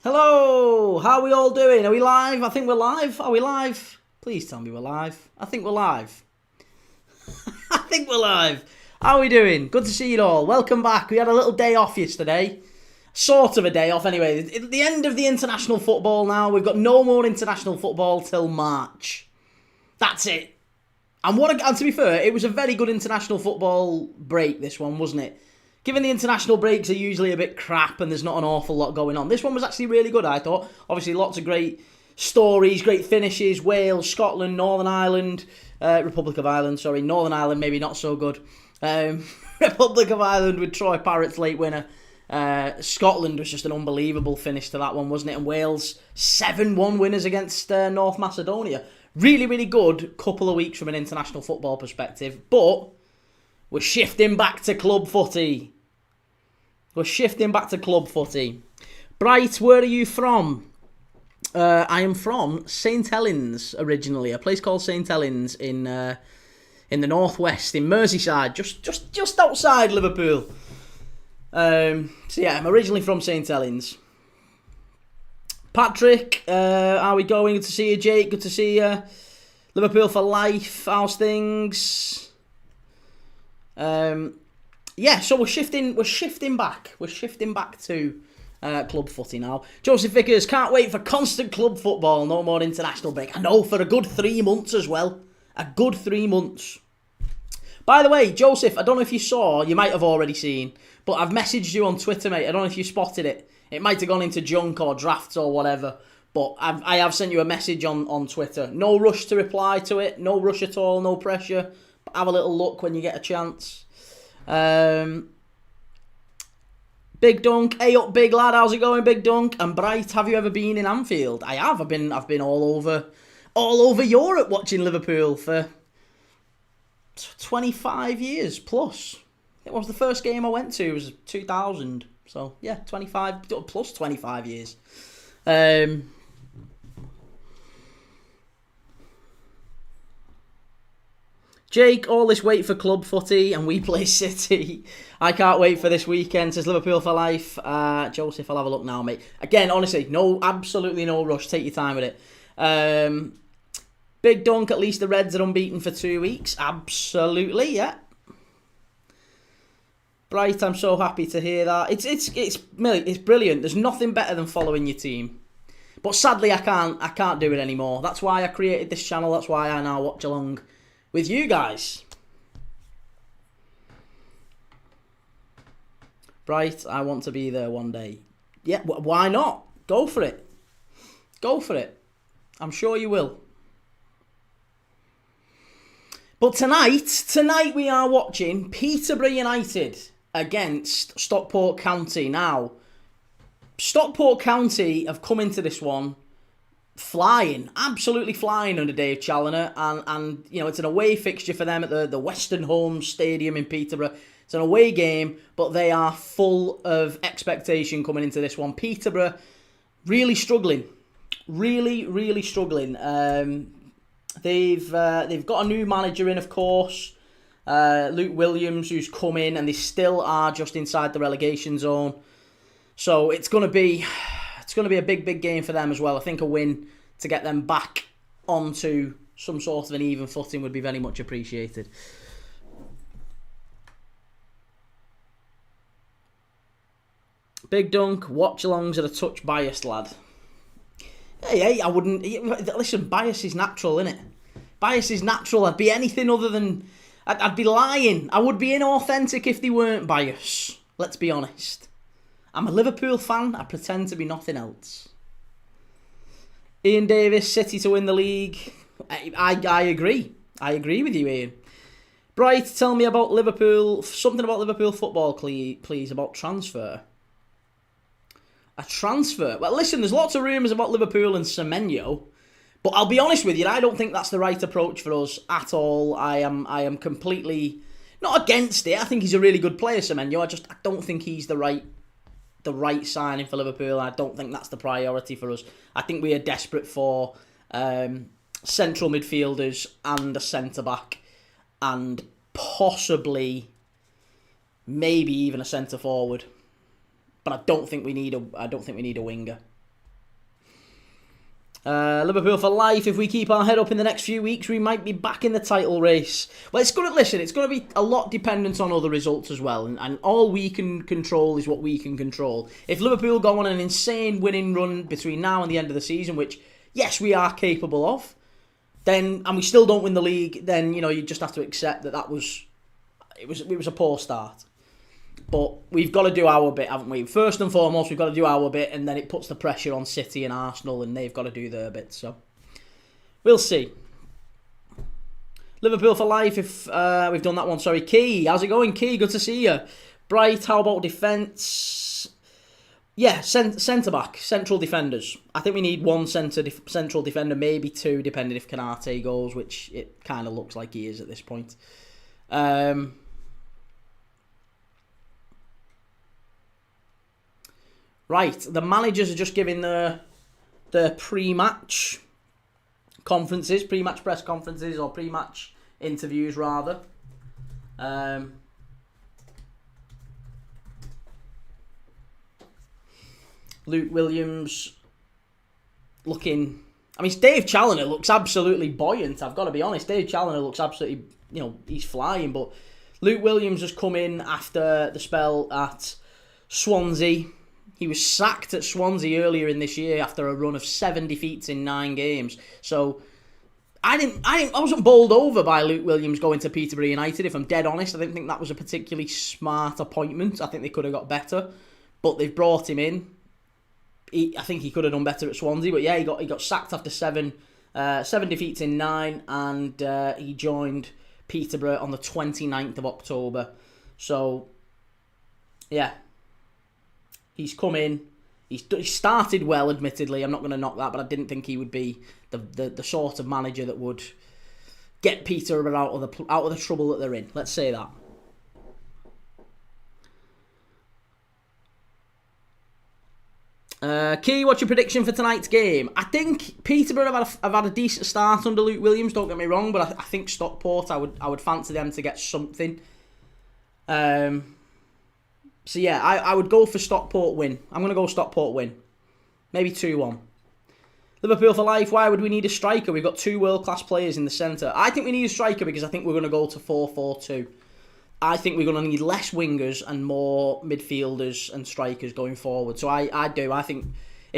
Hello, how are we all doing? Are we live? I think we're live. Are we live? Please tell me we're live. I think we're live. I think we're live. How are we doing? Good to see you all. Welcome back. We had a little day off yesterday. Sort of a day off anyway. It's the end of the international football now. We've got no more international football till March. That's it. And to be fair, it was a very good international football break, this one, wasn't it? Given the international breaks are usually a bit crap and there's not an awful lot going on, this one was actually really good, I thought. Obviously, lots of great stories, great finishes. Wales, Scotland, Northern Ireland, Republic of Ireland, sorry. Northern Ireland, maybe not so good. Republic of Ireland with Troy Parrott's late winner. Scotland was just an unbelievable finish to that one, wasn't it? And Wales, 7-1 winners against North Macedonia. Really, really good couple of weeks from an international football perspective. But we're shifting back to club footy. Bright, where are you from? I am from St Helens originally, a place called St Helens in the northwest, in Merseyside, just outside Liverpool. So yeah, I'm originally from St Helens. Patrick, how are we going? Good to see you, Jake. Good to see you. Liverpool for life. How's things? Yeah, so we're shifting back. We're shifting back to club footy now. Joseph Vickers, can't wait for constant club football. No more international break. I know, for a good 3 months as well. A good 3 months. By the way, Joseph, I don't know if you saw, you might have already seen, but I've messaged you on Twitter, mate. I don't know if you spotted it. It might have gone into junk or drafts or whatever, but I have sent you a message on Twitter. No rush to reply to it. No rush at all. No pressure. Have a little look when you get a chance. Big Dunk, hey up, big lad. How's it going, Big Dunk? And Bright, have you ever been in Anfield? I have. I've been all over Europe watching Liverpool for 25 years plus. It was the first game I went to. It was 2000. So yeah, 25 plus 25 years. Jake, all this wait for club footy and we play City. I can't wait for this weekend, says Liverpool for life. Joseph, I'll have a look now, mate. Again, honestly, absolutely no rush. Take your time with it. Big Dunk, at least the Reds are unbeaten for 2 weeks. Absolutely, yeah. Bright, I'm so happy to hear that. It's brilliant. There's nothing better than following your team. But sadly, I can't do it anymore. That's why I created this channel. That's why I now watch along with you guys. Bright, I want to be there one day. Yeah, why not? Go for it. Go for it. I'm sure you will. But tonight we are watching Peterborough United against Stockport County. Now, Stockport County have come into this one flying, absolutely flying under Dave Challinor, and you know, it's an away fixture for them at the Weston Homes Stadium in Peterborough. It's an away game, but they are full of expectation coming into this one. Peterborough really struggling, really struggling. They've got a new manager in, of course, Luke Williams, who's come in, and they still are just inside the relegation zone. So it's going to be a big game for them as well. I think a win to get them back onto some sort of an even footing would be very much appreciated. Big Dunk, watch-alongs are a touch biased, lad. Hey, I wouldn't... Listen, bias is natural, innit? Bias is natural. I'd be anything other than... I'd be lying. I would be inauthentic if they weren't biased. Let's be honest. I'm a Liverpool fan. I pretend to be nothing else. Ian Davis, City to win the league. I agree. I agree with you, Ian. Bright, tell me about Liverpool. Something about Liverpool football, please, about transfer. A transfer? Well, listen, there's lots of rumours about Liverpool and Semenyo. But I'll be honest with you, I don't think that's the right approach for us at all. I am completely not against it. I think he's a really good player, Semenyo. I don't think he's the right signing for Liverpool. I don't think that's the priority for us. I think we are desperate for central midfielders and a centre-back and possibly maybe even a centre-forward. But I don't think we need a winger. Liverpool for life. If we keep our head up in the next few weeks, we might be back in the title race. Well, it's going to be a lot dependent on other results as well, and all we can control is what we can control. If Liverpool go on an insane winning run between now and the end of the season, which yes we are capable of, and we still don't win the league, then you just have to accept that was a poor start. But we've got to do our bit, haven't we? First and foremost, we've got to do our bit, and then it puts the pressure on City and Arsenal, and they've got to do their bit. So, we'll see. Liverpool for life, if we've done that one. Sorry, Key, how's it going, Key? Good to see you. Bright, how about defence? Yeah, centre-back, central defenders. I think we need one central defender, maybe two, depending if Canate goes, which it kind of looks like he is at this point. Right, the managers are just giving the pre-match conferences, pre-match press conferences, or pre-match interviews rather. Luke Williams looking... Dave Challinor looks absolutely buoyant, I've got to be honest. Dave Challinor looks absolutely, he's flying, but Luke Williams has come in after the spell at Swansea. He was sacked at Swansea earlier in this year after a run of 7 defeats in 9 games. So I wasn't bowled over by Luke Williams going to Peterborough United, if I'm dead honest. I didn't think that was a particularly smart appointment. I think they could have got better, but they've brought him in. I think he could have done better at Swansea, but yeah, he got sacked after 7 defeats in 9, and he joined Peterborough on the 29th of October. So yeah. He's come in. He started well, admittedly. I'm not going to knock that, but I didn't think he would be the sort of manager that would get Peterborough out of the trouble that they're in. Let's say that. Key, what's your prediction for tonight's game? I think Peterborough have had a decent start under Luke Williams. Don't get me wrong, but I think Stockport, I would fancy them to get something. So yeah, I would go for Stockport win. I'm going to go Stockport win. Maybe 2-1. Liverpool for life, why would we need a striker? We've got 2 world-class players in the centre. I think we need a striker because I think we're going to go to 4-4-2. I think we're going to need less wingers and more midfielders and strikers going forward. So I do. I think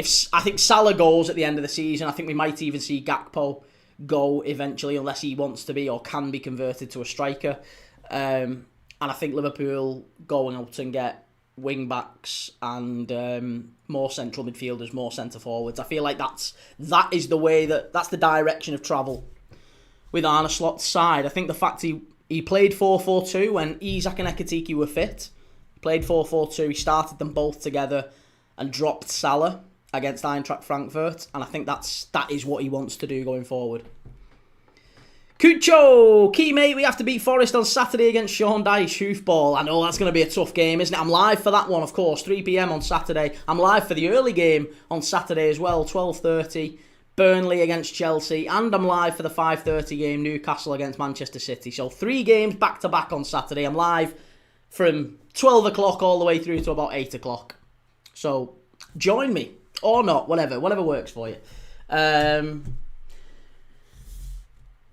Salah goes at the end of the season. I think we might even see Gakpo go eventually, unless he wants to be or can be converted to a striker. And I think Liverpool going out and get wing-backs and more central midfielders, more centre-forwards. I feel like that's the direction of travel with Arne Slot's side. I think the fact he played 4-4-2 when Isak and Ekitike were fit. Played 4-4-2, he started them both together and dropped Salah against Eintracht Frankfurt. And I think that is what he wants to do going forward. Cucho, key mate, we have to beat Forest on Saturday against Sean Dyche, hoofball. I know that's going to be a tough game, isn't it? I'm live for that one, of course, 3 p.m. on Saturday. I'm live for the early game on Saturday as well, 12:30, Burnley against Chelsea. And I'm live for the 5:30 game, Newcastle against Manchester City. So 3 games back-to-back on Saturday. I'm live from 12 o'clock all the way through to about 8 o'clock. So join me, or not, whatever works for you.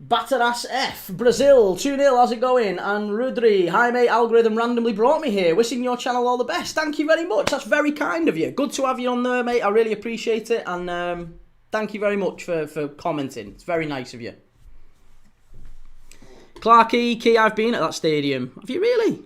Batteras F, Brazil, 2-0, how's it going? And Rudri, hi mate, algorithm randomly brought me here, wishing your channel all the best. Thank you very much, that's very kind of you. Good to have you on there, mate, I really appreciate it. And thank you very much for commenting, it's very nice of you. Clarkey, Key, I've been at that stadium. Have you really?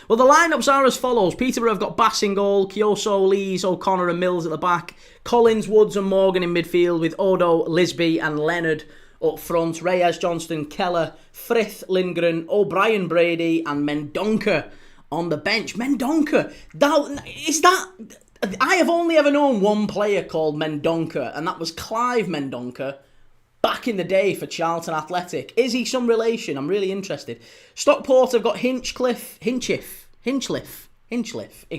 Well, the lineups are as follows. Peterborough have got Bass in goal, Kyoso, Lees, O'Connor and Mills at the back. Collins, Woods and Morgan in midfield with Odo, Lisby and Leonard up front. Reyes, Johnston, Keller, Frith, Lindgren, O'Brien, Brady and Mendonca on the bench. Mendonca? I have only ever known one player called Mendonca, and that was Clive Mendonca back in the day for Charlton Athletic. Is he some relation? I'm really interested. Stockport have got Hinchcliffe in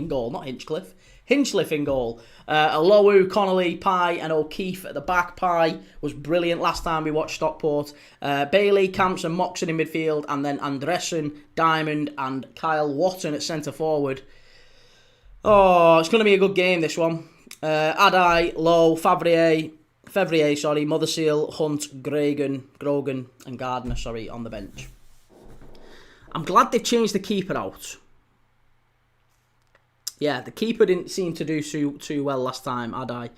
goal, not Hinchcliffe. Hinchcliffe in goal. Alowu, Connolly, Pye and O'Keefe at the back. Pye was brilliant last time we watched Stockport. Bailey, Camps and Moxon in midfield. And then Andresen, Diamond and Kyle Watton at centre forward. Oh, it's going to be a good game, this one. Adai, Lowe, Fabrier, Fevrier, sorry, Motherseal, Hunt, Grogan and Gardner, sorry, on the bench. I'm glad they've changed the keeper out. Yeah, the keeper didn't seem to do too well last time, had I?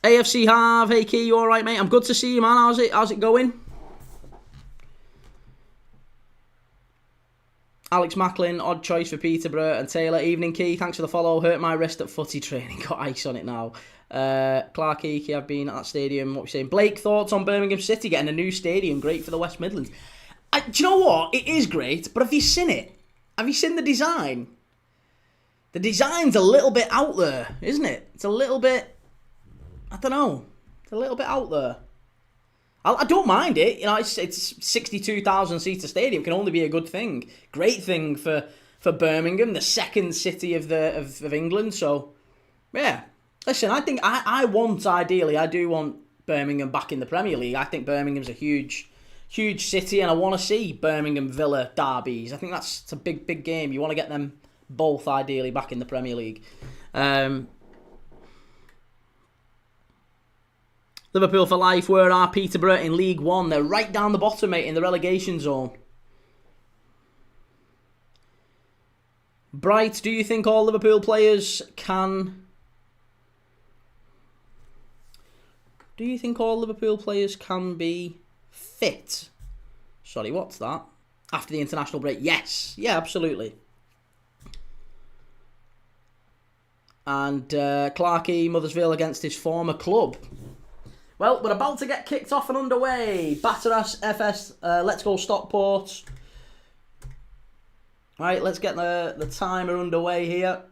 AFC Harv, hey Key, you alright, mate? I'm good to see you, man. How's it going? Alex Macklin, odd choice for Peterborough and Taylor. Evening, Key. Thanks for the follow. Hurt my wrist at footy training. Got ice on it now. Clark Eakey, I've been at that stadium. What are we saying? Blake, thoughts on Birmingham City getting a new stadium? Great for the West Midlands. Do you know what? It is great, but have you seen it? Have you seen the design? The design's a little bit out there, isn't it? It's a little bit... I don't know. It's a little bit out there. I don't mind it. You know, it's 62,000 seater stadium. Can only be a good thing. Great thing for Birmingham, the second city of England. So, yeah. Listen, I think I do want Birmingham back in the Premier League. I think Birmingham's a huge city, and I want to see Birmingham Villa derbies. I think that's a big game. You want to get them both ideally back in the Premier League. Liverpool for life. Where are Peterborough in League One? They're right down the bottom, mate, in the relegation zone. Bright, do you think all Liverpool players can... Do you think all Liverpool players can be fit? Sorry, what's that? After the international break? Yes. Yeah, absolutely. And Clarkey, Mothersville against his former club. Well, we're about to get kicked off and underway. Batteras, FS, let's go Stockport. Right, let's get the timer underway here.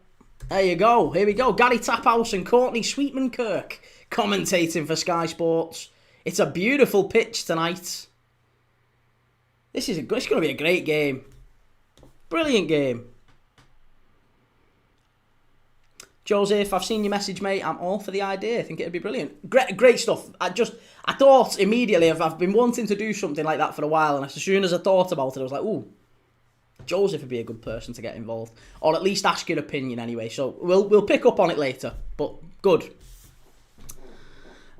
There you go. Here we go. Gary Taphouse and Courtney Sweetman-Kirk commentating for Sky Sports. It's a beautiful pitch tonight. It's going to be a great game. Brilliant game. Joseph, I've seen your message, mate. I'm all for the idea. I think it'd be brilliant. Great stuff. I thought immediately, I've been wanting to do something like that for a while, and as soon as I thought about it, I was like, ooh, Joseph would be a good person to get involved. Or at least ask your opinion anyway. So we'll pick up on it later. But good.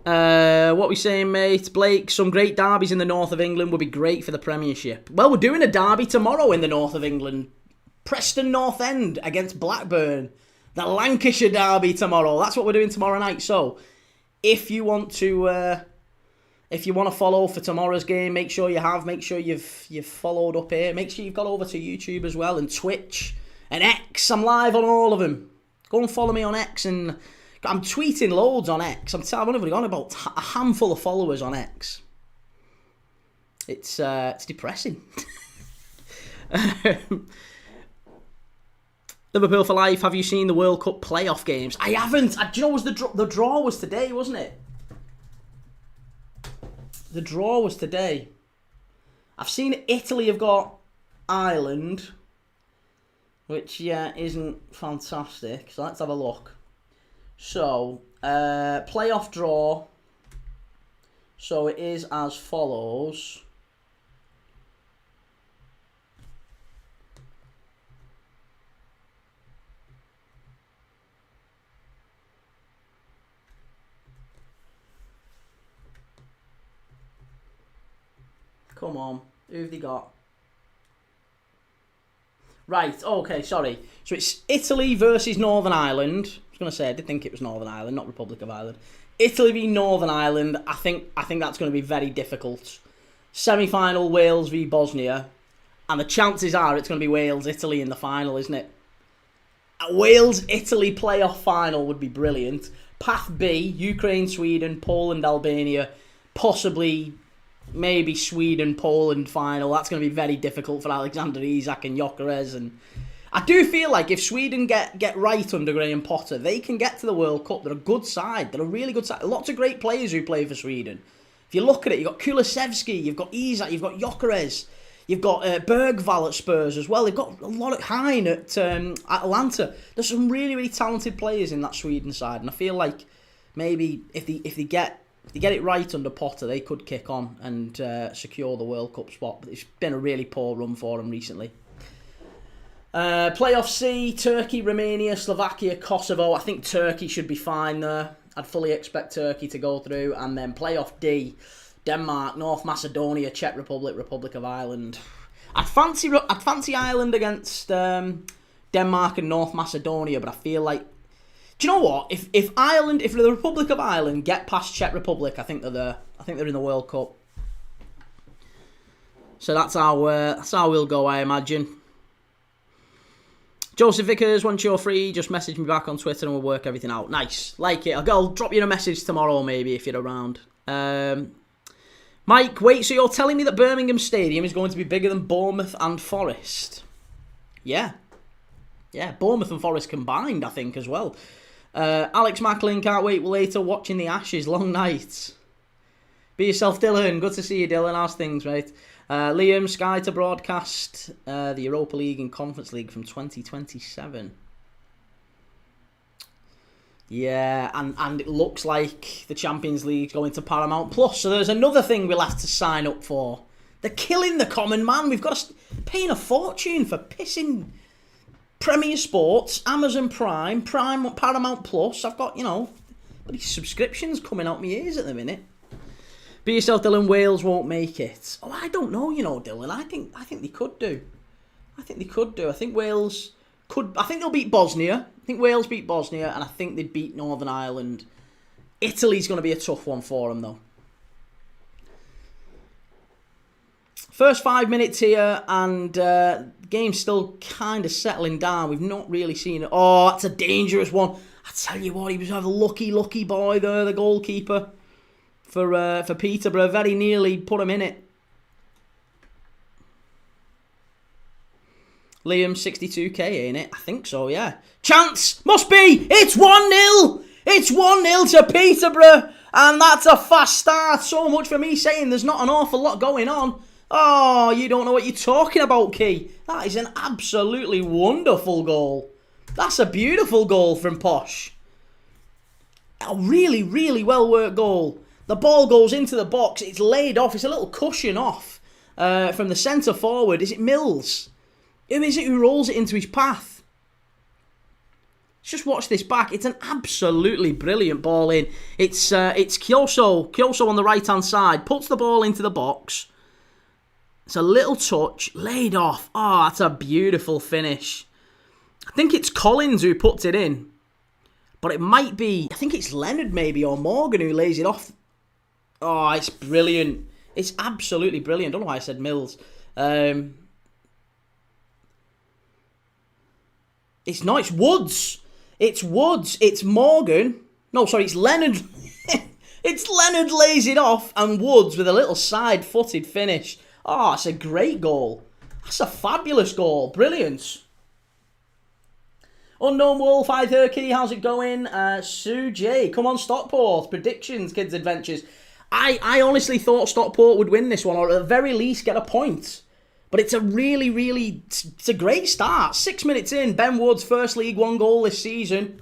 What we saying, mate? Blake, some great derbies in the north of England would be great for the Premiership. Well, we're doing a derby tomorrow in the north of England. Preston North End against Blackburn. The Lancashire derby tomorrow. That's what we're doing tomorrow night. So, if you want to follow for tomorrow's game, make sure you've followed up here. Make sure you've got over to YouTube as well and Twitch and X. I'm live on all of them. Go and follow me on X, and I'm tweeting loads on X. I've only got about a handful of followers on X. It's depressing. Liverpool for life. Have you seen the World Cup playoff games? I haven't. Do you know the draw was today, wasn't it? The draw was today. I've seen Italy have got Ireland, which isn't fantastic. So let's have a look. So playoff draw. So it is as follows. Come on. Who have they got? Right, okay, sorry. So it's Italy versus Northern Ireland. I was going to say, I did think it was Northern Ireland, not Republic of Ireland. Italy v Northern Ireland. I think that's going to be very difficult. Semi-final, Wales v Bosnia. And the chances are it's going to be Wales-Italy in the final, isn't it? A Wales-Italy playoff final would be brilliant. Path B, Ukraine-Sweden, Poland-Albania, possibly... maybe Sweden-Poland final. That's going to be very difficult for Alexander Isak and Gyökeres. And I do feel like if Sweden get right under Graham Potter, they can get to the World Cup. They're a good side. They're a really good side. Lots of great players who play for Sweden. If you look at it, you've got Kulusevski, you've got Isak, you've got Gyökeres, you've got Bergvall at Spurs as well. They've got a lot of Hein at Atlanta. There's some really, really talented players in that Sweden side. And I feel like maybe if they get it right under Potter, they could kick on and secure the World Cup spot. But it's been a really poor run for them recently. Playoff C, Turkey, Romania, Slovakia, Kosovo. I think Turkey should be fine there. I'd fully expect Turkey to go through. And then playoff D, Denmark, North Macedonia, Czech Republic, Republic of Ireland. I'd fancy Ireland against Denmark and North Macedonia, but I feel like, do you know what? If the Republic of Ireland get past Czech Republic, I think they're there. I think they're in the World Cup. So that's how we'll go, I imagine. Joseph Vickers, once you're free, just message me back on Twitter and we'll work everything out. Nice, like it. I'll drop you a message tomorrow maybe if you're around. Mike, wait, so you're telling me that Birmingham Stadium is going to be bigger than Bournemouth and Forest? Yeah. Yeah, Bournemouth and Forest combined, I think, as well. Alex Macklin, can't wait later watching the Ashes, long night. Be yourself, Dylan. Good to see you, Dylan. How's things, mate? Liam, Sky to broadcast the Europa League and Conference League from 2027. Yeah, and it looks like the Champions League's going to Paramount Plus. So there's another thing we'll have to sign up for. They're killing the common man. We've got to paying a fortune for pissing Premier Sports, Amazon Prime, Paramount Plus. I've got, these subscriptions coming out my ears at the minute. Be yourself, Dylan. Wales won't make it. Oh, I don't know, Dylan. I think they could do. I think Wales could. I think they'll beat Bosnia. I think Wales beat Bosnia, and I think they'd beat Northern Ireland. Italy's going to be a tough one for them, though. First 5 minutes here, and the game's still kind of settling down. We've not really seen it. Oh, that's a dangerous one. I tell you what, he was a lucky boy there, the goalkeeper for Peterborough. Very nearly put him in it. Liam, 62k, ain't it? I think so, yeah. Chance! Must be! It's 1-0! It's 1-0 to Peterborough! And that's a fast start. So much for me saying there's not an awful lot going on. Oh, you don't know what you're talking about, Key. That is an absolutely wonderful goal. That's a beautiful goal from Posh. A really, really well-worked goal. The ball goes into the box. It's laid off. It's a little cushion off from the centre forward. Is it Mills? Who is it who rolls it into his path? Let's just watch this back. It's an absolutely brilliant ball in. It's Kyoso on the right-hand side. Puts the ball into the box. It's a little touch. Laid off. Oh, that's a beautiful finish. I think it's Collins who puts it in. But it might be, I think it's Leonard maybe, or Morgan who lays it off. Oh, it's brilliant. It's absolutely brilliant. I don't know why I said Mills. It's not, it's Woods. It's Woods. It's Morgan. No, sorry, it's Leonard. It's Leonard lays it off, and Woods with a little side-footed finish. Oh, it's a great goal. That's a fabulous goal. Brilliant. Unknown Wolf, hi Turkey, how's it going? Sue J, come on Stockport. Predictions, Kids Adventures. I honestly thought Stockport would win this one, or at the very least get a point. But it's a really, it's a great start. 6 minutes in, Ben Woods, first League One goal this season.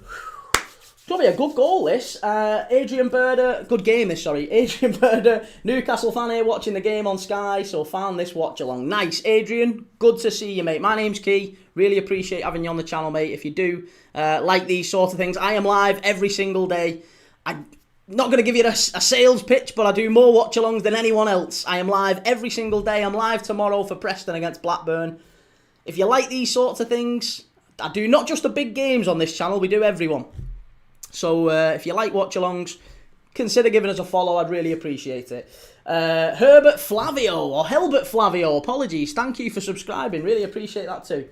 It's going to be a good goal, this. Adrian Berder, good game this, sorry. Adrian Berder, Newcastle fan here, watching the game on Sky, so found this watch along. Nice, Adrian, good to see you, mate. My name's Key, really appreciate having you on the channel, mate. If you do like these sort of things, I am live every single day. I'm not going to give you a sales pitch, but I do more watch-alongs than anyone else. I am live every single day. I'm live tomorrow for Preston against Blackburn. If you like these sorts of things, I do not just the big games on this channel, we do everyone. So if you like watch-alongs, consider giving us a follow. I'd really appreciate it. Herbert Flavio, or Helbert Flavio, apologies. Thank you for subscribing. Really appreciate that too.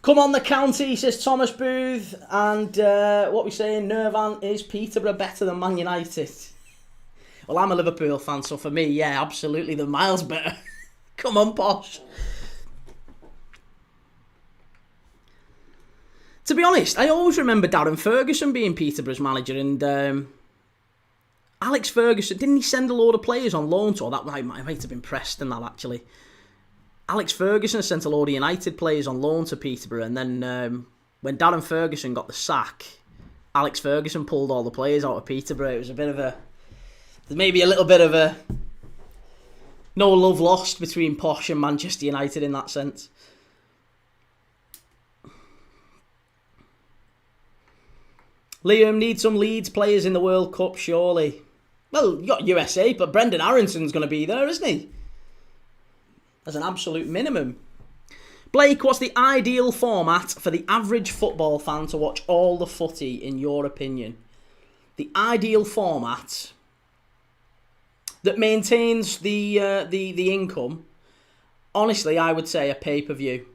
Come on the county, says Thomas Booth. And what we saying, Nirvan, is Peterborough better than Man United? Well, I'm a Liverpool fan, so for me, yeah, absolutely, they're miles better. Come on, Posh. To be honest, I always remember Darren Ferguson being Peterborough's manager, and Alex Ferguson, didn't he send a load of players on loan to? Or that might have been Preston, that actually. Alex Ferguson sent a load of United players on loan to Peterborough, and then when Darren Ferguson got the sack, Alex Ferguson pulled all the players out of Peterborough. It was a bit of a, maybe a little bit of a no love lost between Posh and Manchester United in that sense. Liam, need some Leeds players in the World Cup, surely. Well, you got USA, but Brendan Aaronson's going to be there, isn't he? As an absolute minimum. Blake, what's the ideal format for the average football fan to watch all the footy, in your opinion? The ideal format that maintains the income, honestly, I would say a pay-per-view.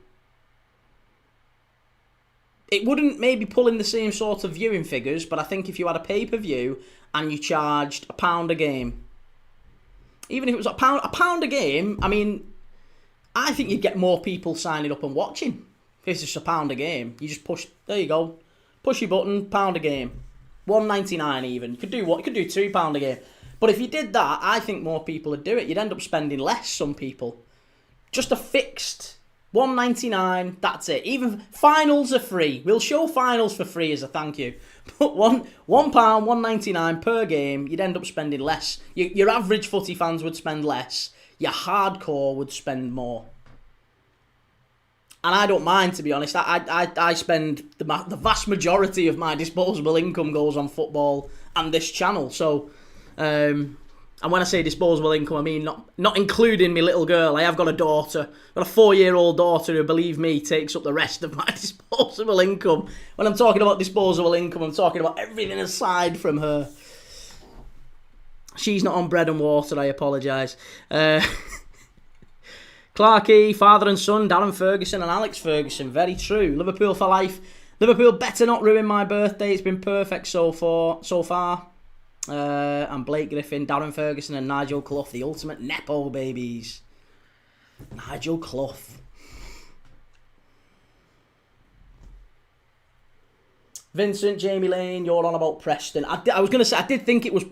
It wouldn't maybe pull in the same sort of viewing figures, but I think if you had a pay-per-view and you charged £1 a game, even if it was a pound a game, I mean, I think you'd get more people signing up and watching. If it's just £1 a game, you just push, there you go, push your button, £1 a game. $1.99 even. You could do what? You could do £2 a game. But if you did that, I think more people would do it. You'd end up spending less, some people. Just a fixed $1.99, that's it. Even finals are free. We'll show finals for free as a thank you. But £1, $1.99 per game, you'd end up spending less. Your average footy fans would spend less. Your hardcore would spend more. And I don't mind, to be honest. I spend the vast majority of my disposable income goes on football and this channel. So, and when I say disposable income, I mean not including my little girl. I have got a daughter. I've got a 4-year-old daughter who, believe me, takes up the rest of my disposable income. When I'm talking about disposable income, I'm talking about everything aside from her. She's not on bread and water, I apologise. Clarkey, father and son, Darren Ferguson and Alex Ferguson. Very true. Liverpool for life. Liverpool better not ruin my birthday. It's been perfect so far. And Blake Griffin, Darren Ferguson and Nigel Clough, the ultimate Nepo babies. Nigel Clough. Vincent, Jamie Lane, you're on about Preston. I was going to say, I did think it was...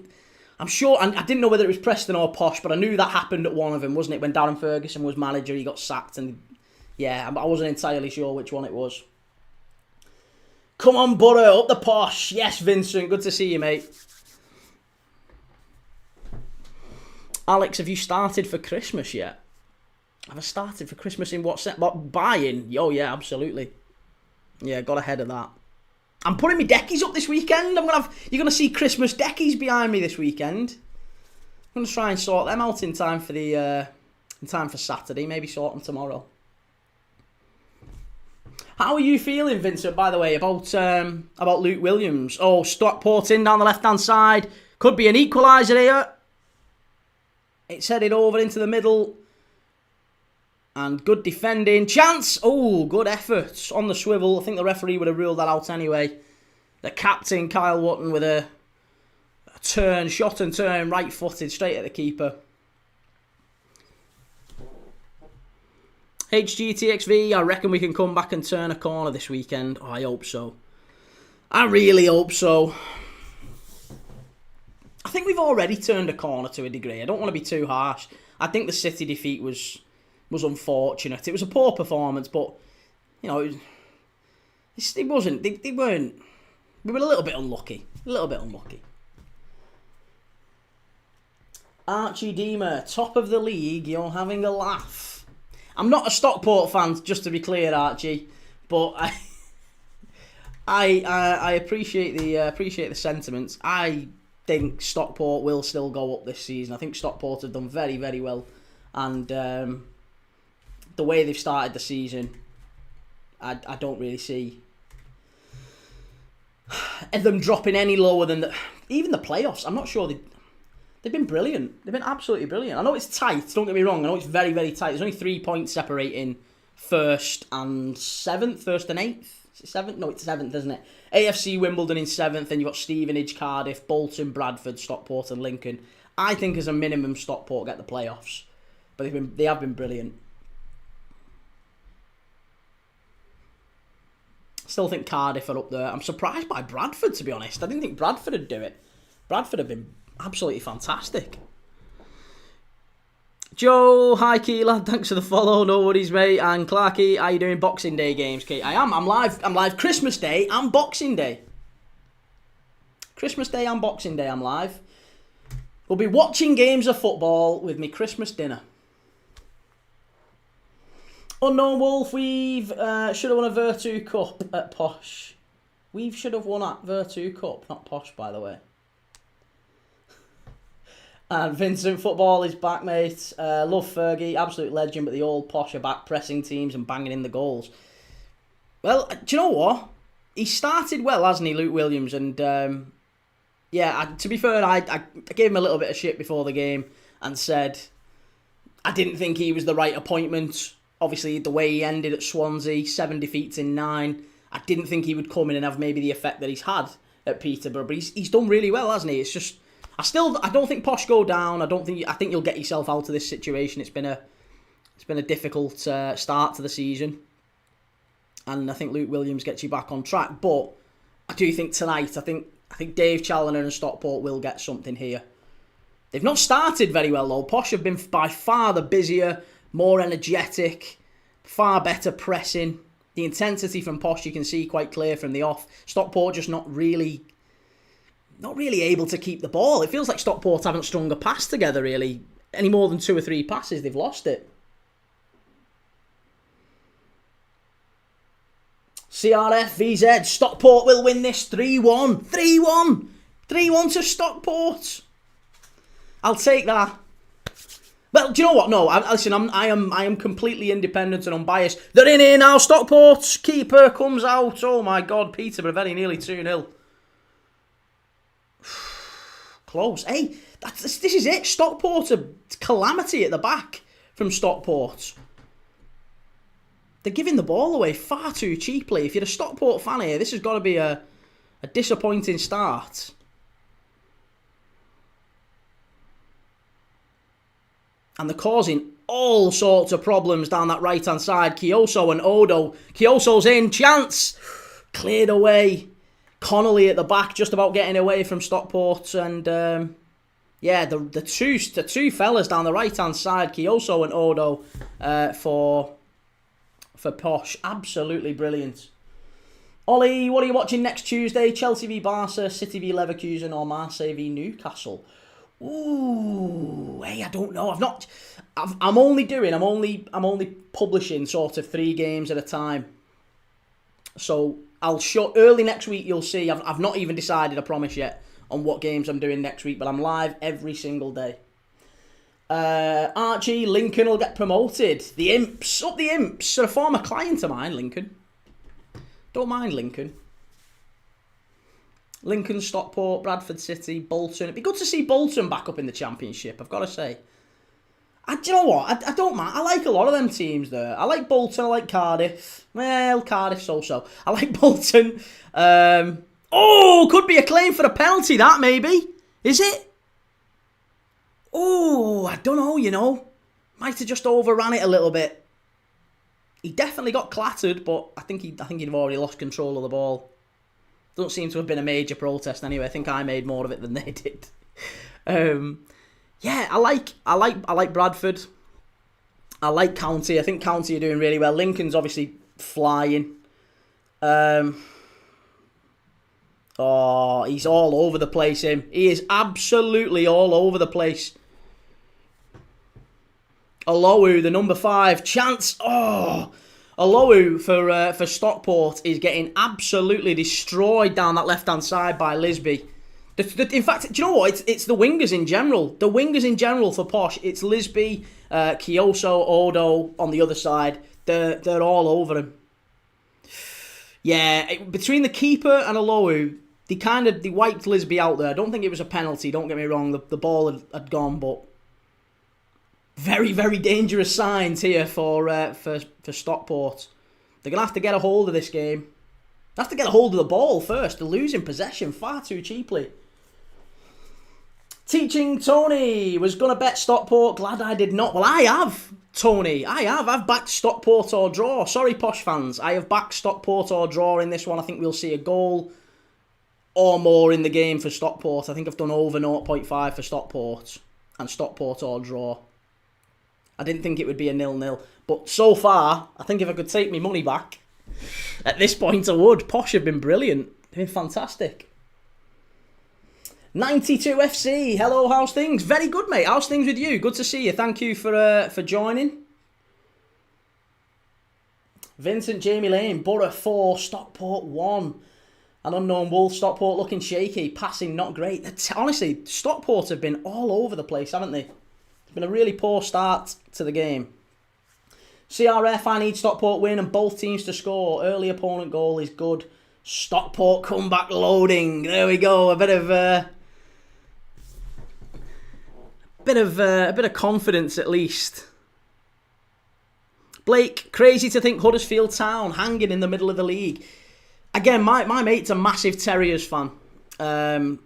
I'm sure, and I didn't know whether it was Preston or Posh, but I knew that happened at one of them, wasn't it? When Darren Ferguson was manager, he got sacked, and yeah, I wasn't entirely sure which one it was. Come on, Borough, up the Posh. Yes, Vincent, good to see you, mate. Alex, have you started for Christmas yet? Have I started for Christmas in what set? What, buying? Oh yeah, absolutely. Yeah, got ahead of that. I'm putting my deckies up this weekend. You're gonna see Christmas deckies behind me this weekend. I'm gonna try and sort them out in time for Saturday. Maybe sort them tomorrow. How are you feeling, Vincent? By the way, about Luke Williams. Oh, Stockport in down the left-hand side. Could be an equaliser here. It's headed over into the middle. And good defending. Chance! Oh, good effort on the swivel. I think the referee would have ruled that out anyway. The captain, Kyle Wotton, with a turn, shot and turn, right-footed, straight at the keeper. HGTXV, I reckon we can come back and turn a corner this weekend. Oh, I hope so. I really hope so. I think we've already turned a corner to a degree. I don't want to be too harsh. I think the City defeat was unfortunate. It was a poor performance, but you know, it wasn't. They weren't. We were a little bit unlucky. Archie Deemer, top of the league. You're having a laugh. I'm not a Stockport fan, just to be clear, Archie, but I appreciate the sentiments. I think Stockport will still go up this season. I think Stockport have done very, very well, and the way they've started the season, I don't really see them dropping any lower than even the playoffs. I'm not sure they've been brilliant. They've been absolutely brilliant. I know it's tight, don't get me wrong. I know it's very, very tight. There's only 3 points separating first and 7th, first and 8th. Is it 7th? No, it's 7th, isn't it? AFC Wimbledon in 7th, and you've got Stevenage, Cardiff, Bolton, Bradford, Stockport and Lincoln. I think as a minimum Stockport get the playoffs. But they have been brilliant. Still think Cardiff are up there. I'm surprised by Bradford, to be honest. I didn't think Bradford would do it. Bradford have been absolutely fantastic. Joe, hi Keela, thanks for the follow, no worries mate. And Clarky, how you doing? Boxing Day games, Kate? I'm live Christmas Day and Boxing Day. Christmas Day and Boxing Day I'm live. We'll be watching games of football with me Christmas dinner. Unknown Wolf, we've should have won a Virtu Cup at Posh. We should have won at Virtu Cup, not Posh, by the way. And Vincent, football is back, mate. Love Fergie, absolute legend, but the old Posh are back pressing teams and banging in the goals. Well, do you know what? He started well, hasn't he, Luke Williams? And to be fair, I gave him a little bit of shit before the game and said I didn't think he was the right appointment. Obviously, the way he ended at Swansea, 7 defeats in 9, I didn't think he would come in and have maybe the effect that he's had at Peterborough. But he's done really well, hasn't he? It's just I don't think Posh go down. I think you'll get yourself out of this situation. It's been a difficult start to the season, and I think Luke Williams gets you back on track. But I do think tonight, I think Dave Challinor and Stockport will get something here. They've not started very well though. Posh have been by far the busier, more energetic, far better pressing. The intensity from Posh you can see quite clear from the off. Stockport just not really able to keep the ball. It feels like Stockport haven't strung a pass together, really. Any more than 2 or 3 passes, they've lost it. CRF VZ, Stockport will win this 3-1. 3-1. 3-1 to Stockport. I'll take that. Well, do you know what? No, I am completely independent and unbiased. They're in here now. Stockport's keeper comes out. Oh my God, Peterborough very nearly 2-0. Close. Hey, this is it. Stockport, a calamity at the back from Stockport. They're giving the ball away far too cheaply. If you're a Stockport fan here, this has got to be a disappointing start. And they're causing all sorts of problems down that right-hand side. Kioso and Odo. Kioso's in. Chance. Cleared away. Connolly at the back, just about getting away from Stockport. And, the two fellas down the right-hand side, Kioso and Odo, for Posh. Absolutely brilliant. Ollie, what are you watching next Tuesday? Chelsea v Barca, City v Leverkusen, or Marseille v Newcastle? Ooh, hey, I don't know. I'm only publishing sort of 3 games at a time. So I'll show early next week. You'll see. I've not even decided, I promise yet, on what games I'm doing next week. But I'm live every single day. Archie, Lincoln will get promoted. The Imps, up the Imps. They're a former client of mine, Lincoln. Don't mind Lincoln. Lincoln, Stockport, Bradford City, Bolton. It'd be good to see Bolton back up in the Championship, I've got to say. Do you know what? I don't mind. I like a lot of them teams there. I like Bolton, I like Cardiff. Well, Cardiff so-so. I like Bolton. Could be a claim for a penalty, that maybe. Is it? Oh, I don't know, Might have just overran it a little bit. He definitely got clattered, but I think he'd have already lost control of the ball. Doesn't seem to have been a major protest anyway. I think I made more of it than they did. I like Bradford. I like County. I think County are doing really well. Lincoln's obviously flying. He's all over the place, him. He is absolutely all over the place. Olowu, the number 5. Chance. Olowu for Stockport is getting absolutely destroyed down that left-hand side by Lisby. In fact, do you know what? It's the wingers in general. The wingers in general for Posh. It's Lisby, Kioso, Odo on the other side. They're all over him. Yeah, between the keeper and Olowu, they wiped Lisby out there. I don't think it was a penalty. Don't get me wrong. The ball had gone, but very, very dangerous signs here for Stockport. They're going to have to get a hold of this game. They have to get a hold of the ball first. They're losing possession far too cheaply. Teaching Tony was going to bet Stockport. Glad I did not. Well, I have, Tony. I've backed Stockport or draw. Sorry, Posh fans. I have backed Stockport or draw in this one. I think we'll see a goal or more in the game for Stockport. I think I've done over 0.5 for Stockport and Stockport or draw. I didn't think it would be a 0-0. But so far, I think if I could take my money back, at this point I would. Posh have been brilliant. They've been fantastic. 92 FC. Hello, how's things? Very good, mate. How's things with you? Good to see you. Thank you for joining. Vincent, Jamie Lane, Borough 4, Stockport 1. An unknown Wolf. Stockport looking shaky. Passing not great. Honestly, Stockport have been all over the place, haven't they? It's been a really poor start to the game. CRF, I need Stockport win and both teams to score. Early opponent goal is good. Stockport comeback loading. There we go. A bit of confidence at least. Blake, crazy to think Huddersfield Town hanging in the middle of the league. Again, my mate's a massive Terriers fan. And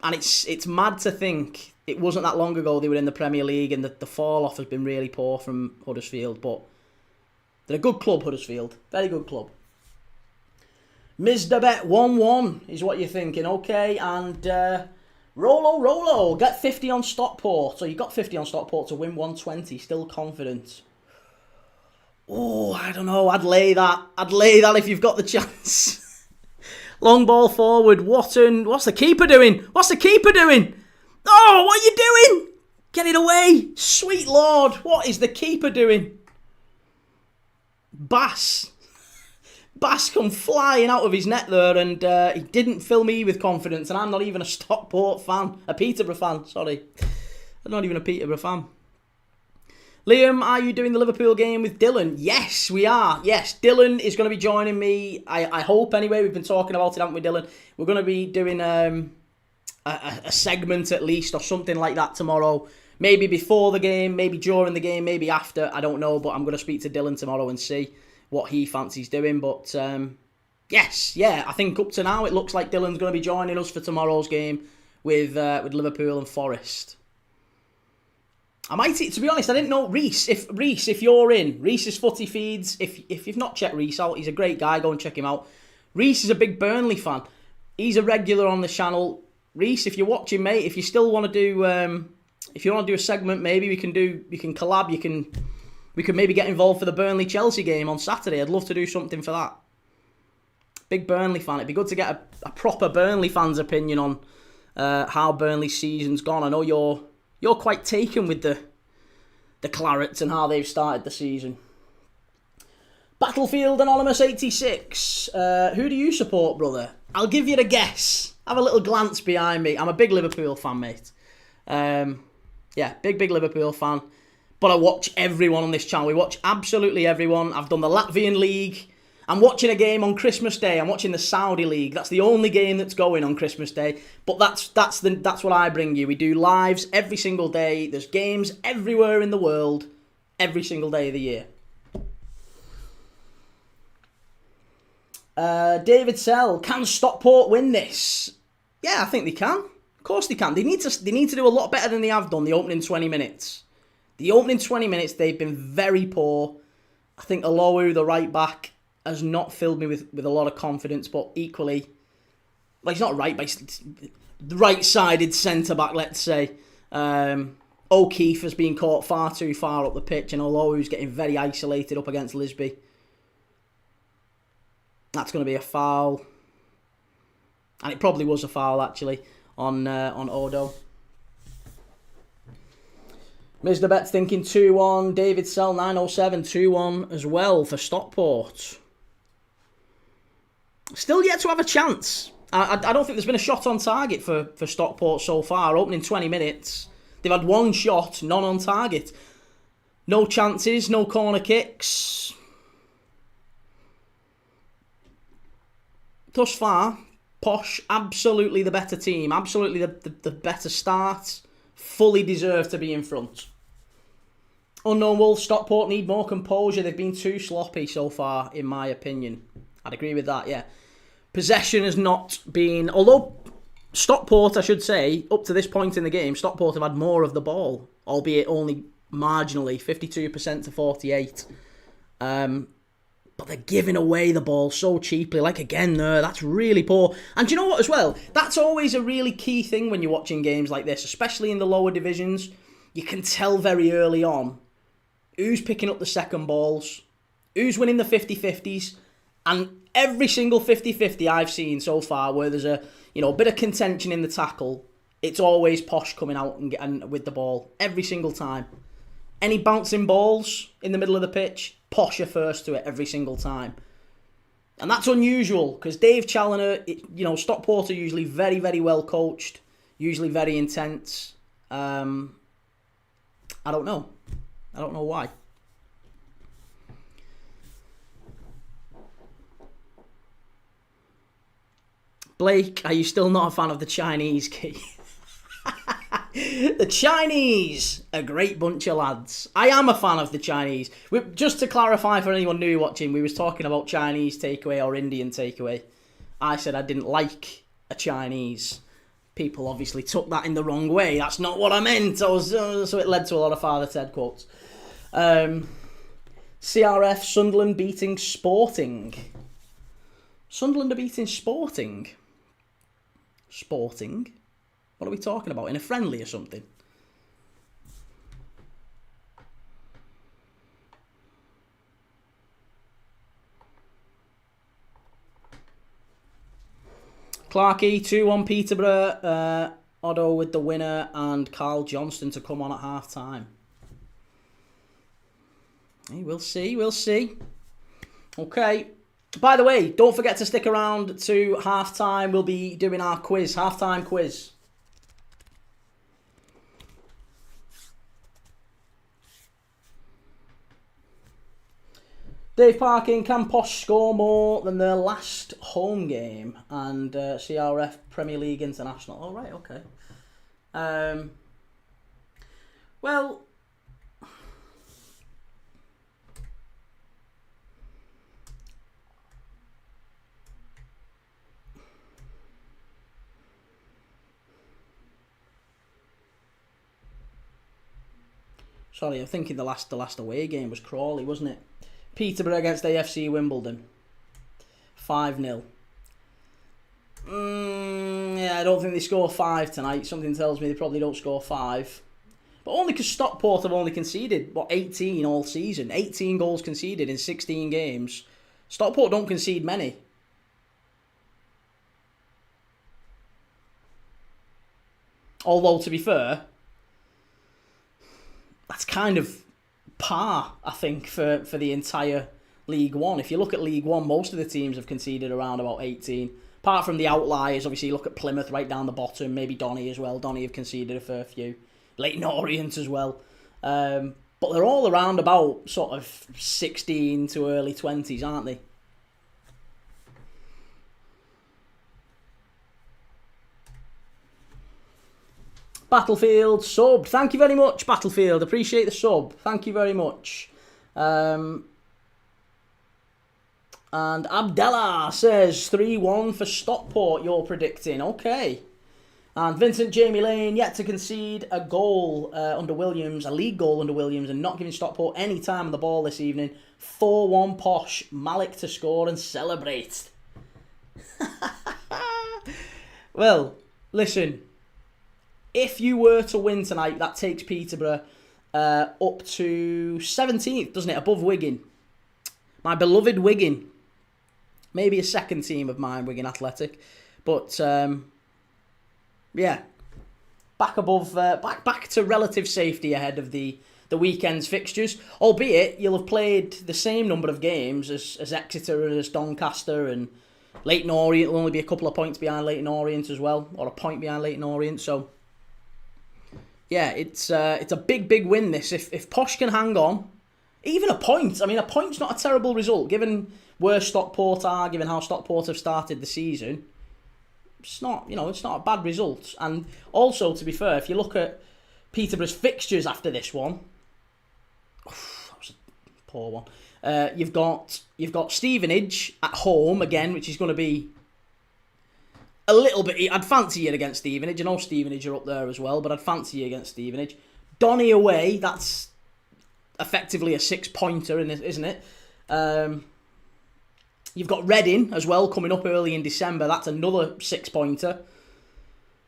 it's mad to think it wasn't that long ago they were in the Premier League and the fall off has been really poor from Huddersfield. But they're a good club, Huddersfield. Very good club. Mizdabet 1-1 is what you're thinking. Okay, and Rolo, get 50 on Stockport. So you got 50 on Stockport to win 120. Still confident. Oh, I don't know. I'd lay that if you've got the chance. Long ball forward. What's the keeper doing? Oh, what are you doing? Get it away. Sweet Lord. What is the keeper doing? Bass come flying out of his net there, and he didn't fill me with confidence, and I'm not even a Stockport fan. A Peterborough fan, sorry. I'm not even a Peterborough fan. Liam, are you doing the Liverpool game with Dylan? Yes, we are. Yes, Dylan is going to be joining me. I hope anyway. We've been talking about it, haven't we, Dylan? We're going to be doing a segment at least or something like that tomorrow. Maybe before the game, maybe during the game, maybe after. I don't know, but I'm going to speak to Dylan tomorrow and see what he fancies doing. But yes, I think up to now it looks like Dylan's going to be joining us for tomorrow's game with Liverpool and Forest. I might, to be honest, I didn't know Reese. If you're in Reese's Footy Feeds, if you've not checked Reese out, he's a great guy. Go and check him out. Reese is a big Burnley fan. He's a regular on the channel. Reese, if you're watching, mate, if you still want to do, if you want to do a segment, maybe we can collab. We can maybe get involved for the Burnley Chelsea game on Saturday. I'd love to do something for that. Big Burnley fan. It'd be good to get a proper Burnley fan's opinion on how Burnley's season's gone. I know you're quite taken with the Clarets and how they've started the season. Battlefield Anonymous 86. Who do you support, brother? I'll give you a guess. Have a little glance behind me. I'm a big Liverpool fan, mate. Big Liverpool fan. But I watch everyone on this channel. We watch absolutely everyone. I've done the Latvian League. I'm watching a game on Christmas Day. I'm watching the Saudi League. That's the only game that's going on Christmas Day. But that's what I bring you. We do lives every single day. There's games everywhere in the world, every single day of the year. David Sell, can Stockport win this? Yeah, I think they can. Of course they can. They need to do a lot better than they have done the opening 20 minutes. The opening 20 minutes, they've been very poor. I think Alowu, the right back, has not filled me with a lot of confidence, but equally, well, he's not right back, he's the right-sided centre-back, let's say. O'Keefe has been caught far too far up the pitch, and Alowu's getting very isolated up against Lisby. That's going to be a foul. And it probably was a foul, actually, on Odo. Mr. Bet's thinking 2-1. David Sell 907 2-1 as well for Stockport. Still yet to have a chance. I don't think there's been a shot on target for Stockport so far. Opening 20 minutes. They've had one shot, none on target. No chances, no corner kicks. Thus far, Posh, absolutely the better team. Absolutely the better start. Fully deserve to be in front. Unknown Wolves, Stockport need more composure. They've been too sloppy so far, in my opinion. I'd agree with that, yeah. Possession has not been... Although Stockport, I should say, up to this point in the game, Stockport have had more of the ball, albeit only marginally, 52% to 48%. But they're giving away the ball so cheaply. Like, again, there, that's really poor. And do you know what, as well? That's always a really key thing when you're watching games like this, especially in the lower divisions. You can tell very early on who's picking up the second balls, who's winning the 50-50s, and every single 50-50 I've seen so far where there's a bit of contention in the tackle, it's always Posh coming out and with the ball every single time. Any bouncing balls in the middle of the pitch, Posh are first to it every single time. And that's unusual, because Dave Challinor, Stockport are usually very, very well coached, usually very intense. I don't know. I don't know why. Blake, are you still not a fan of the Chinese, Key? The Chinese, a great bunch of lads. I am a fan of the Chinese. Just to clarify for anyone new watching, we was talking about Chinese takeaway or Indian takeaway. I said I didn't like a Chinese. People obviously took that in the wrong way. That's not what I meant. So it led to a lot of Father Ted quotes. CRF, Sunderland beating Sporting. Sunderland are beating Sporting. Sporting? What are we talking about? In a friendly or something? Clarkey, 2-1 Peterborough. Otto with the winner and Carl Johnston to come on at half-time. Hey, we'll see. Okay. By the way, don't forget to stick around to half-time. We'll be doing our quiz, half-time quiz. Dave Parkin, can Posh score more than their last home game and CRF Premier League International? All right, okay. Well, sorry, I'm thinking the last away game was Crawley, wasn't it? Peterborough against AFC Wimbledon. 5-0. Yeah, I don't think they score 5 tonight. Something tells me they probably don't score 5. But only because Stockport have only conceded, 18 all season. 18 goals conceded in 16 games. Stockport don't concede many. Although, to be fair, that's kind of par, I think, for the entire League One. If you look at League One, most of the teams have conceded around about 18. Apart from the outliers, obviously you look at Plymouth right down the bottom, maybe Donny as well. Donny have conceded a fair few. Leyton Orient as well. But they're all around about sort of 16 to early 20s, aren't they? Battlefield sub. Thank you very much, Battlefield. Appreciate the sub. Thank you very much. And Abdallah says 3-1 for Stockport, you're predicting. Okay. And Vincent Jamie Lane yet to concede a goal under Williams, a league goal under Williams, and not giving Stockport any time on the ball this evening. 4-1 Posh. Malik to score and celebrate. Well, listen. If you were to win tonight, that takes Peterborough up to 17th, doesn't it? Above Wigan. My beloved Wigan. Maybe a second team of mine, Wigan Athletic. But, yeah. Back above, back to relative safety ahead of the weekend's fixtures. Albeit, you'll have played the same number of games as Exeter and as Doncaster, and Leyton Orient will only be a couple of points behind Leyton Orient as well. Or a point behind Leyton Orient, so... Yeah, it's a big win, this. If Posh can hang on, even a point. I mean, a point's not a terrible result, given where Stockport are, given how Stockport have started the season. It's not, it's not a bad result. And also, to be fair, if you look at Peterborough's fixtures after this one, that was a poor one. You've got Stevenage at home again, which is going to be a little bit. I'd fancy you against Stevenage. I know Stevenage are up there as well, but I'd fancy you against Stevenage. Donny away, that's effectively a 6-pointer, isn't it? You've got Reading as well coming up early in December. That's another 6-pointer.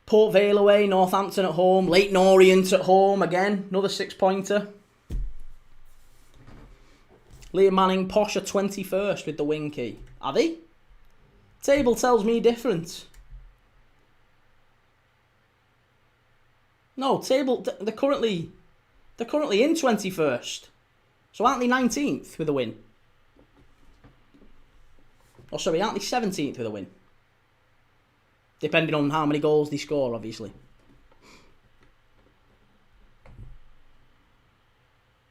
Port Vale away, Northampton at home, Leyton Orient at home again, another 6-pointer. Liam Manning, Posh are 21st with the win key. Are they? Table tells me different. No, table. They're currently in 21st. So aren't they 19th with a win? Oh, sorry, aren't they 17th with a win? Depending on how many goals they score, obviously.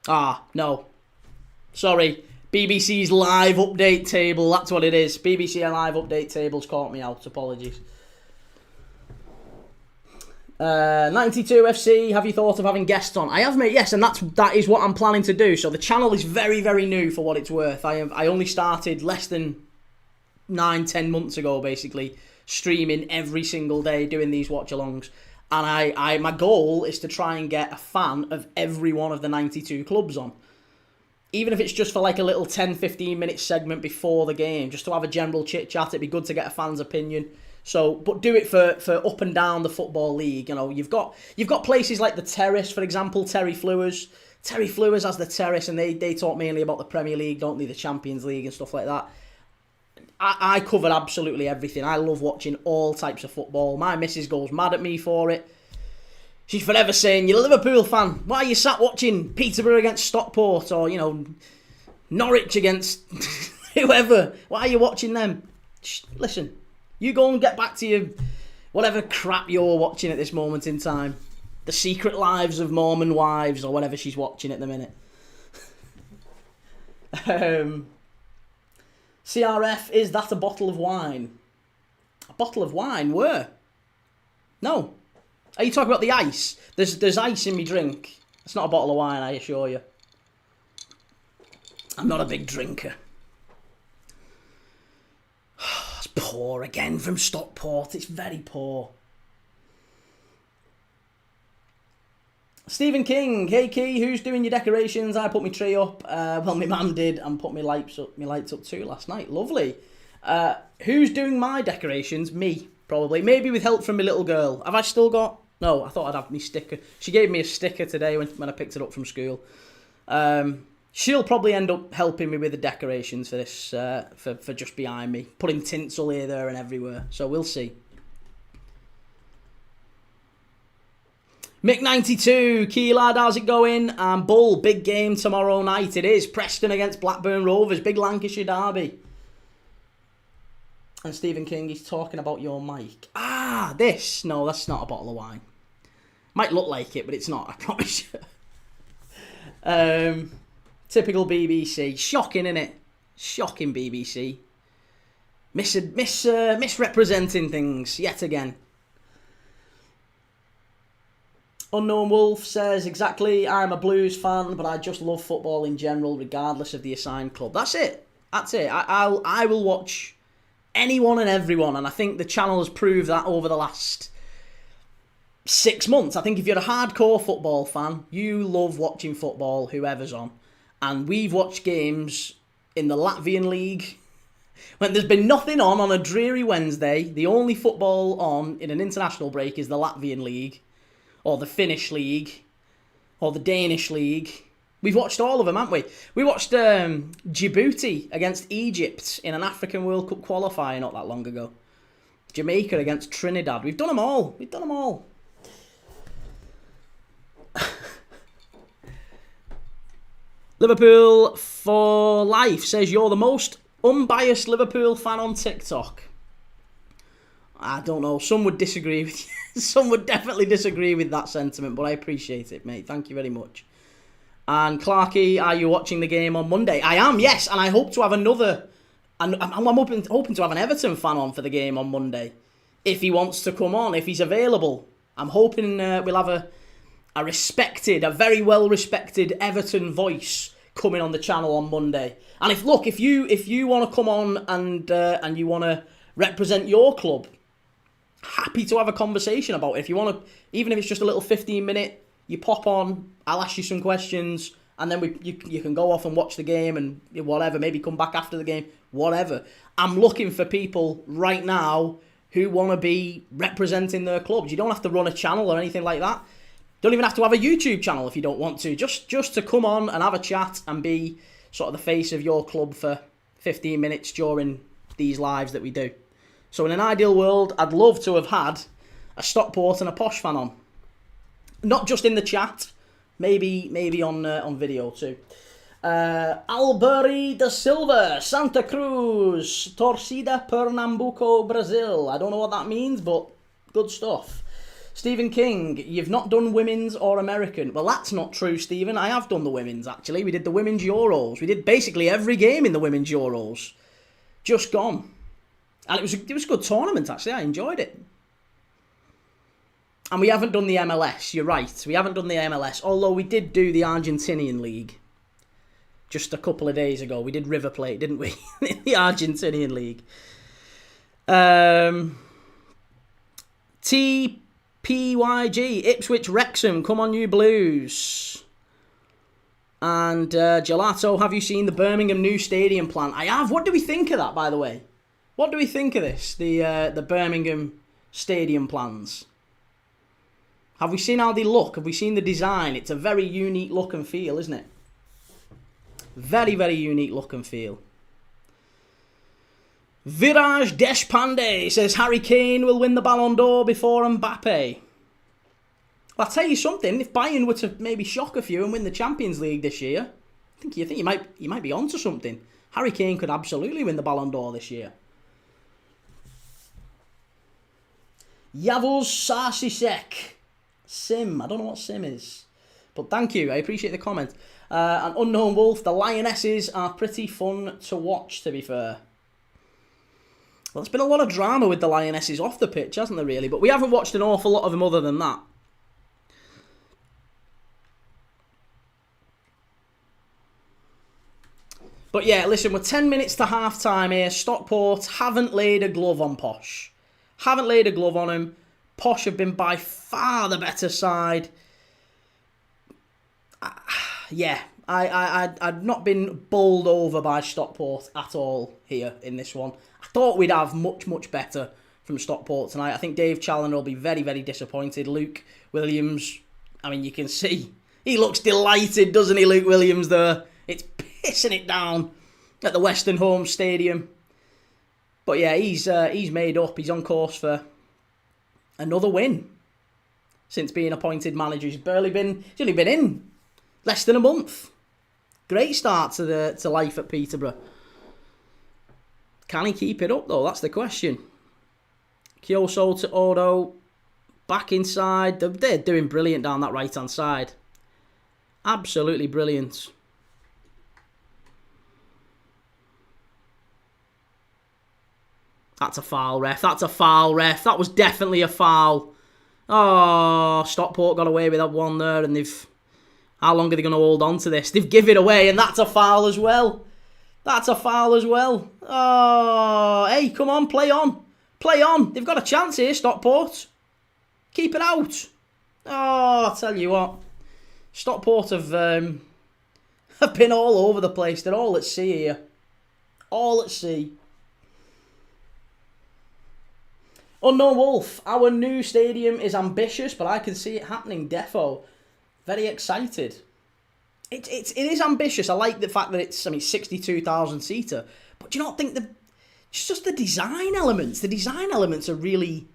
Ah, no. Sorry. BBC's live update table. That's what it is. BBC live update table's caught me out. Apologies. 92 FC, have you thought of having guests on? I have, mate, yes, and that is what I'm planning to do. So the channel is very, very new for what it's worth. I only started less than 9-10 months ago, basically, streaming every single day, doing these watch-alongs. And my goal is to try and get a fan of every one of the 92 clubs on. Even if it's just for like a little 10-15 minute segment before the game, just to have a general chit-chat. It'd be good to get a fan's opinion. So, but do it for up and down the Football League. You know, you've got places like the Terrace, for example, Terry Flewers. Terry Flewers has the Terrace, and they talk mainly about the Premier League, don't they? The Champions League and stuff like that. I cover absolutely everything. I love watching all types of football. My missus goes mad at me for it. She's forever saying, "You're a Liverpool fan. Why are you sat watching Peterborough against Stockport, or, you know, Norwich against whoever? Why are you watching them?" Listen. You go and get back to your whatever crap you're watching at this moment in time. The Secret Lives of Mormon Wives or whatever she's watching at the minute. CRF, is that a bottle of wine? A bottle of wine? Where? No. Are you talking about the ice? There's ice in my drink. It's not a bottle of wine, I assure you. I'm not a big drinker. Poor again from Stockport. It's very poor. Stephen King. Hey Key, who's doing your decorations? I put my tree up. Well, my mum did, and put my lights up too last night. Lovely. Who's doing my decorations? Me, probably. Maybe with help from my little girl. Have I still got? No, I thought I'd have my sticker. She gave me a sticker today when I picked it up from school. She'll probably end up helping me with the decorations for this, for just behind me. Putting tinsel here, there and everywhere. So we'll see. Mick92, Key lad, how's it going? Bull, big game tomorrow night. It is. Preston against Blackburn Rovers. Big Lancashire derby. And Stephen King, he's talking about your mic. Ah, this. No, that's not a bottle of wine. Might look like it, but it's not, I promise you. Typical BBC. Shocking, innit? Shocking BBC. Misrepresenting things yet again. Unknown Wolf says, exactly, I'm a Blues fan, but I just love football in general, regardless of the assigned club. That's it. That's it. I will watch anyone and everyone, and I think the channel has proved that over the last 6 months. I think if you're a hardcore football fan, you love watching football, whoever's on. And we've watched games in the Latvian League when there's been nothing on a dreary Wednesday. The only football on in an international break is the Latvian League, or the Finnish League, or the Danish League. We've watched all of them, haven't we? We watched Djibouti against Egypt in an African World Cup qualifier not that long ago. Jamaica against Trinidad. We've done them all. We've done them all. Liverpool for life says, you're the most unbiased Liverpool fan on TikTok. I don't know. Some would disagree with you. Some would definitely disagree with that sentiment, but I appreciate it, mate. Thank you very much. And Clarky, are you watching the game on Monday? I am, yes, and I hope to have another. And I'm hoping to have an Everton fan on for the game on Monday, if he wants to come on, if he's available. I'm hoping we'll have a very well respected Everton voice coming on the channel on Monday. And if you want to come on and you want to represent your club, happy to have a conversation about it. If you want to, even if it's just a little 15-minute, you pop on, I'll ask you some questions, and then you can go off and watch the game and whatever, maybe come back after the game, whatever. I'm looking for people right now who want to be representing their clubs. You don't have to run a channel or anything like that. Don't even have to have a YouTube channel if you don't want to. Just to come on and have a chat and be sort of the face of your club for 15 minutes during these lives that we do. So in an ideal world, I'd love to have had a Stockport and a Posh fan on. Not just in the chat, maybe on video too. Albury da Silva, Santa Cruz, Torcida Pernambuco, Brazil. I don't know what that means, but good stuff. Stephen King, you've not done women's or American. Well, that's not true, Stephen. I have done the women's, actually. We did the women's Euros. We did basically every game in the women's Euros. Just gone. And it was a good tournament, actually. I enjoyed it. And we haven't done the MLS. You're right. We haven't done the MLS. Although we did do the Argentinian League. Just a couple of days ago. We did River Plate, didn't we? The Argentinian League. TPYG, Ipswich Wrexham, come on you Blues. And Gelato, have you seen the Birmingham new stadium plan? I have. What do we think of that, by the way? What do we think of this? The Birmingham stadium plans. Have we seen how they look? Have we seen the design? It's a very unique look and feel, isn't it? Very, very unique look and feel. Viraj Deshpande says Harry Kane will win the Ballon d'Or before Mbappe. Well, I'll tell you something. If Bayern were to maybe shock a few and win the Champions League this year, I think you might be onto something. Harry Kane could absolutely win the Ballon d'Or this year. Yavuz Sarsisek. Sim. I don't know what Sim is. But thank you. I appreciate the comment. An Unknown Wolf. The Lionesses are pretty fun to watch, to be fair. Well, there's been a lot of drama with the Lionesses off the pitch, hasn't there, really? But we haven't watched an awful lot of them other than that. But yeah, listen, we're 10 minutes to half-time here. Stockport haven't laid a glove on Posh. Haven't laid a glove on him. Posh have been by far the better side. I'd not been bowled over by Stockport at all here in this one. I thought we'd have much, much better from Stockport tonight. I think Dave Challinor will be very, very disappointed. Luke Williams, I mean, you can see, he looks delighted, doesn't he, Luke Williams, there? It's pissing it down at the Weston Homes Stadium. But yeah, he's made up. He's on course for another win since being appointed manager. He's only been in less than a month. Great start to life at Peterborough. Can he keep it up though? That's the question. Kyoso to Odo, back inside. They're doing brilliant down that right hand side. Absolutely brilliant. That's a foul, ref. That's a foul, ref. That was definitely a foul. Oh, Stockport got away with that one there, and they've... How long are they going to hold on to this? They've given it away, and that's a foul as well. That's a foul as well. Oh, hey, come on, play on. Play on. They've got a chance here, Stockport. Keep it out. Oh, I'll tell you what. Stockport have been all over the place. They're all at sea here. All at sea. Unknown Wolf, our new stadium is ambitious, but I can see it happening, defo. Very excited. It is ambitious. I like the fact that it's 62,000 seater. But do you not think it's just the design elements? The design elements are really...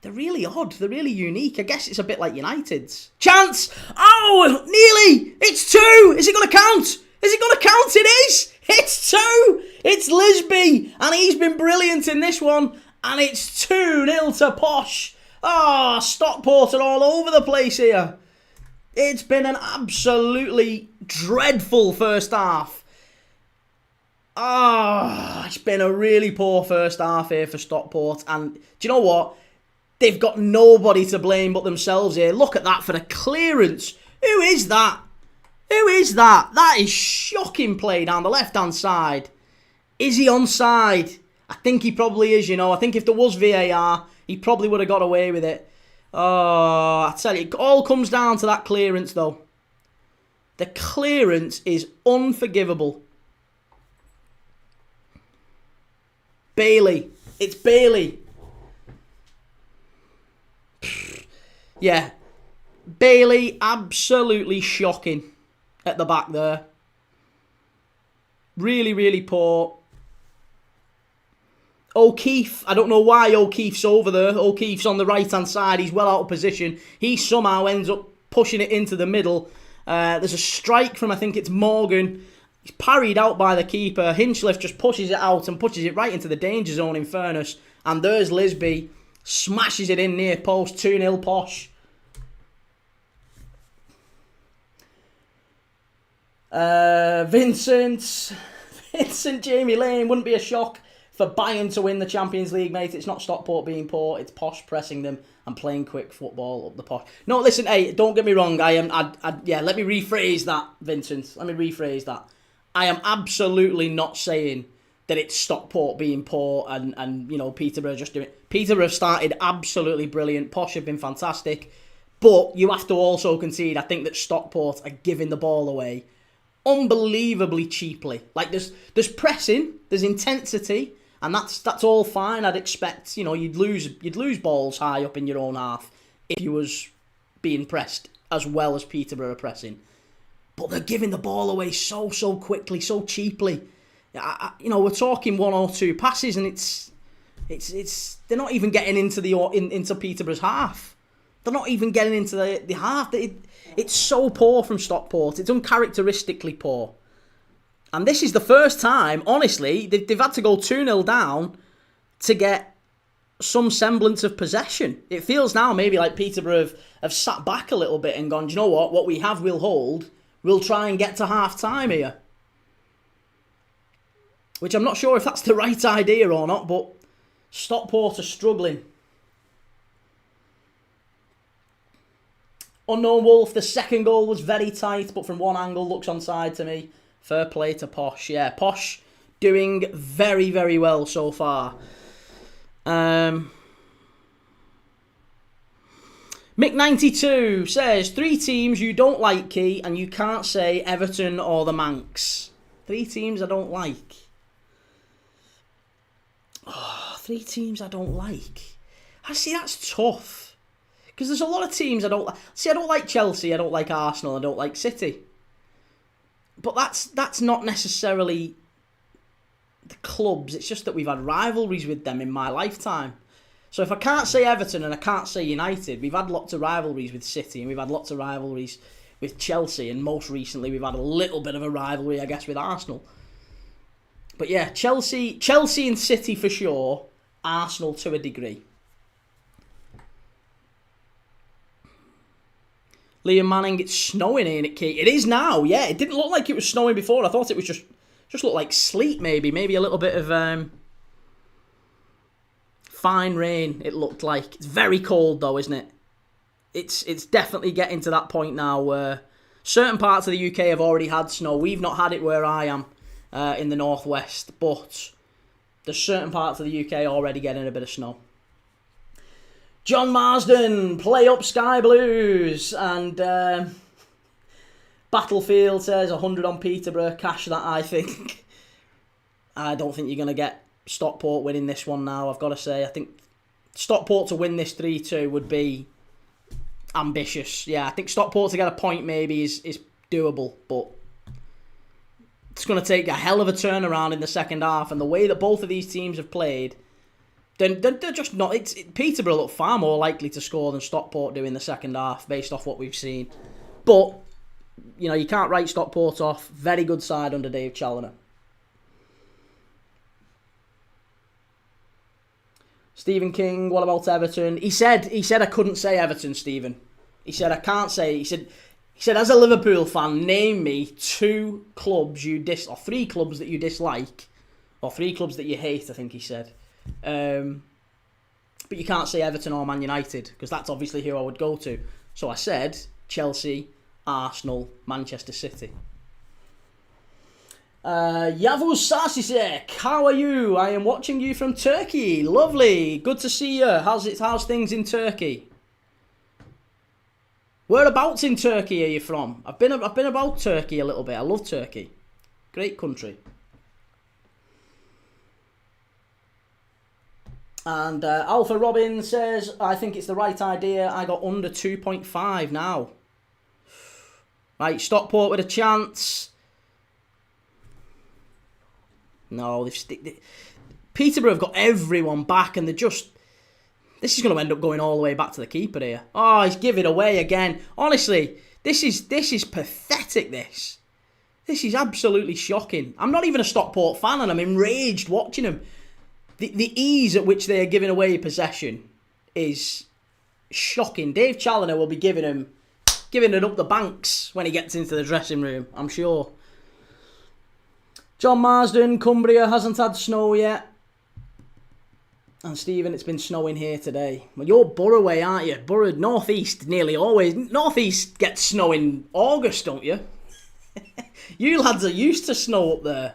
They're really odd. They're really unique. I guess it's a bit like United's. Chance! Oh, nearly! It's 2! Is it going to count? Is it going to count? It is! It's 2! It's Lisby! And he's been brilliant in this one. And it's 2-0 to Posh. Ah, Stockport are all over the place here. It's been an absolutely dreadful first half. It's been a really poor first half here for Stockport. And do you know what? They've got nobody to blame but themselves here. Look at that for the clearance. Who is that? Who is that? That is shocking play down the left-hand side. Is he onside? I think he probably is, you know. I think if there was VAR, he probably would have got away with it. Oh, I tell you, it all comes down to that clearance, though. The clearance is unforgivable. Bailey. It's Bailey. Yeah. Bailey, absolutely shocking at the back there. Really, really poor. O'Keefe, I don't know why O'Keefe's over there. O'Keefe's on the right-hand side. He's well out of position. He somehow ends up pushing it into the middle. There's a strike from, I think it's Morgan. He's parried out by the keeper. Hinchliffe just pushes it out and pushes it right into the danger zone, in fairness. And there's Lisby. Smashes it in near post. 2-0 Posh. Vincent, Jamie Lane. Wouldn't be a shock for Bayern to win the Champions League, mate. It's not Stockport being poor. It's Posh pressing them and playing quick football up the Posh. No, listen, hey, don't get me wrong. Let me rephrase that, Vincent. Let me rephrase that. I am absolutely not saying that it's Stockport being poor and Peterborough just doing it. Peterborough have started absolutely brilliant. Posh have been fantastic. But you have to also concede, I think, that Stockport are giving the ball away unbelievably cheaply. Like there's pressing, there's intensity, and that's all fine. I'd expect, you'd lose balls high up in your own half if you was being pressed as well as Peterborough are pressing. But they're giving the ball away so quickly, so cheaply. We're talking 1 or 2 passes, and it's they're not even getting into Peterborough's half. They're not even getting into the half. It's so poor from Stockport. It's uncharacteristically poor. And this is the first time, honestly, they've had to go 2-0 down to get some semblance of possession. It feels now maybe like Peterborough have sat back a little bit and gone, do you know what we have we'll hold. We'll try and get to half-time here. Which I'm not sure if that's the right idea or not, but Stockport are struggling. Unknown Wolf, the second goal was very tight, but from one angle looks onside to me. Fair play to Posh. Yeah, Posh doing very, very well so far. Mick92 says, 3 teams you don't like, Key, and you can't say Everton or the Manx. 3 teams I don't like. 3 teams I don't like. I see, that's tough. Because there's a lot of teams I don't like. See, I don't like Chelsea, I don't like Arsenal, I don't like City. But that's not necessarily the clubs. It's just that we've had rivalries with them in my lifetime. So if I can't say Everton and I can't say United, we've had lots of rivalries with City and we've had lots of rivalries with Chelsea, and most recently we've had a little bit of a rivalry, I guess, with Arsenal. But yeah, Chelsea and City for sure, Arsenal to a degree. Liam Manning, it's snowing, ain't it, Kate? It is now, yeah. It didn't look like it was snowing before. I thought it was just looked like sleet, maybe a little bit of fine rain. It looked like. It's very cold though, isn't it? It's definitely getting to that point now where certain parts of the UK have already had snow. We've not had it where I am in the northwest, but there's certain parts of the UK already getting a bit of snow. John Marsden, play up Sky Blues. And Battlefield says 100 on Peterborough. Cash that, I think. I don't think you're going to get Stockport winning this one now, I've got to say. I think Stockport to win this 3-2 would be ambitious. Yeah, I think Stockport to get a point maybe is doable, but it's going to take a hell of a turnaround in the second half. And the way that both of these teams have played, they're just not. Peterborough look far more likely to score than Stockport do in the second half, based off what we've seen. But you can't write Stockport off. Very good side under Dave Challinor. Stephen King, what about Everton? He said I couldn't say Everton, Stephen. He said I can't say. He said as a Liverpool fan, name me 2 clubs or 3 clubs that you dislike, or 3 clubs that you hate. I think he said. But you can't say Everton or Man United, because that's obviously who I would go to. So I said Chelsea, Arsenal, Manchester City. Yavuz Sasisek, how are you? I am watching you from Turkey. Lovely, good to see you. How's things in Turkey? Whereabouts in Turkey are you from? I've been about Turkey a little bit. I love Turkey. Great country. And Alpha Robin says, I think it's the right idea. I got under 2.5 now. Right, Stockport with a chance. No, Peterborough have got everyone back, and this is going to end up going all the way back to the keeper here. Oh, he's give it away again. Honestly, This is pathetic, this. This is absolutely shocking. I'm not even a Stockport fan and I'm enraged watching them. The ease at which they are giving away possession is shocking. Dave Challinor will be giving it up the banks when he gets into the dressing room, I'm sure. John Marsden, Cumbria hasn't had snow yet. And Stephen, it's been snowing here today. Well, you're Borough way, aren't you? Borough, North East, nearly always. North East gets snow in August, don't you? You lads are used to snow up there.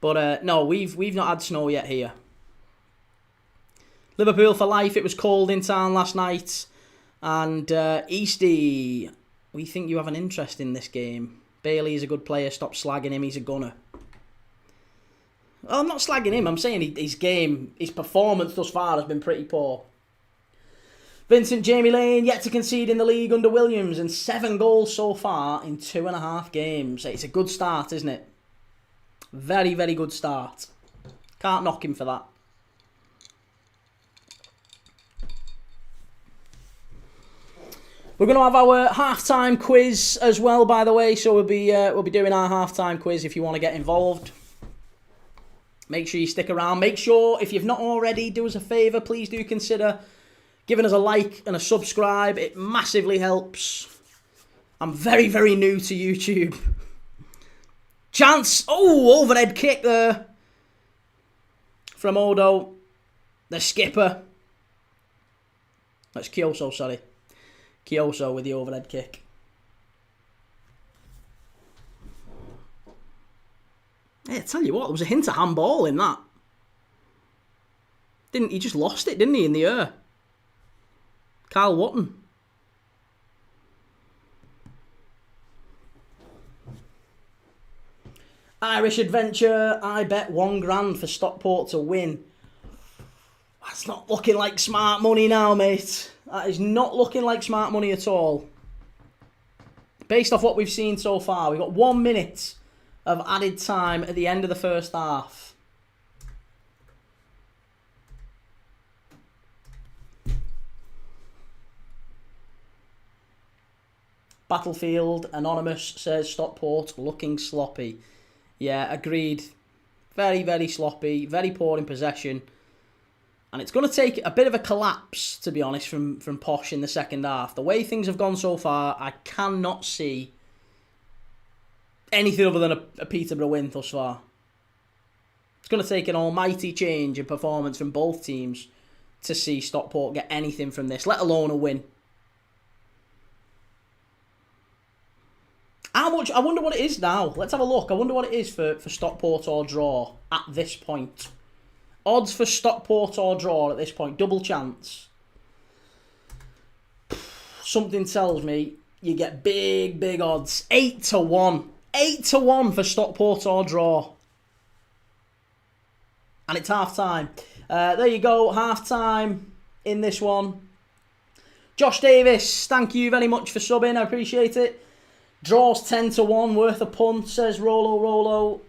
But no, we've not had snow yet here. Liverpool for life. It was cold in town last night. And Easty, we think you have an interest in this game. Bailey is a good player. Stop slagging him. He's a gunner. Well, I'm not slagging him. I'm saying his performance thus far has been pretty poor. Vincent Jamie Lane yet to concede in the league under Williams and 7 goals so far in 2.5 games. It's a good start, isn't it? Very, very good start. Can't knock him for that. We're going to have our halftime quiz as well, by the way. So we'll be doing our halftime quiz if you want to get involved. Make sure you stick around. Make sure, if you've not already, do us a favour. Please do consider giving us a like and a subscribe. It massively helps. I'm very, very new to YouTube. Chance. Oh, overhead kick there. From Odo. The skipper. That's Kyoso, sorry. Kyoso with the overhead kick. Hey, I tell you what, there was a hint of handball in that. He just lost it, didn't he, in the air? Carl Watton. Irish Adventure, I bet £1,000 for Stockport to win. That's not looking like smart money now, mate. That is not looking like smart money at all. Based off what we've seen so far, we've got 1 minute of added time at the end of the first half. Battlefield Anonymous says Stockport looking sloppy. Yeah, agreed. Very, very sloppy. Very poor in possession. And it's going to take a bit of a collapse, to be honest, from Posh in the second half. The way things have gone so far, I cannot see anything other than a Peterborough win thus far. It's going to take an almighty change in performance from both teams to see Stockport get anything from this, let alone a win. How much? I wonder what it is now. Let's have a look. I wonder what it is for Stockport or draw at this point. Odds for Stockport or draw at this point. Double chance. Something tells me you get big, big odds. 8-1. 8-1 for Stockport or draw. And it's half time. There you go. Half time in this one. Josh Davis, thank you very much for subbing. I appreciate it. Draws 10-1. Worth a punt, says Rolo.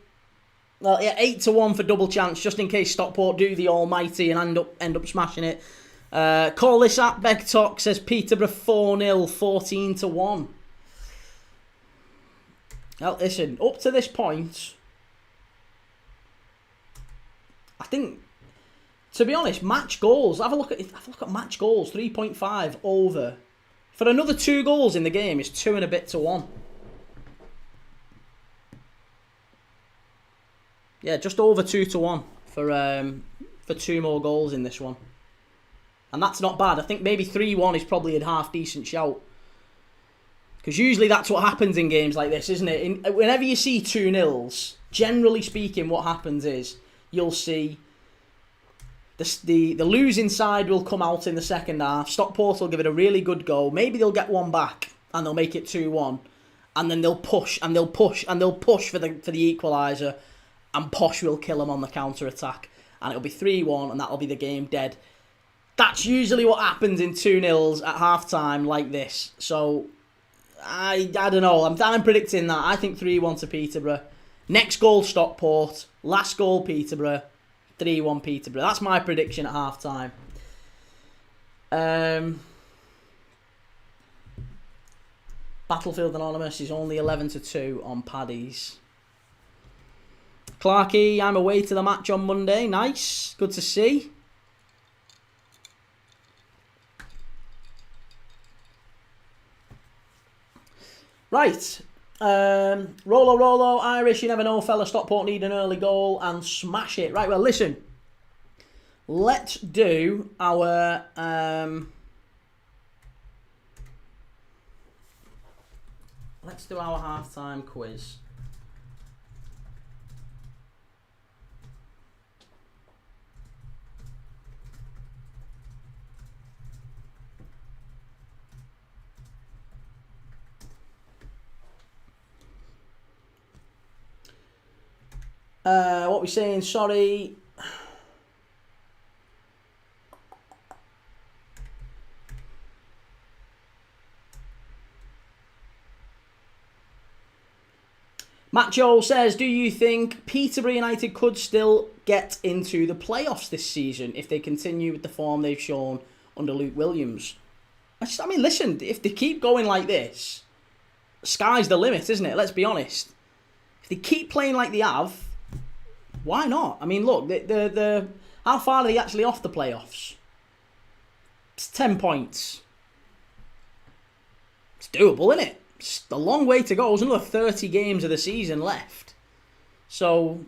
Well, yeah, 8-1 for double chance, just in case Stockport do the almighty and end up smashing it. Call this at Begtalk, says Peterborough 4-0, 14-1. Well, listen, up to this point, I think, to be honest, match goals. Have a look at match goals. 3.5 over. For another 2 goals in the game, it's 2 and a bit to 1. Yeah, just over 2-1 for 2 more goals in this one. And that's not bad. I think maybe 3-1 is probably a half decent shout. Because usually that's what happens in games like this, isn't it? Whenever you see 2-0s, generally speaking, what happens is you'll see the losing side will come out in the second half. Stockport will give it a really good go. Maybe they'll get one back and they'll make it 2-1. And then they'll push and they'll push and they'll push for the equaliser. And Posh will kill them on the counter-attack. And it'll be 3-1 and that'll be the game dead. That's usually what happens in 2-0s at half-time like this. So, I don't know. I'm predicting that. I think 3-1 to Peterborough. Next goal, Stockport. Last goal, Peterborough. 3-1 Peterborough. That's my prediction at half-time. Battlefield Anonymous is only 11-2 on Paddy's. Clarky, I'm away to the match on Monday. Nice. Good to see. Right. Rolo, Irish, you never know, fella. Stockport need an early goal and smash it. Right, well, listen. Let's do our... let's do our halftime quiz. What we saying? Sorry. Matt Joel says, do you think Peterborough United could still get into the playoffs this season if they continue with the form they've shown under Luke Williams? I mean, listen, if they keep going like this, sky's the limit, isn't it? Let's be honest. If they keep playing like they have, why not? I mean, look, the how far are they actually off the playoffs? It's 10 points. It's doable, isn't it? It's a long way to go. There's another 30 games of the season left. So,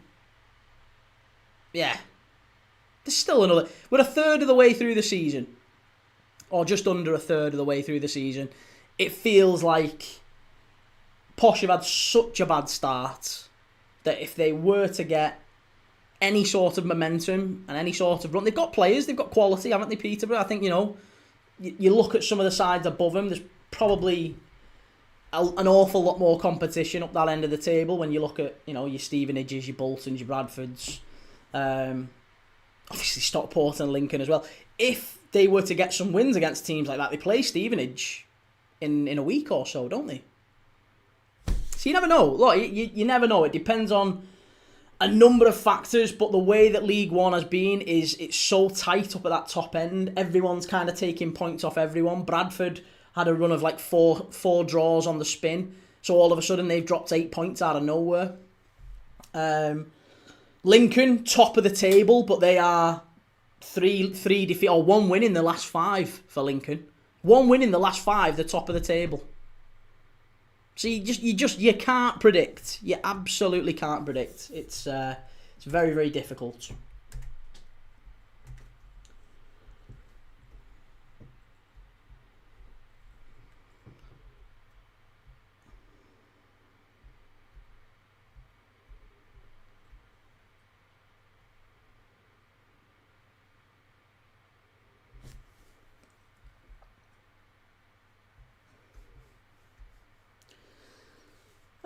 yeah. There's still another... We're a third of the way through the season. Or just under a third of the way through the season. It feels like Posh have had such a bad start that if they were to get any sort of momentum and any sort of run... They've got players, they've got quality, haven't they, Peterborough? I think, you know, you look at some of the sides above them, there's probably an awful lot more competition up that end of the table when you look at, you know, your Stevenages, your Boltons, your Bradfords, obviously Stockport and Lincoln as well. If they were to get some wins against teams like that, they play Stevenage in a week or so, don't they? So you never know. Look, you never know. It depends on a number of factors, but the way that League One has been is it's so tight up at that top end. Everyone's kind of taking points off everyone. Bradford had a run of like four draws on the spin, so all of a sudden they've dropped 8 points out of nowhere. Lincoln, top of the table, but they are three defeat or one win in the last 5 for Lincoln. One win in the last 5, the top of the table. So you can't predict. You absolutely can't predict. It's very, very difficult.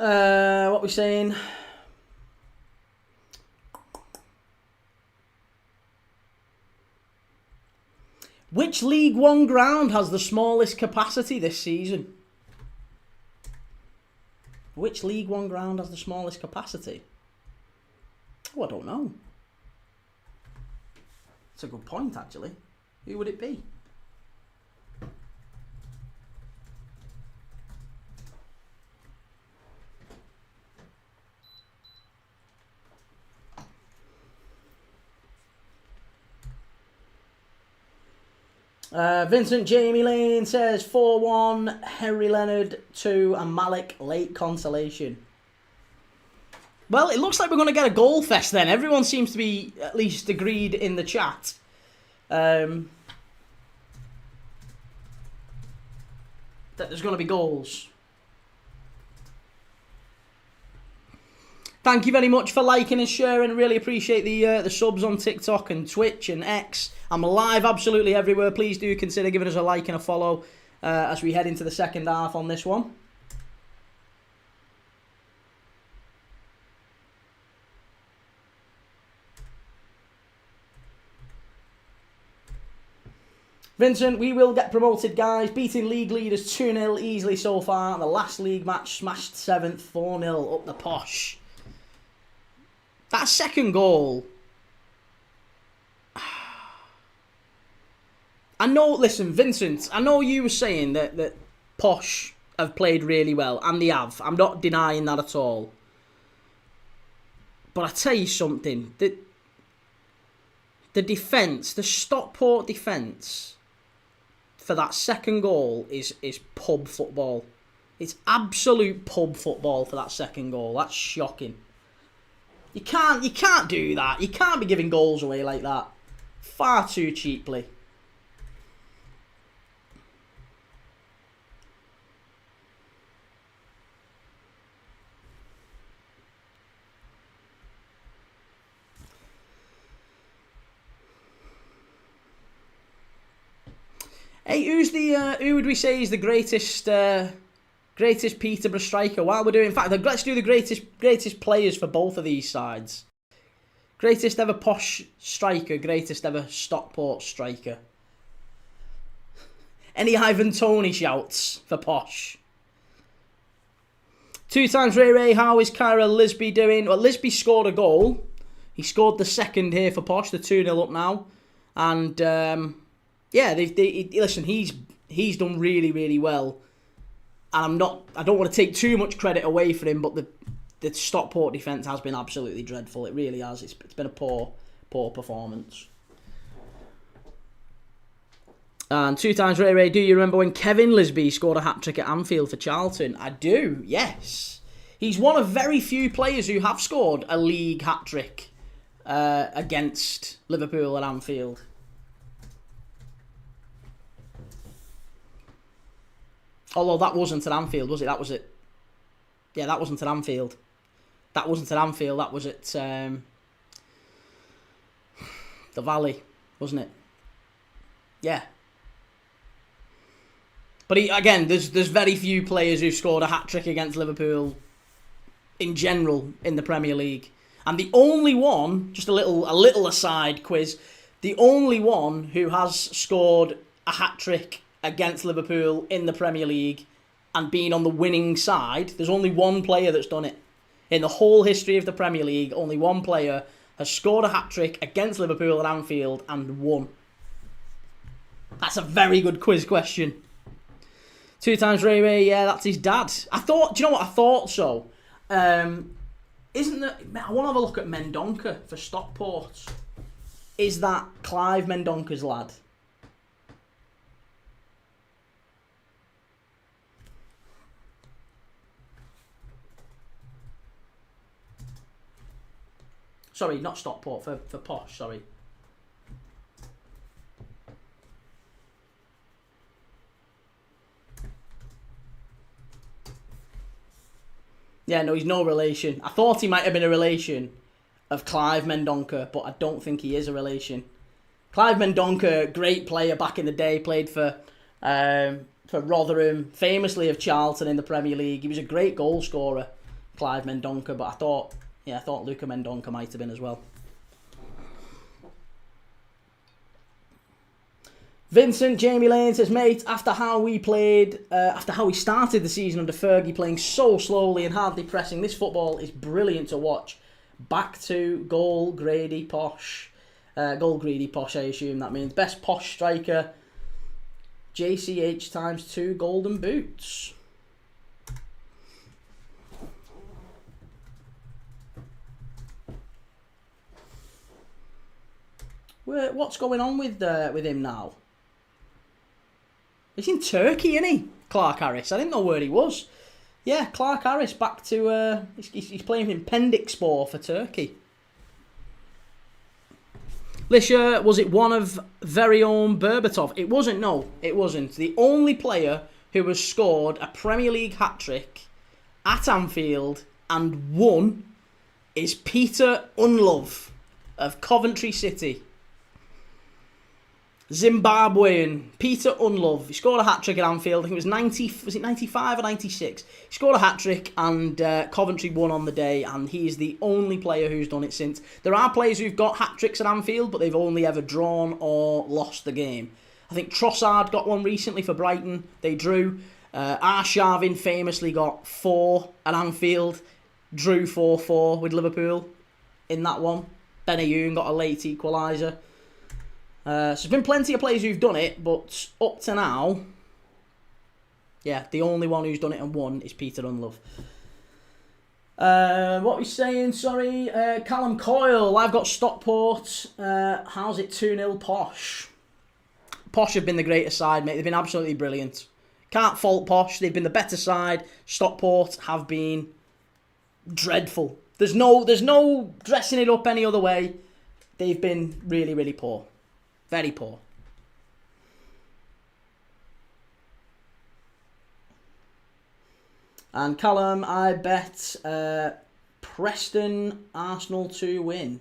What we saying? Which League One ground has the smallest capacity this season? Which League One ground has the smallest capacity? Oh, I don't know. It's a good point, actually. Who would it be? Vincent Jamie Lane says 4-1, Henry Leonard 2 and Malik late consolation. Well, it looks like we're going to get a goal fest then. Everyone seems to be at least agreed in the chat. That there's going to be goals. Thank you very much for liking and sharing. Really appreciate the subs on TikTok and Twitch and X. I'm live absolutely everywhere. Please do consider giving us a like and a follow as we head into the second half on this one. Vincent, we will get promoted, guys. Beating league leaders 2-0 easily so far. The last league match smashed 7th 4-0 up the Posh. That second goal... I know, listen, Vincent, I know you were saying that Posh have played really well, and they have. I'm not denying that at all. But I tell you something, the defence, the Stockport defence for that second goal is pub football. It's absolute pub football for that second goal. That's shocking. You can't do that. You can't be giving goals away like that. Far too cheaply. Hey, who would we say is the greatest Peterborough striker? While we're doing, in fact, let's do the greatest players for both of these sides. Greatest ever Posh striker, greatest ever Stockport striker. Any Ivan Toney shouts for Posh? 2 times Ray. How is Kyra Lisby doing? Well, Lisby scored a goal. He scored the second here for Posh. They're 2-0 up now, and yeah, listen. He's done really, really well, and I don't want to take too much credit away from him, but the Stockport defence has been absolutely dreadful. It really has. It's been a poor performance. And 2 times Ray. Do you remember when Kevin Lisby scored a hat-trick at Anfield for Charlton? I do, yes. He's one of very few players who have scored a league hat-trick against Liverpool at Anfield. Although that wasn't at Anfield, was it? That was it. Yeah, that wasn't at Anfield. That wasn't at Anfield. That was at the Valley, wasn't it? Yeah. But again, there's very few players who've scored a hat-trick against Liverpool in general in the Premier League. And the only one, just a little aside quiz, the only one who has scored a hat-trick against Liverpool in the Premier League and been on the winning side, there's only one player that's done it. In the whole history of the Premier League, only one player has scored a hat-trick against Liverpool at Anfield and won. That's a very good quiz question. 2 times Ray, yeah, that's his dad. Do you know what? I thought so. Isn't that... I want to have a look at Mendonca for Stockport. Is that Clive Mendonca's lad? Sorry, not Stockport, for Posh, sorry. Yeah, no, he's no relation. I thought he might have been a relation of Clive Mendonca, but I don't think he is a relation. Clive Mendonca, great player back in the day, played for Rotherham, famously of Charlton in the Premier League. He was a great goal scorer, Clive Mendonca, but I thought Luca Mendonca might have been as well. Vincent Jamie Lane says, mate, after how we started the season under Fergie, playing so slowly and hardly pressing, this football is brilliant to watch. Back to goal greedy Posh. Goal greedy Posh, I assume that means. Best Posh striker, JCH times 2 golden boots. What's going on with him now? He's in Turkey, isn't he? Clark Harris. I didn't know where he was. Yeah, Clark Harris back to... he's playing in Pendikspor for Turkey. Lisha, was it one of very own Berbatov? It wasn't, no. It wasn't. The only player who has scored a Premier League hat-trick at Anfield and won is Peter Unlove of Coventry City. Zimbabwean Peter Unlove. He scored a hat-trick at Anfield. I think it was 95 or 96? He scored a hat-trick and Coventry won on the day, and he is the only player who's done it since. There are players who've got hat-tricks at Anfield, but they've only ever drawn or lost the game. I think Trossard got one recently for Brighton. They drew. Arshavin famously got 4 at Anfield. Drew 4-4 with Liverpool in that one. Benayoun got a late equaliser. So there's been plenty of players who've done it, but up to now, Yeah, the only one who's done it and won is Peter Unlove. What are we saying? Sorry. Callum Coyle. I've got Stockport. How's it 2-0 Posh? Posh have been the greater side, mate. They've been absolutely brilliant. Can't fault Posh. They've been the better side. Stockport have been dreadful. There's no dressing it up any other way. They've been really, really poor. Very poor. And Callum, I bet Preston Arsenal to win.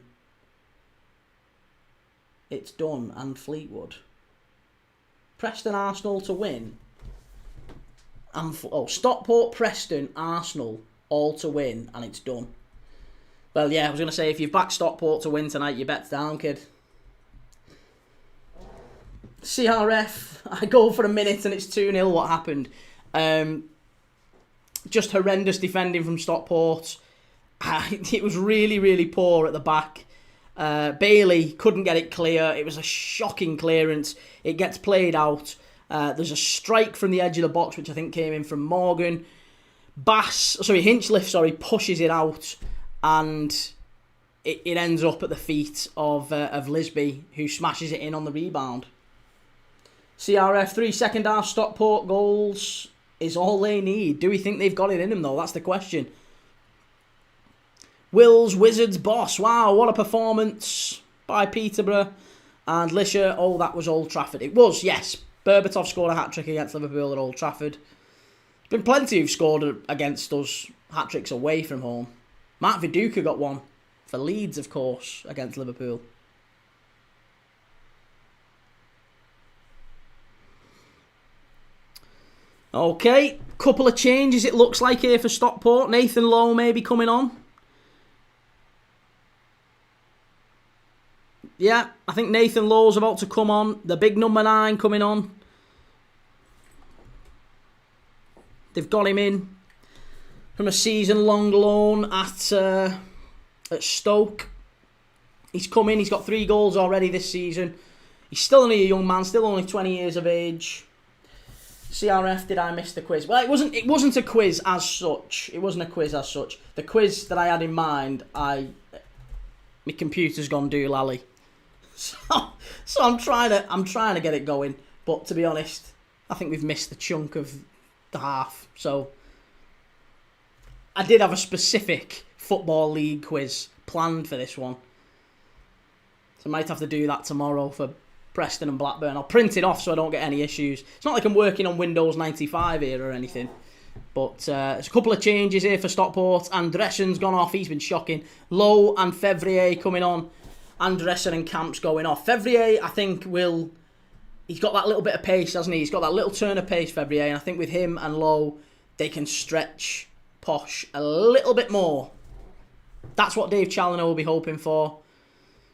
It's done. And Fleetwood. Preston Arsenal to win. And Stockport, Preston, Arsenal all to win, and it's done. Well, yeah, I was going to say, if you've backed Stockport to win tonight, your bet's down, kid. CRF, I go for a minute and it's 2-0. What happened? Just horrendous defending from Stockport. It was really, really poor at the back. Bailey couldn't get it clear. It was a shocking clearance. It gets played out. There's a strike from the edge of the box, which I think came in from Morgan. Hinchliffe pushes it out, and it ends up at the feet of Lisby, who smashes it in on the rebound. CRF 3 second half Stockport goals is all they need. Do we think they've got it in them though? That's the question. Will's Wizards boss. Wow, what a performance by Peterborough. And Lisher, oh, that was Old Trafford. It was, yes. Berbatov scored a hat-trick against Liverpool at Old Trafford. There's been plenty who've scored against us hat-tricks away from home. Mark Viduka got one for Leeds, of course, against Liverpool. Okay, couple of changes it looks like here for Stockport. Nathan Lowe may be coming on. Yeah, I think Nathan Lowe's about to come on. The big number 9 coming on. They've got him in from a season-long loan at Stoke. He's come in. He's got 3 goals already this season. He's still only a young man, still only 20 years of age. CRF, did I miss the quiz? Well, it wasn't a quiz as such. It wasn't a quiz as such. The quiz that I had in mind, my computer's gone doolally. So I'm trying to get it going, but to be honest, I think we've missed the chunk of the half. So I did have a specific Football League quiz planned for this one, so I might have to do that tomorrow for Preston and Blackburn. I'll print it off so I don't get any issues. It's not like I'm working on Windows 95 here or anything, but there's a couple of changes here for Stockport. Andressen's gone off. He's been shocking. Lowe and Fevrier coming on. Andressen and Camp's going off. Fevrier, I think, he's got that little bit of pace, hasn't he? He's got that little turn of pace, Fevrier, and I think with him and Lowe, they can stretch Posh a little bit more. That's what Dave Challinor will be hoping for.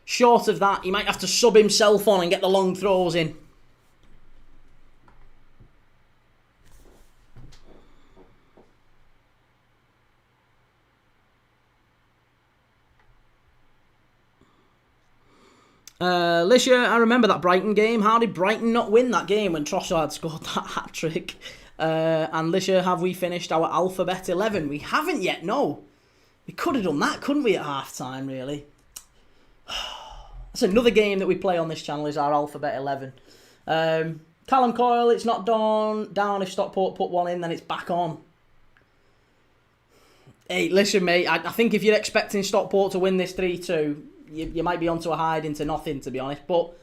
Short of that, he might have to sub himself on and get the long throws in. Lisher, I remember that Brighton game. How did Brighton not win that game when Trossard scored that hat-trick? And Lisher, have we finished our Alphabet 11? We haven't yet, no. We could have done that, couldn't we, at half-time, really? That's another game that we play on this channel, is our Alphabet 11. Callum Coyle, it's not down. If Stockport put one in, then it's back on. Hey, listen, mate, I think if you're expecting Stockport to win this 3-2... You might be onto a hide into nothing, to be honest. But,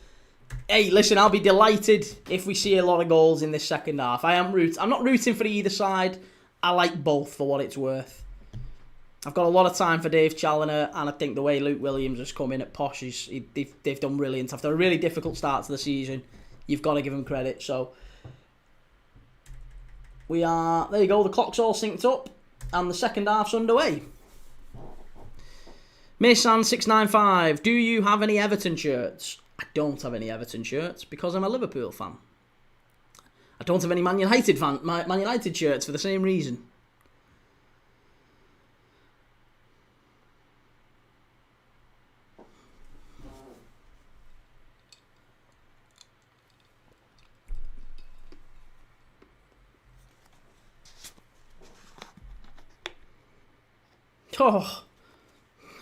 hey, listen, I'll be delighted if we see a lot of goals in this second half. I'm not rooting for either side. I like both for what it's worth. I've got a lot of time for Dave Challinor, and I think the way Luke Williams has come in at Posh, they've done brilliant. After a really difficult start to the season, you've got to give them credit. So, there you go, the clock's all synced up, and the second half's underway. Mason695, do you have any Everton shirts? I don't have any Everton shirts because I'm a Liverpool fan. I don't have any Man United shirts for the same reason. Oh,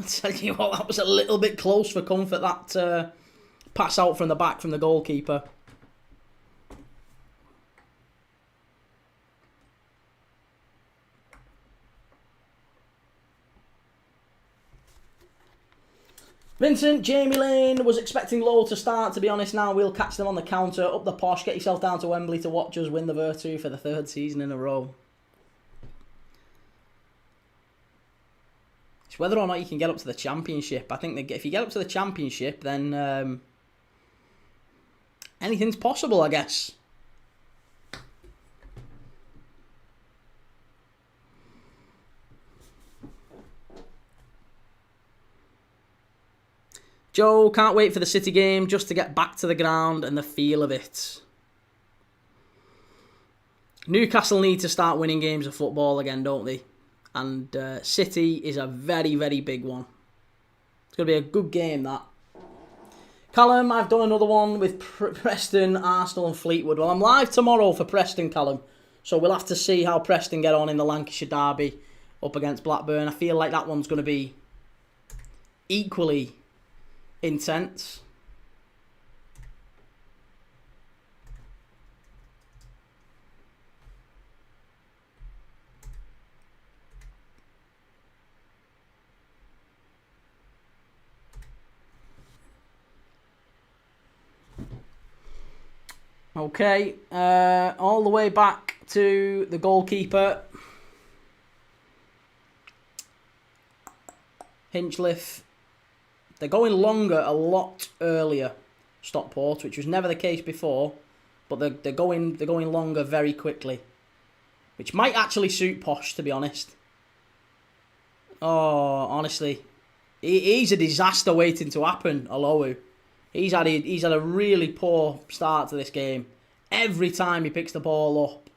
I tell you what, that was a little bit close for comfort, that pass out from the back from the goalkeeper. Vincent, Jamie Lane was expecting Low to start, to be honest. Now we'll catch them on the counter. Up the Posh, get yourself down to Wembley to watch us win the Virtu for the 3rd season in a row. It's whether or not you can get up to the Championship. I think that if you get up to the Championship, then anything's possible, I guess. Joe, can't wait for the City game just to get back to the ground and the feel of it. Newcastle need to start winning games of football again, don't they? And City is a very, very big one. It's going to be a good game, that. Callum, I've done another one with Preston, Arsenal and Fleetwood. Well, I'm live tomorrow for Preston, Callum. So we'll have to see how Preston get on in the Lancashire derby up against Blackburn. I feel like that one's going to be equally intense. Okay, all the way back to the goalkeeper. Hinchliffe. They're going longer a lot earlier, Stockport, which was never the case before, but they're going longer very quickly, which might actually suit Posh, to be honest. Oh, honestly, he's a disaster waiting to happen. Olowu, he's had a really poor start to this game. Every time he picks the ball up,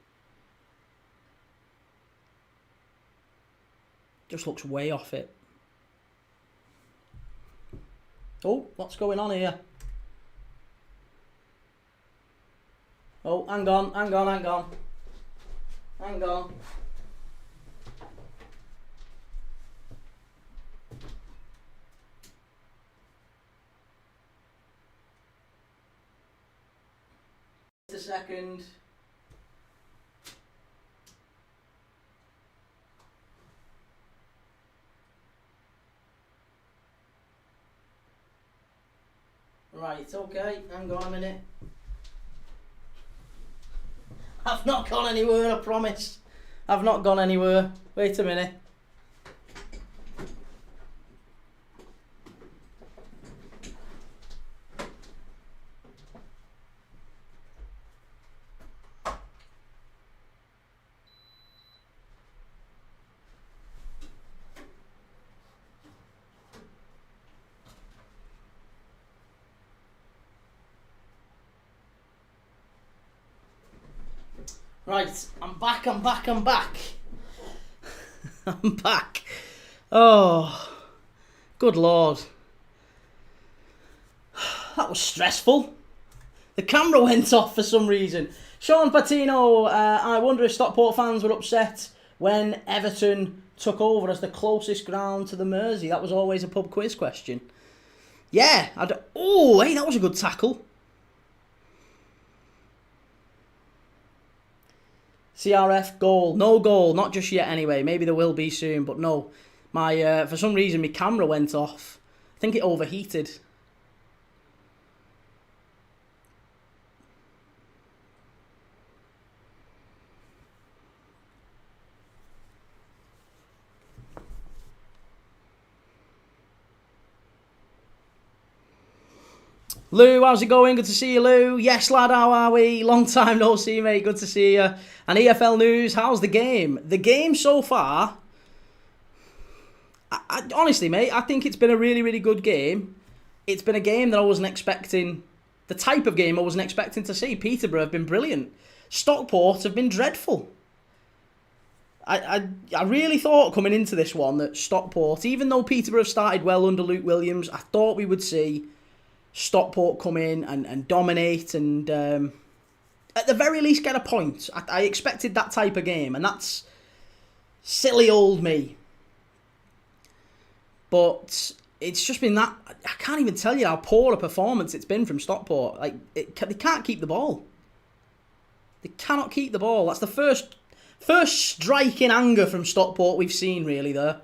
just looks way off it. Oh, what's going on here? Oh, hang on. Hang on. Just a second. Right, okay, hang on a minute. I've not gone anywhere, I promise. I've not gone anywhere. Wait a minute. Right, I'm back. I'm back. Oh, good Lord. That was stressful. The camera went off for some reason. Sean Patino, I wonder if Stockport fans were upset when Everton took over as the closest ground to the Mersey. That was always a pub quiz question. Yeah. Oh, hey, that was a good tackle. CRF, goal. No goal, not just yet anyway. Maybe there will be soon, but no. My for some reason, my camera went off. I think it overheated. Lou, how's it going? Good to see you, Lou. Yes, lad, how are we? Long time no see, mate. Good to see you. And EFL News, how's the game? The game so far, honestly, mate, I think it's been a really, really good game. It's been a game that I wasn't expecting, the type of game I wasn't expecting to see. Peterborough have been brilliant. Stockport have been dreadful. I really thought coming into this one that Stockport, even though Peterborough started well under Luke Williams, I thought we would see Stockport come in and dominate and at the very least get a point. I expected that type of game, and that's silly old me. But it's just been that... I can't even tell you how poor a performance it's been from Stockport. Like, they can't keep the ball. They cannot keep the ball. That's the first striking anger from Stockport we've seen, really, there.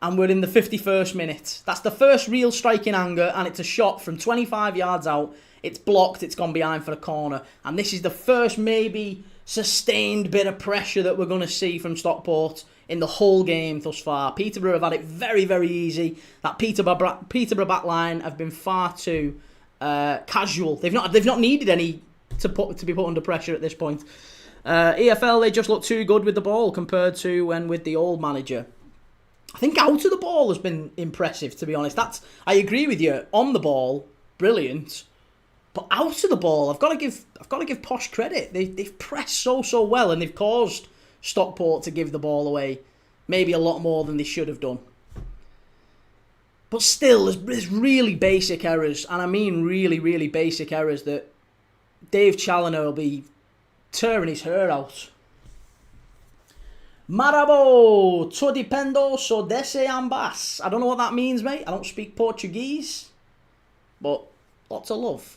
And we're in the 51st minute. That's the first real striking anger, and it's a shot from 25 yards out. It's blocked, it's gone behind for a corner. And this is the first, maybe, sustained bit of pressure that we're going to see from Stockport in the whole game thus far. Peterborough have had it very, very easy. That Peterborough backline have been far too casual. They've not needed any to be put under pressure at this point. EFL, they just look too good with the ball compared to when with the old manager. I think out of the ball has been impressive, to be honest. I agree with you. On the ball, brilliant. But out of the ball, I've got to give Posh credit. They've pressed so well, and they've caused Stockport to give the ball away, maybe a lot more than they should have done. But still, there's really basic errors, and I mean really, really basic errors that Dave Challinor will be tearing his hair out. Marabo, todo dependo so desse ambas. I don't know what that means, mate. I don't speak Portuguese, but lots of love.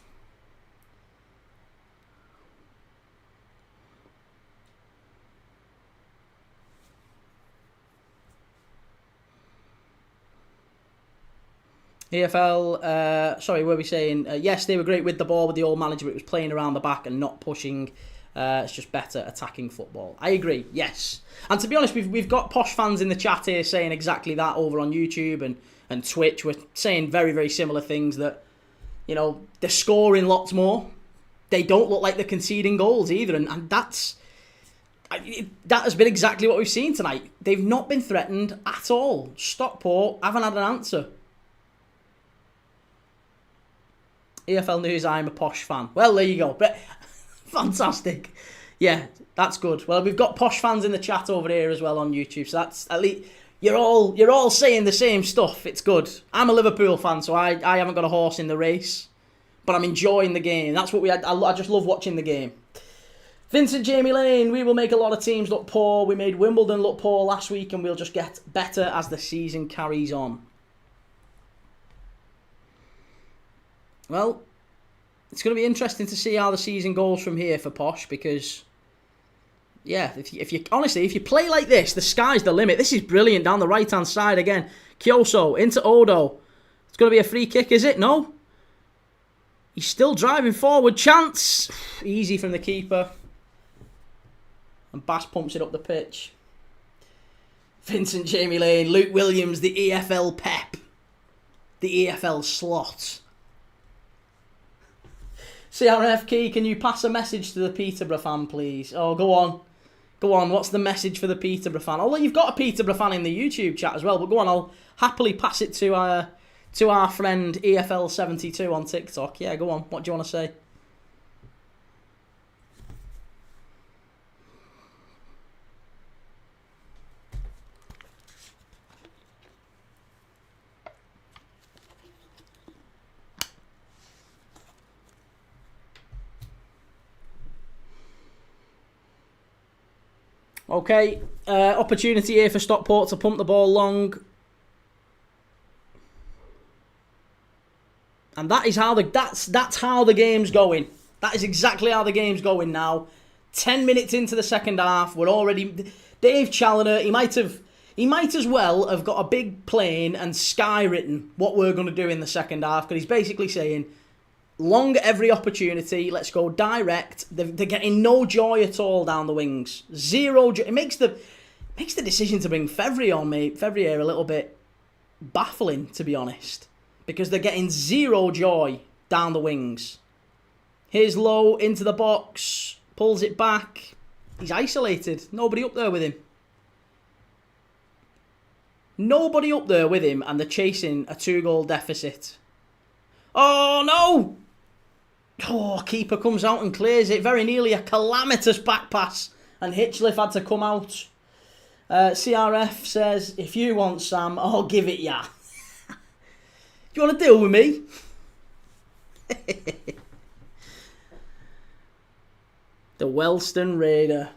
EFL, sorry, were we saying? Yes, they were great with the ball with the old manager, but it was playing around the back and not pushing. It's just better attacking football. I agree, yes. And to be honest, we've got Posh fans in the chat here saying exactly that over on YouTube and Twitch. We're saying very, very similar things that, you know, they're scoring lots more. They don't look like they're conceding goals either. And that has been exactly what we've seen tonight. They've not been threatened at all. Stockport haven't had an answer. EFL News, I'm a Posh fan. Well, there you go. Fantastic. Yeah, that's good. Well, we've got Posh fans in the chat over here as well on YouTube, so that's at least you're all saying the same stuff. It's good. I'm a Liverpool fan, so I haven't got a horse in the race, but I'm enjoying the game. That's what I just love watching the game. Vincent Jamie Lane, we will make a lot of teams look poor. We made Wimbledon look poor last week, and we'll just get better as the season carries on. Well, it's going to be interesting to see how the season goes from here for Posh, because, yeah, if you play like this, the sky's the limit. This is brilliant down the right-hand side again. Kyoso into Odo. It's going to be a free kick, is it? No. He's still driving forward. Chance. Easy from the keeper. And Bass pumps it up the pitch. Vincent Jamie Lane, Luke Williams, the EFL Pep. The EFL Slot. CRF Key, can you pass a message to the Peterborough fan, please? Oh, go on. Go on, what's the message for the Peterborough fan? Although you've got a Peterborough fan in the YouTube chat as well, but go on, I'll happily pass it to our friend EFL72 on TikTok. Yeah, go on, what do you want to say? Okay, opportunity here for Stockport to pump the ball long. And that is how that's how the game's going. That is exactly how the game's going now. 10 minutes into the second half, we're already... Dave Challinor, he might as well have got a big plane and skywritten what we're going to do in the second half, because he's basically saying, long every opportunity, let's go direct. They're getting no joy at all down the wings. Zero joy. It makes the decision to bring Fevrier a little bit baffling, to be honest, because they're getting zero joy down the wings. Here's Lowe into the box, pulls it back. He's isolated. Nobody up there with him. Nobody up there with him, and they're chasing a 2-goal deficit. Oh, no! Oh, keeper comes out and clears it. Very nearly a calamitous back pass, and Hitchcliffe had to come out. CRF says, if you want Sam, I'll give it ya. You want to deal with me? The Weston Raider.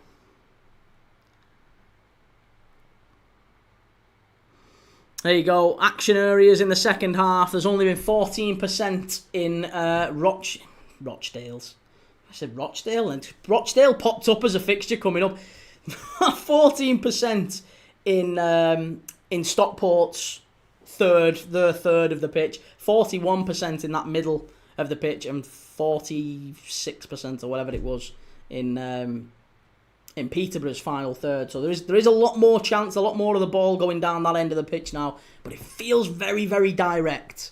There you go. Action areas in the second half. There's only been 14% in Rochdale's. I said Rochdale, and Rochdale popped up as a fixture coming up. 14% in Stockport's third of the pitch. 41% in that middle of the pitch, and 46% or whatever it was in Peterborough's final third. So there is a lot more chance, a lot more of the ball going down that end of the pitch now, but it feels very, very direct.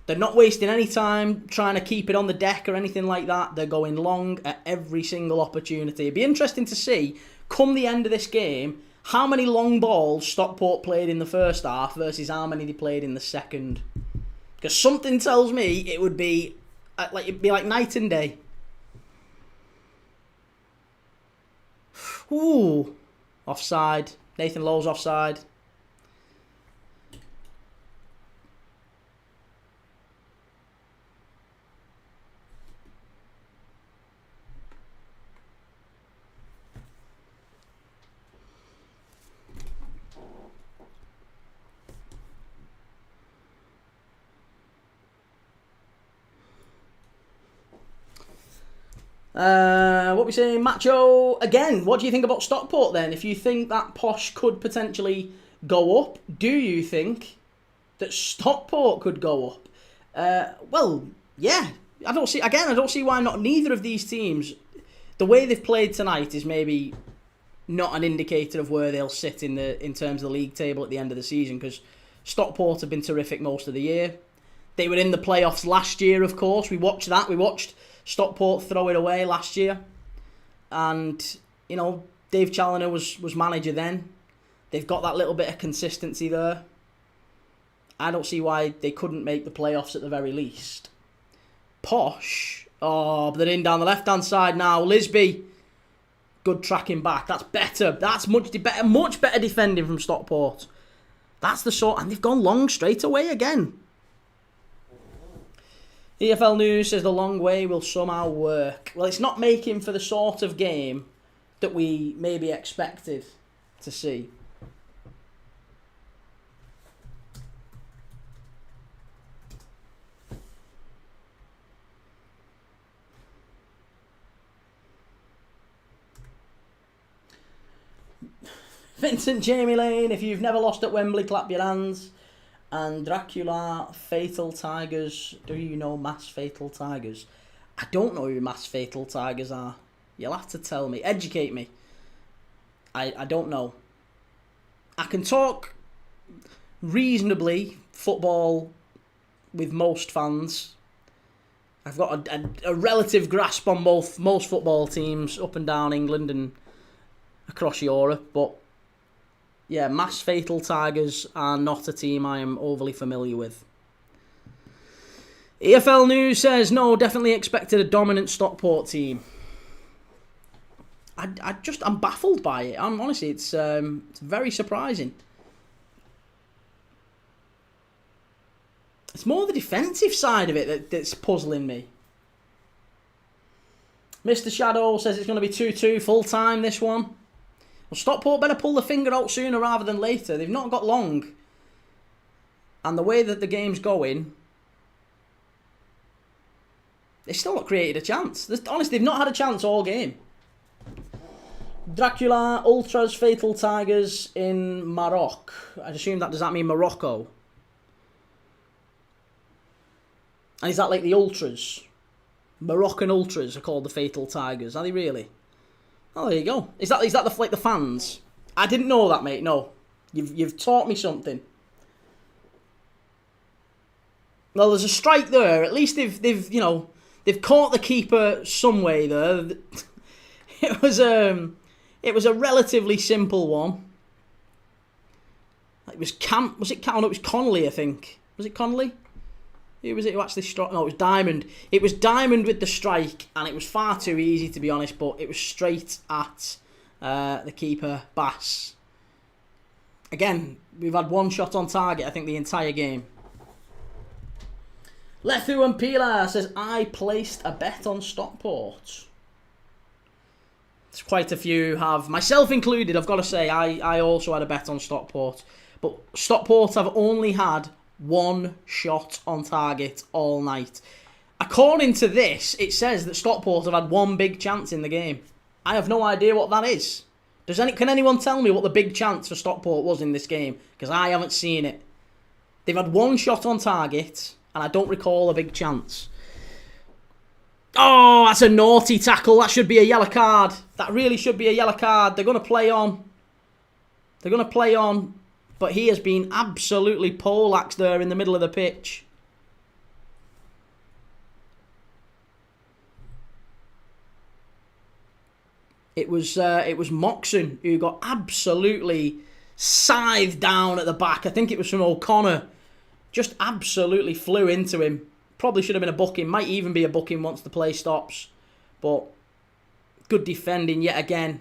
They're not wasting any time trying to keep it on the deck or anything like that. They're going long at every single opportunity. It'd be interesting to see, come the end of this game, how many long balls Stockport played in the first half versus how many they played in the second. Because something tells me it'd be like night and day. Ooh, offside. Nathan Lowe's offside. What we saying, Macho? Again, what do you think about Stockport then? If you think that Posh could potentially go up, do you think that Stockport could go up? Well, yeah. I don't see why not. Neither of these teams, the way they've played tonight is maybe not an indicator of where they'll sit in terms of the league table at the end of the season, because Stockport have been terrific most of the year. They were in the playoffs last year, of course. We watched that. We watched Stockport throw it away last year. And, you know, Dave Challinor was manager then. They've got that little bit of consistency there. I don't see why they couldn't make the playoffs at the very least. Posh. Oh, but they're in down the left-hand side now. Lisby. Good tracking back. That's better. That's much better defending from Stockport. That's the sort... And they've gone long straight away again. EFL News says the long way will somehow work. Well, it's not making for the sort of game that we maybe expected to see. Vincent Jamie Lane, if you've never lost at Wembley, clap your hands. And Dracula, Fatal Tigers. Do you know Mass Fatal Tigers? I don't know who Mass Fatal Tigers are. You'll have to tell me. Educate me. I don't know. I can talk reasonably football with most fans. I've got a relative grasp on most football teams up and down England and across Europe, but yeah, Mass Fatal Tigers are not a team I am overly familiar with. EFL News says, no, definitely expected a dominant Stockport team. I'm baffled by it. Honestly, it's very surprising. It's more the defensive side of it that's puzzling me. Mr. Shadow says it's going to be 2-2 full time, this one. Well, Stockport better pull the finger out sooner rather than later. They've not got long. And the way that the game's going, they've still not created a chance. Honestly, they've not had a chance all game. Dracula, Ultras, Fatal Tigers in Maroc. I assume does that mean Morocco? And is that like the Ultras? Moroccan Ultras are called the Fatal Tigers. Are they really? Oh, there you go. Is that like the fans? I didn't know that, mate. No, you've taught me something. Well, there's a strike there. At least they've caught the keeper some way there. It was a relatively simple one. It was Was it Connolly? I think. Was it Connolly? Who was it who actually struck? No, it was Diamond. It was Diamond with the strike, and it was far too easy, to be honest, but it was straight at the keeper, Bass. Again, we've had one shot on target, I think, the entire game. Lethu and Pila says, I placed a bet on Stockport. There's quite a few have, myself included, I've got to say, I also had a bet on Stockport. But Stockport have only had one shot on target all night. According to this, it says that Stockport have had one big chance in the game. I have no idea what that is. Can anyone tell me what the big chance for Stockport was in this game? Because I haven't seen it. They've had one shot on target, and I don't recall a big chance. Oh, that's a naughty tackle. That should be a yellow card. That really should be a yellow card. They're going to play on. But he has been absolutely poleaxed there in the middle of the pitch. It was Moxon who got absolutely scythed down at the back. I think it was from O'Connor. Just absolutely flew into him. Probably should have been a booking. Might even be a booking once the play stops. But good defending yet again.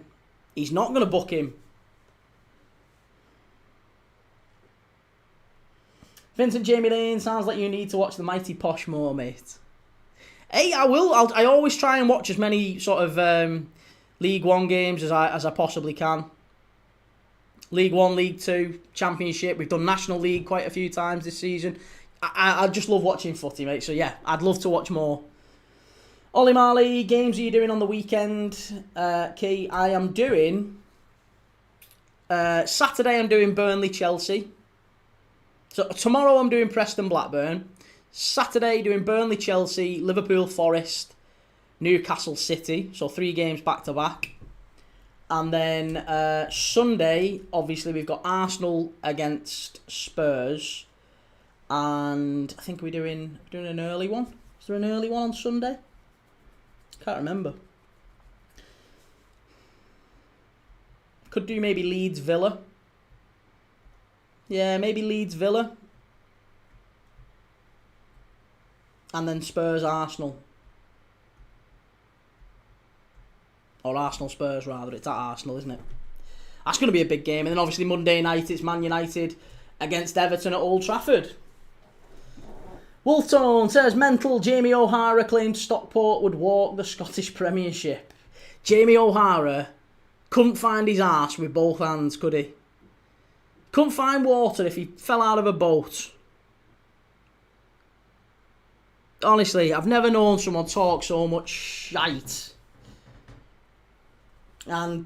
He's not going to book him. Vincent Jamie Lane, sounds like you need to watch the mighty Posh more, mate. Hey, I will. I always try and watch as many sort of League One games as I possibly can. League One, League Two, Championship. We've done National League quite a few times this season. I just love watching footy, mate. So yeah, I'd love to watch more. Ollie Marley, games are you doing on the weekend? Key, I am doing... Saturday I'm doing Burnley-Chelsea. So tomorrow I'm doing Preston-Blackburn. Saturday doing Burnley-Chelsea, Liverpool-Forest, Newcastle City. So 3 games back-to-back. And then Sunday, obviously we've got Arsenal against Spurs. And I think we're doing an early one. Is there an early one on Sunday? Can't remember. Could do maybe Leeds Villa. Yeah, maybe Leeds Villa. And then Spurs Arsenal. Or Arsenal Spurs rather. It's at Arsenal, isn't it? That's going to be a big game. And then obviously Monday night it's Man United against Everton at Old Trafford. Wolftone says, mental Jamie O'Hara claimed Stockport would walk the Scottish Premiership. Jamie O'Hara couldn't find his arse with both hands, could he? Couldn't find water if he fell out of a boat. Honestly, I've never known someone talk so much shite. And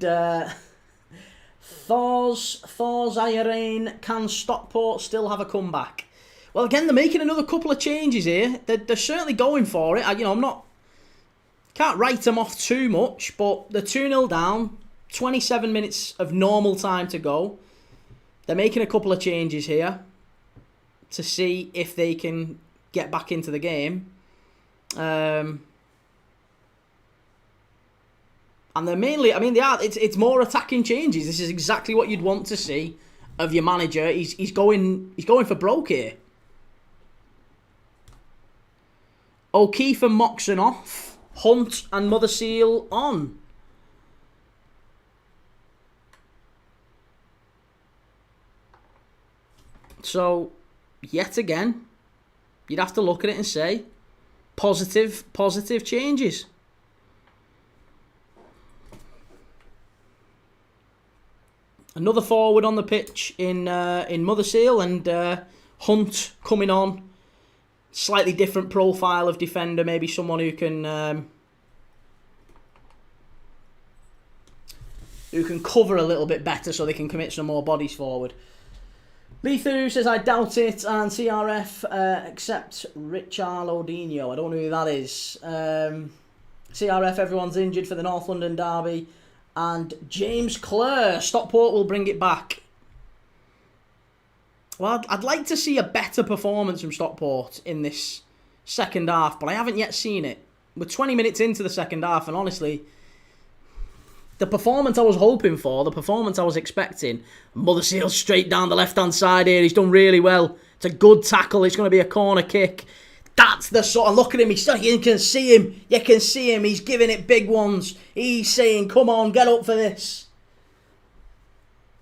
Thor's Irene, can Stockport still have a comeback? Well, again, they're making another couple of changes here. They're certainly going for it. Can't write them off too much, but they're 2-0 down. 27 minutes of normal time to go. They're making a couple of changes here to see if they can get back into the game. And they're mainly, it's more attacking changes. This is exactly what you'd want to see of your manager. He's going for broke here. O'Keefe and Moxon off. Hunt and Mother Seal on. So, yet again, you'd have to look at it and say, positive changes. Another forward on the pitch in Mother Seal, and Hunt coming on. Slightly different profile of defender, maybe someone who can cover a little bit better so they can commit some more bodies forward. Lethu says, I doubt it, and CRF except Richard Odinho. I don't know who that is. CRF, everyone's injured for the North London derby. And James Clare, Stockport will bring it back. Well, I'd like to see a better performance from Stockport in this second half, but I haven't yet seen it. We're 20 minutes into the second half, and honestly, the performance I was hoping for, the performance I was expecting, Mother Seal straight down the left-hand side here. He's done really well. It's a good tackle. It's going to be a corner kick. That's the sort of, look at him. You can see him. You can see him. He's giving it big ones. He's saying, come on, get up for this.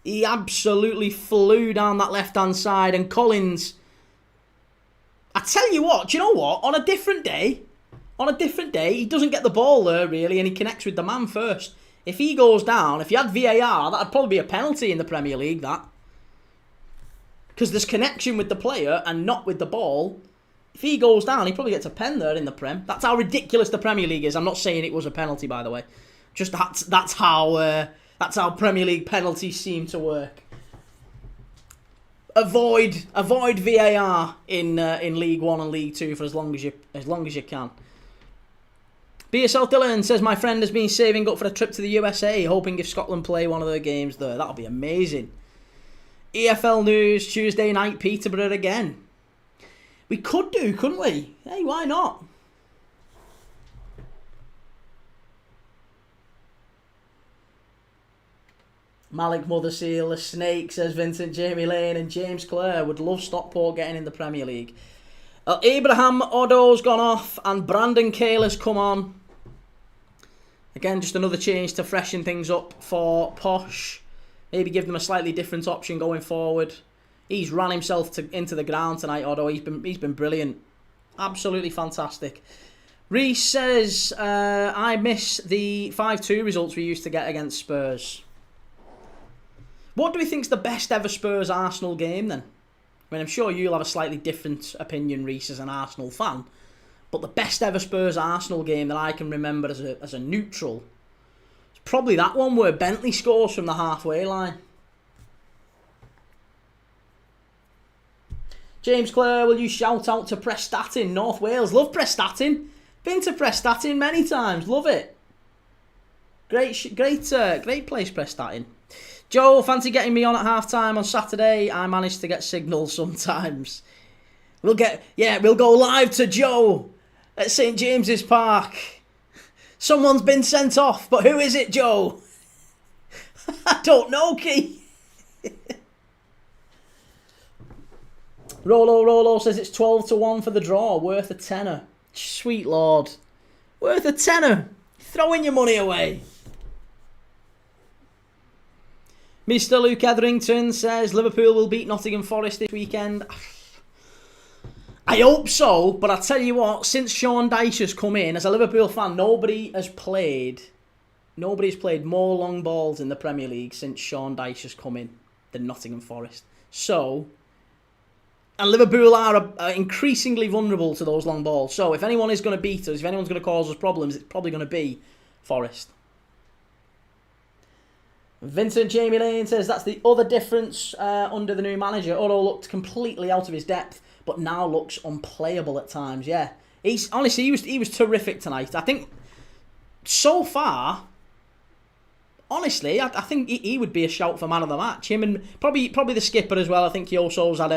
He absolutely flew down that left-hand side, and Collins, I tell you what, do you know what? On a different day, he doesn't get the ball there, really, and he connects with the man first. If he goes down, if you had VAR, that'd probably be a penalty in the Premier League, that. Because there's connection with the player and not with the ball. If he goes down, he probably gets a pen there in the Prem. That's how ridiculous the Premier League is. I'm not saying it was a penalty, by the way. Just that's how Premier League penalties seem to work. Avoid VAR in League One and League Two for as long as you can. BSL Dylan says, my friend has been saving up for a trip to the USA, hoping if Scotland play one of their games there. That'll be amazing. EFL News, Tuesday night, Peterborough again. We could do, couldn't we? Hey, why not? Malik Motherseal, the Snake, says Vincent Jamie Lane, and James Clare would love Stockport getting in the Premier League. Abraham Odo's gone off and Brandon Cale has come on. Again, just another change to freshen things up for Posh. Maybe give them a slightly different option going forward. He's ran himself into the ground tonight, Odo. He's been brilliant. Absolutely fantastic. Reese says, I miss the 5-2 results we used to get against Spurs. What do we think's the best ever Spurs-Arsenal game then? I mean, I'm sure you'll have a slightly different opinion, Reese, as an Arsenal fan. But the best ever Spurs-Arsenal game that I can remember as a neutral is probably that one where Bentley scores from the halfway line. James Clare, will you shout out to Prestatyn, North Wales? Love Prestatyn. Been to Prestatyn many times. Love it. Great place, Prestatyn. Joe, fancy getting me on at half-time on Saturday? I managed to get signals sometimes. We'll go live to Joe at St James's Park. Someone's been sent off, but who is it, Joe? I don't know, Keith. Rolo says it's 12-1 for the draw, worth a tenner. Sweet Lord. Worth a tenner. Throwing your money away. Mr. Luke Etherington says Liverpool will beat Nottingham Forest this weekend. I hope so, but I tell you what, since Sean Dyche has come in, as a Liverpool fan, nobody's played more long balls in the Premier League since Sean Dyche has come in than Nottingham Forest. So, and Liverpool are increasingly vulnerable to those long balls. So if anyone is going to beat us, if anyone's going to cause us problems, it's probably going to be Forest. Vincent Jamie Lane says that's the other difference under the new manager. Oro looked completely out of his depth, but now looks unplayable at times. Yeah, he was terrific tonight. I think so far, honestly, I think he would be a shout for man of the match. Him and probably the skipper as well. I think Kyoso's had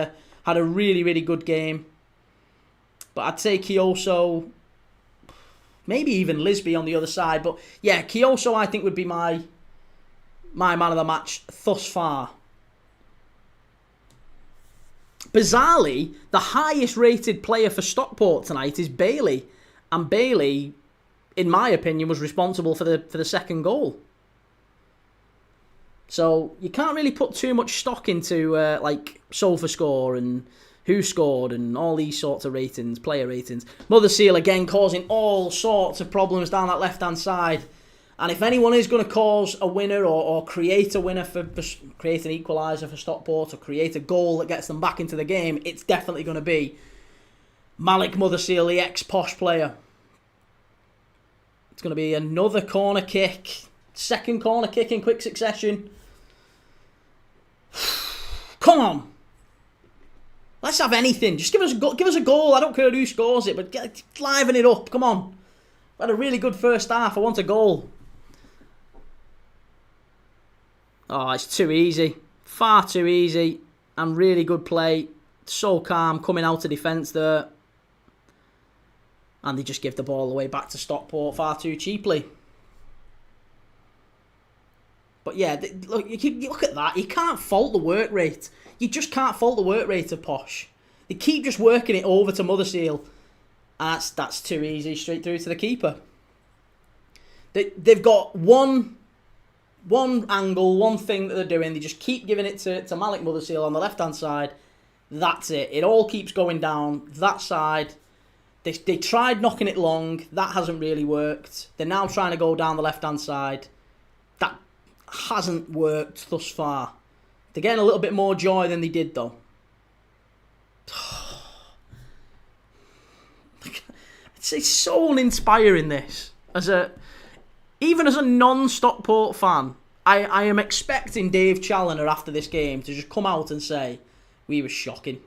a really, really good game. But I'd say Kyoso, maybe even Lisby on the other side. But yeah, Kyoso I think would be my man of the match thus far. Bizarrely, the highest rated player for Stockport tonight is Bailey. And Bailey, in my opinion, was responsible for the second goal. So you can't really put too much stock into like SofaScore and who scored and all these sorts of ratings, player ratings. Motherseal again causing all sorts of problems down that left-hand side. And if anyone is going to cause a winner or create a winner for create an equaliser for Stockport or create a goal that gets them back into the game, it's definitely going to be Malik Motherseal, the ex-Posh player. It's going to be another corner kick. Second corner kick in quick succession. Come on. Let's have anything. Just give us a goal. I don't care who scores it, but liven it up. Come on. We had a really good first half. I want a goal. Oh, it's too easy. Far too easy. And really good play. So calm. Coming out of defence there. And they just give the ball away back to Stockport far too cheaply. But yeah, look at that. You can't fault the work rate. You just can't fault the work rate of Posh. They keep just working it over to Motherseal. And that's too easy. Straight through to the keeper. They've got one angle, one thing that they're doing. They just keep giving it to Malik Motherseal on the left-hand side. That's it. It all keeps going down that side. They tried knocking it long. That hasn't really worked. They're now trying to go down the left-hand side. That hasn't worked thus far. They're getting a little bit more joy than they did, though. It's so uninspiring, this. Even as a non-Stockport fan, I am expecting Dave Challinor after this game to just come out and say, we were shocking.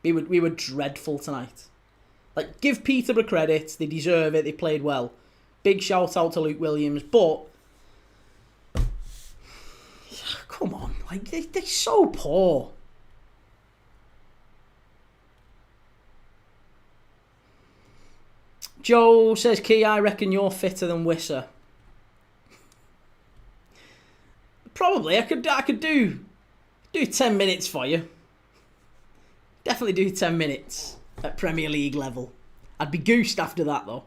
We were dreadful tonight. Like, give Peterborough credit. They deserve it. They played well. Big shout out to Luke Williams. But, come on. Like, they're so poor. Joe says, Key, I reckon you're fitter than Wisser. Probably. I could do 10 minutes for you. Definitely do 10 minutes at Premier League level. I'd be goosed after that, though.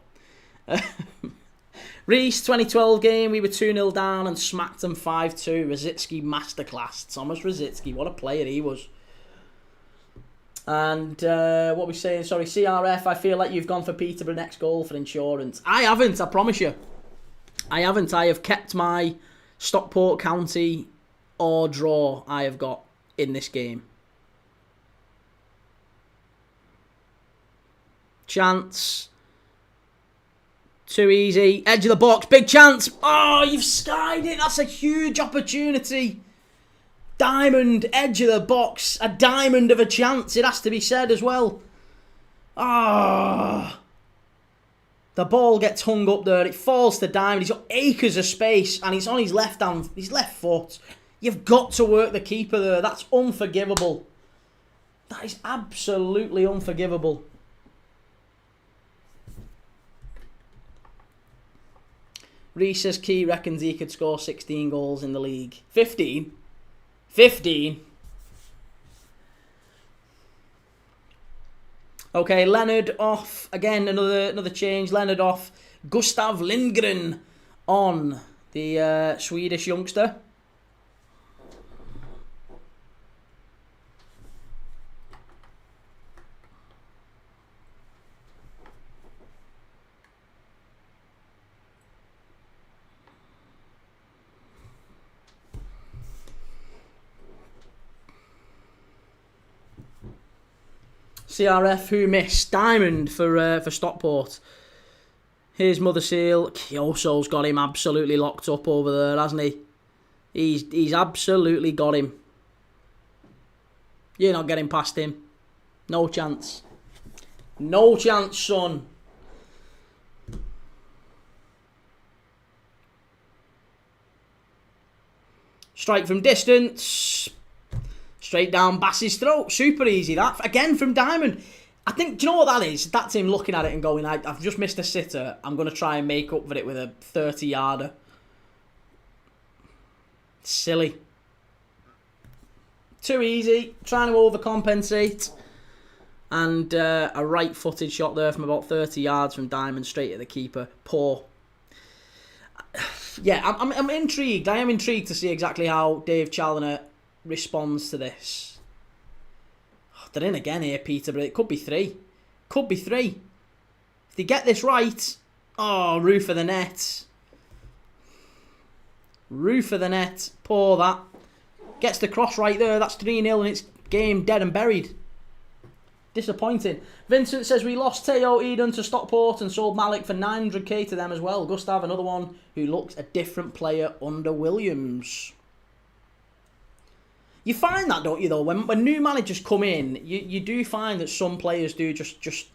Reece, 2012 game, we were 2-0 down and smacked them 5-2. Rosicki masterclass. Thomas Rosicki, what a player he was. And what are we saying? Sorry, CRF, I feel like you've gone for Peterborough next goal for insurance. I haven't, I promise you. I haven't. I have kept my Stockport County or draw I have got in this game. Chance. Too easy. Edge of the box. Big chance. Oh, you've skied it. That's a huge opportunity. Diamond. Edge of the box. A diamond of a chance. It has to be said as well. Ah. The ball gets hung up there. It falls to Diamond. He's got acres of space and it's on his left hand, his left foot. You've got to work the keeper there. That's unforgivable. That is absolutely unforgivable. Reece says Key reckons he could score 16 goals in the league. 15? 15? Okay, Leonard off. Again, another change. Leonard off. Gustav Lindgren on. The Swedish youngster. CRF who missed. Diamond for Stockport. Here's Mother Seal. Kyoso's got him absolutely locked up over there, hasn't he? He's absolutely got him. You're not getting past him. No chance. No chance, son. Strike from distance. Straight down Bass's throat. Super easy that. Again from Diamond. I think, do you know what that is? That's him looking at it and going, I've just missed a sitter. I'm going to try and make up for it with a 30-yarder. Silly. Too easy. Trying to overcompensate. And a right-footed shot there from about 30 yards from Diamond straight at the keeper. Poor. Yeah, I'm intrigued. I am intrigued to see exactly how Dave Challinor responds to this. They're in again here, Peterborough. It could be 3. Could be 3. If they get this right... Oh, roof of the net. Roof of the net. Poor that. Gets the cross right there. That's 3-0 and it's game dead and buried. Disappointing. Vincent says we lost Teo Eden to Stockport and sold Malik for 900k to them as well. Gustav, another one who looks a different player under Williams. You find that, don't you, though? When new managers come in, you do find that some players do just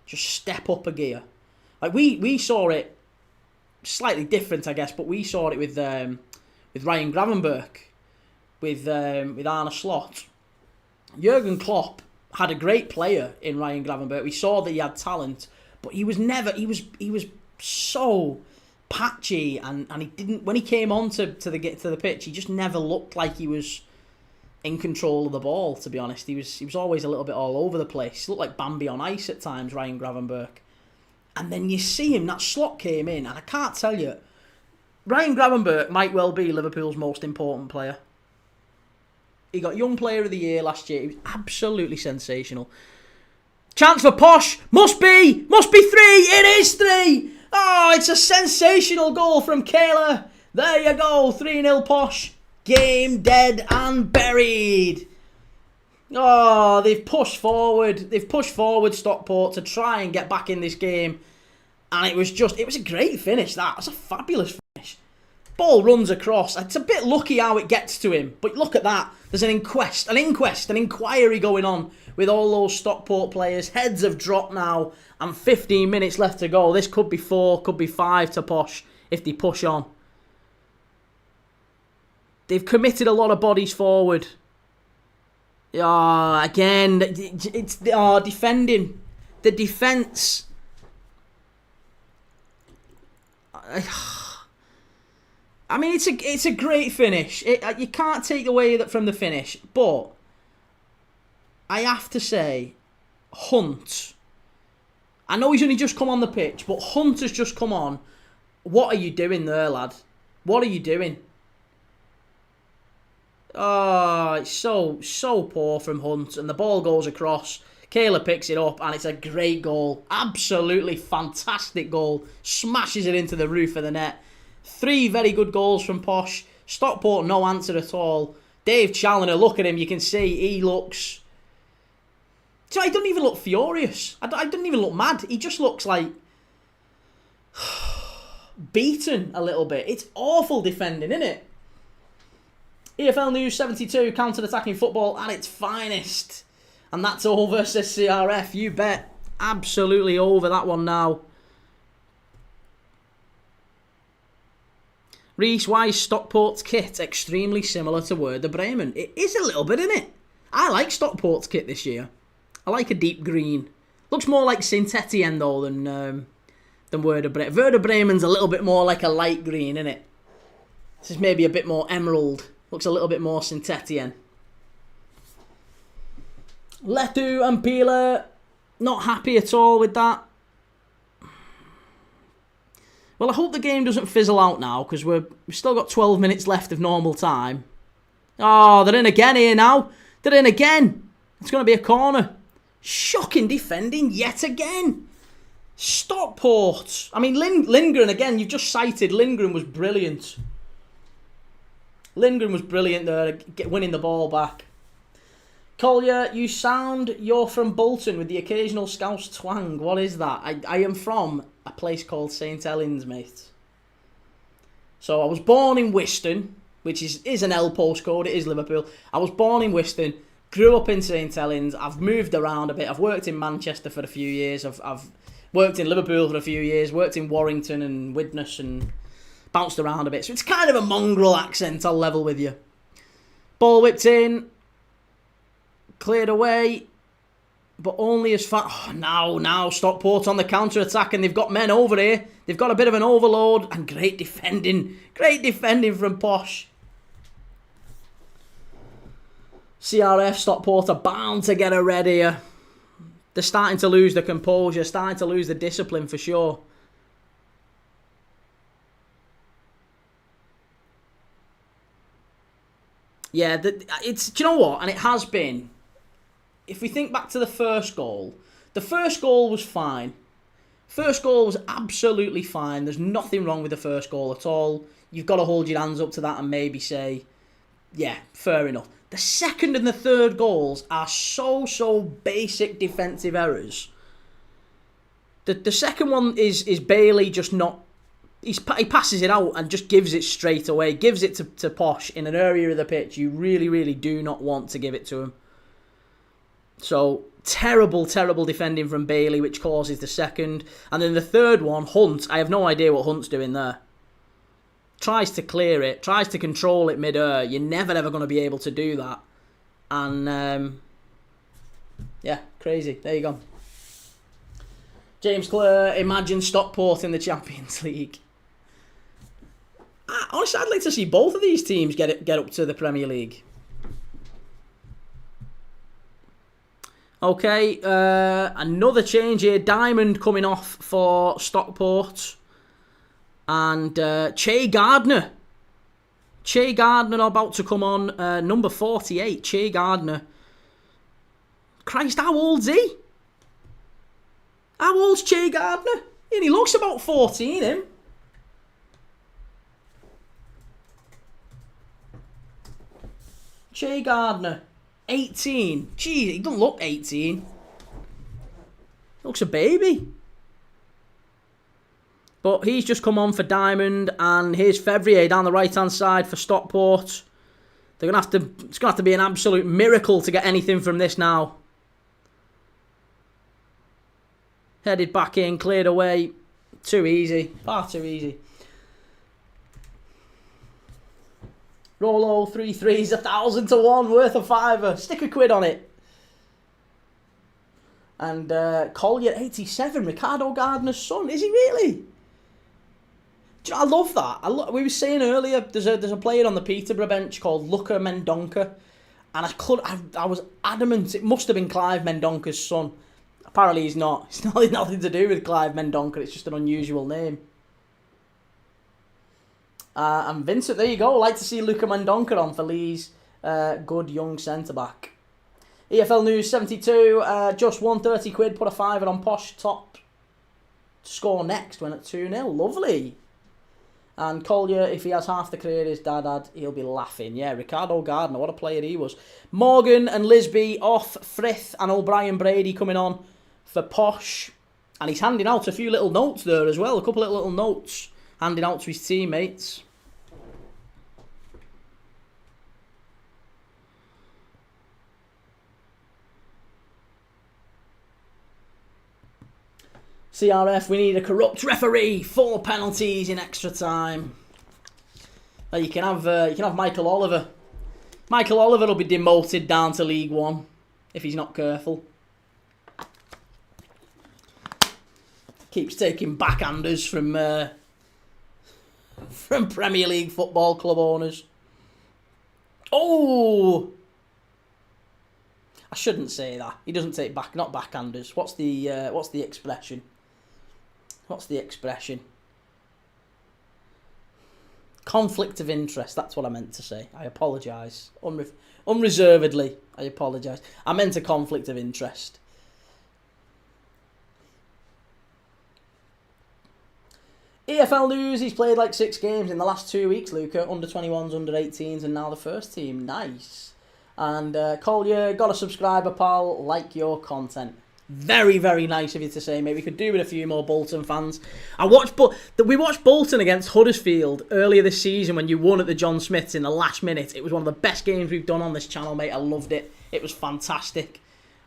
step up a gear. Like we saw it slightly different, I guess, but we saw it with Ryan Gravenberch, with Arne Slot. Jurgen Klopp had a great player in Ryan Gravenberch. We saw that he had talent, but he was so patchy and he didn't, when he came on to the pitch, he just never looked like he was in control of the ball, to be honest. He was always a little bit all over the place. He looked like Bambi on ice at times, Ryan Gravenberch. And then you see him, that Slot came in, and I can't tell you, Ryan Gravenberch might well be Liverpool's most important player. He got Young Player of the Year last year. He was absolutely sensational. Chance for Posh. Must be 3. It is 3. Oh, it's a sensational goal from Kayla. There you go. 3-0 Posh. Game dead and buried. Oh, they've pushed forward. They've pushed forward Stockport to try and get back in this game. And it was a great finish, that. It's a fabulous finish. Ball runs across. It's a bit lucky how it gets to him. But look at that. There's an inquiry going on with all those Stockport players. Heads have dropped now. And 15 minutes left to go. This could be 4, could be 5 to Posh if they push on. They've committed a lot of bodies forward. Again, it's defending. The defence. I mean, it's a great finish. You can't take away that from the finish, but I have to say, Hunt. I know he's only just come on the pitch, but Hunt has just come on. What are you doing there, lad? What are you doing? Oh, it's so poor from Hunt, and the ball goes across. Kayla picks it up, and it's a great goal. Absolutely fantastic goal. Smashes it into the roof of the net. 3 very good goals from Posh. Stockport, no answer at all. Dave Challinor, look at him. You can see he looks... So he doesn't even look furious. I don't even look mad. He just looks like... beaten a little bit. It's awful defending, isn't it? EFL News 72, counter-attacking football at its finest. And that's over, says CRF. You bet. Absolutely over that one now. Reese, why is Stockport's kit extremely similar to Werder Bremen? It is a little bit, isn't it? I like Stockport's kit this year. I like a deep green. Looks more like Saint-Etienne, though, than Werder Bremen. Werder Bremen's a little bit more like a light green, isn't it? This is maybe a bit more emerald. Looks a little bit more Saint-Etienne. Letu and Pila, not happy at all with that. Well, I hope the game doesn't fizzle out now, because we've still got 12 minutes left of normal time. Oh, they're in again here now. They're in again. It's going to be a corner. Shocking defending yet again. Stockport. I mean, Lindgren, again, you've just cited Lindgren was brilliant. Lindgren was brilliant there, winning the ball back. Collier, you're from Bolton with the occasional Scouse twang. What is that? I am from a place called St Helens, mate. So I was born in Weston, which is an L postcode. It is Liverpool. I was born in Weston, grew up in St Helens. I've moved around a bit. I've worked in Manchester for a few years. I've worked in Liverpool for a few years. Worked in Warrington and Widnes and bounced around a bit. So it's kind of a mongrel accent, I'll level with you. Ball whipped in. Cleared away, but only as far... Oh, now Stockport on the counter-attack, and they've got men over here. They've got a bit of an overload, and great defending. Great defending from Posh. CRF, Stockport are bound to get a red here. They're starting to lose the composure, starting to lose the discipline for sure. Yeah, it's... Do you know what? And it has been... If we think back to the first goal was fine. First goal was absolutely fine. There's nothing wrong with the first goal at all. You've got to hold your hands up to that and maybe say, yeah, fair enough. The second and the third goals are so basic defensive errors. The second one is Bailey just not... He passes it out and just gives it straight away. Gives it to Posh in an area of the pitch you really do not want to give it to him. So, terrible defending from Bailey, which causes the second. And then the third one, Hunt. I have no idea what Hunt's doing there. Tries to clear it, tries to control it mid-air. You're never ever going to be able to do that. And, yeah, crazy. There you go. James Clare, imagine Stockport in the Champions League. Honestly, I'd like to see both of these teams get up to the Premier League. Okay, another change here. Diamond coming off for Stockport. And Che Gardner. Che Gardner about to come on. Number 48, Che Gardner. Christ, how old's he? How old's Che Gardner? And he looks about 14, him. Che Gardner. 18. Gee, he doesn't look 18. He looks a baby. But he's just come on for Diamond, and here's Fevrier down the right-hand side for Stockport. They're gonna have to. It's gonna have to be an absolute miracle to get anything from this now. Headed back in, cleared away. Too easy, far too easy. Rolo 3-3s, 1,000 to 1, worth a fiver. Stick a quid on it. And Collier 87, Ricardo Gardner's son. Is he really? Do you know, I love that. We were saying earlier, there's a player on the Peterborough bench called Luca Mendonca, and I was adamant it must have been Clive Mendonca's son. Apparently he's not. It's nothing to do with Clive Mendonca. It's just an unusual name. And Vincent, there you go. Like to see Luca Mendonca on for Lee's good young centre back. EFL News 72. Just 130 quid. Put a fiver on Posh top. Score next. Went at 2-0. Lovely. And Collier, if he has half the career his dad had, he'll be laughing. Yeah, Ricardo Gardner, what a player he was. Morgan and Lisby off. Frith and O'Brien Brady coming on for Posh. And he's handing out a few little notes there as well. A couple of little notes handing out to his teammates. CRF, we need a corrupt referee. 4 penalties in extra time. You can have Michael Oliver. Michael Oliver will be demoted down to League One if he's not careful. Keeps taking backhanders from Premier League football club owners. Oh, I shouldn't say that. He doesn't take not backhanders. What's the expression? What's the expression? Conflict of interest. That's what I meant to say. I apologise. Unreservedly, I apologise. I meant a conflict of interest. EFL News. He's played like 6 games in the last 2 weeks, Luca. Under 21s, under 18s, and now the first team. Nice. And Collier, got a subscriber, pal. Like your content. Very, very nice of you to say, mate. We could do with a few more Bolton fans. We watched Bolton against Huddersfield earlier this season when you won at the John Smiths in the last minute. It was one of the best games we've done on this channel, mate. I loved it. It was fantastic.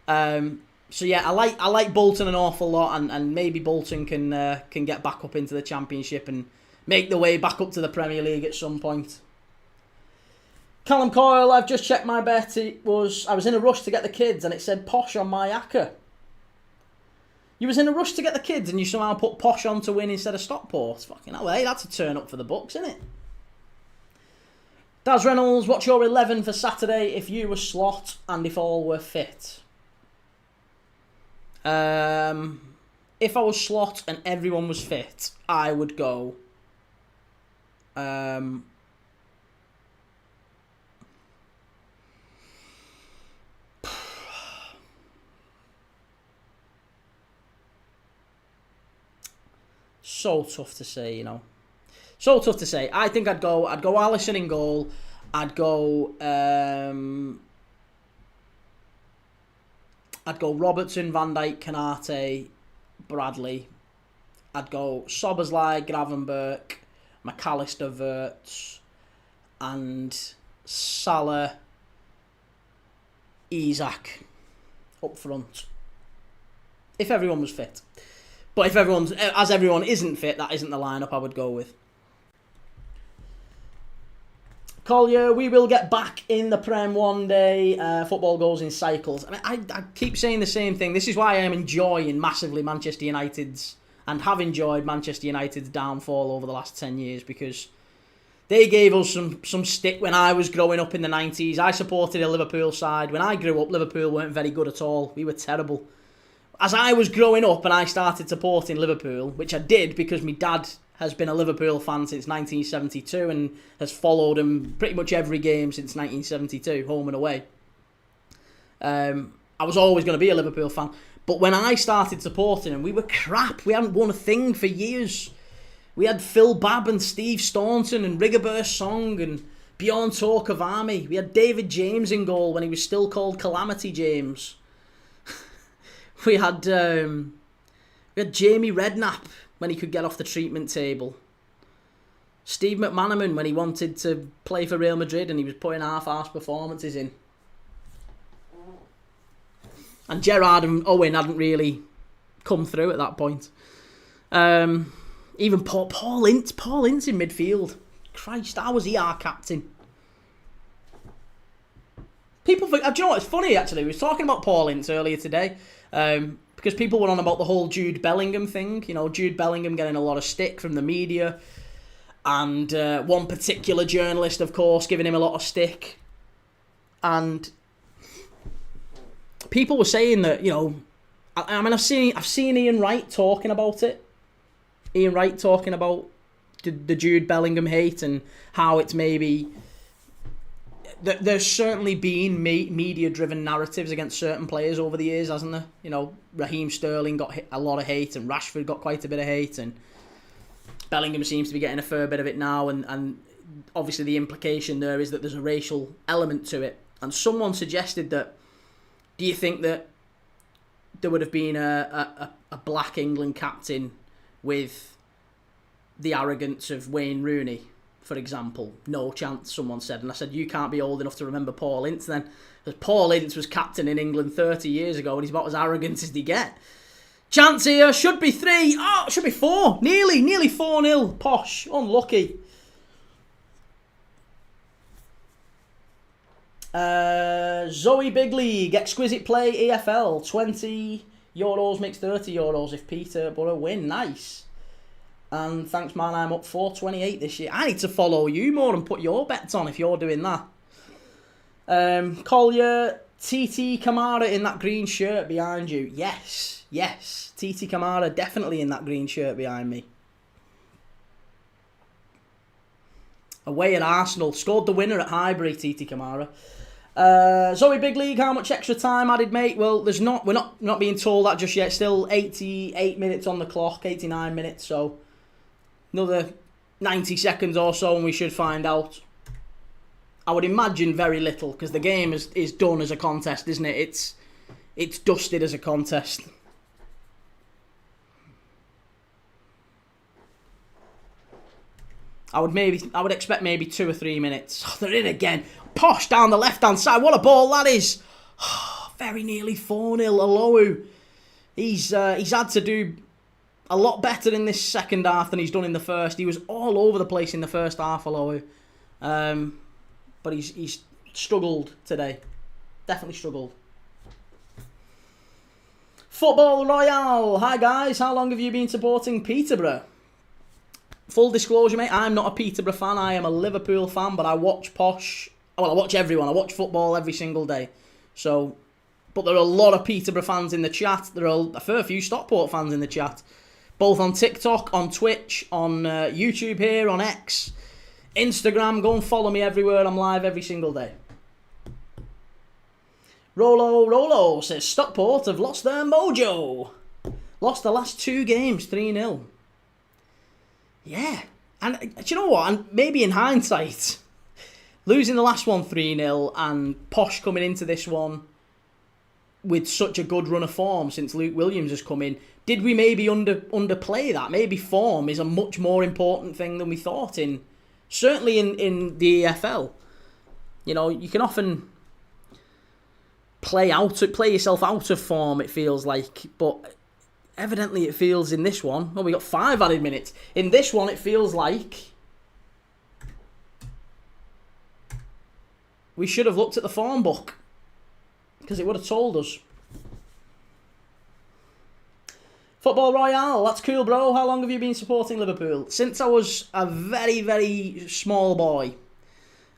So yeah, I like Bolton an awful lot, and maybe Bolton can get back up into the Championship and make the way back up to the Premier League at some point. Callum Coyle, I've just checked my bet. I was in a rush to get the kids, and it said Posh on my acca. You was in a rush to get the kids, and you somehow put Posh on to win instead of Stockport. Fucking hell, hey, that's a turn up for the Bucks, isn't it? Daz Reynolds, what's your 11 for Saturday if you were slot and if all were fit? If I was slot and everyone was fit, I would go. So tough to say, you know. So tough to say. I think I'd go Alisson in goal. I'd go Robertson, Van Dijk, Canate, Bradley. I'd go Sobersley, Gravenberch, McAllister, Wirtz, and Salah, Isak up front. If everyone was fit. But if everyone isn't fit, that isn't the lineup I would go with. Collier, we will get back in the Prem one day. Football goes in cycles. I mean, I keep saying the same thing. This is why I am enjoying massively Manchester United's, and have enjoyed Manchester United's downfall over the last 10 years, because they gave us some stick when I was growing up in the 90s. I supported a Liverpool side. When I grew up, Liverpool weren't very good at all. We were terrible. As I was growing up and I started supporting Liverpool, which I did because my dad has been a Liverpool fan since 1972 and has followed them pretty much every game since 1972, home and away. I was always going to be a Liverpool fan. But when I started supporting them, we were crap. We hadn't won a thing for years. We had Phil Babb and Steve Staunton and Rigobert Song and Bjorn Torkavami. We had David James in goal when he was still called Calamity James. we had Jamie Redknapp when he could get off the treatment table. Steve McManaman when he wanted to play for Real Madrid and he was putting half-arse performances in. And Gerrard and Owen hadn't really come through at that point. Even Paul Ince in midfield. Christ, how was he our captain? People think, do you know what? It's funny actually. We were talking about Paul Ince earlier today, because people were on about the whole Jude Bellingham thing. You know, Jude Bellingham getting a lot of stick from the media, and one particular journalist, of course, giving him a lot of stick. And people were saying that, you know, I mean, I've seen Ian Wright talking about it. Ian Wright talking about the Jude Bellingham hate and how it's maybe... There's certainly been media-driven narratives against certain players over the years, hasn't there? You know, Raheem Sterling got a lot of hate and Rashford got quite a bit of hate and Bellingham seems to be getting a fair bit of it now, and obviously the implication there is that there's a racial element to it. And someone suggested that, do you think that there would have been a black England captain with the arrogance of Wayne Rooney, for example? No chance, someone said. And I said, you can't be old enough to remember Paul Ince then. Because Paul Ince was captain in England 30 years ago and he's about as arrogant as they get. Chance here, should be 3. Oh, it should be 4. Nearly 4-0. Posh, unlucky. Zoe Big League, exquisite play, EFL, €20 makes €30 if Peterborough win. Nice. And thanks, man, I'm up 428 this year. I need to follow you more and put your bets on if you're doing that. Collier, TT Kamara in that green shirt behind you. Yes. TT Kamara definitely in that green shirt behind me. Away at Arsenal. Scored the winner at Highbury, TT Kamara. Zoe Big League, how much extra time added, mate? Well, we're not being told that just yet. Still 88 minutes on the clock, 89 minutes, so another 90 seconds or so and we should find out. I would imagine very little, because the game is done as a contest, isn't it? It's dusted as a contest. I would expect maybe 2 or 3 minutes. Oh, they're in again. Posh down the left-hand side. What a ball that is. Oh, very nearly 4-0. Alowu. He's had to do a lot better in this second half than he's done in the first. He was all over the place in the first half, Alowu. But he's struggled today. Definitely struggled. Football Royale. Hi, guys. How long have you been supporting Peterborough? Full disclosure, mate, I'm not a Peterborough fan. I am a Liverpool fan, but I watch Posh. Well, I watch everyone. I watch football every single day. But there are a lot of Peterborough fans in the chat. There are a fair few Stockport fans in the chat. Both on TikTok, on Twitch, on YouTube here, on X, Instagram. Go and follow me everywhere. I'm live every single day. Rolo says Stockport have lost their mojo. Lost the last 2 games, 3-0. Yeah. And do you know what? And maybe in hindsight, losing the last one 3-0 and Posh coming into this one with such a good run of form since Luke Williams has come in, did we maybe underplay that? Maybe form is a much more important thing than we thought, certainly in the EFL. You know, you can often play yourself out of form, it feels like, but evidently it feels in this one, we got 5 added minutes. In this one it feels like we should have looked at the form book, because it would have told us. Football Royale, that's cool, bro. How long have you been supporting Liverpool? Since I was a very, very small boy.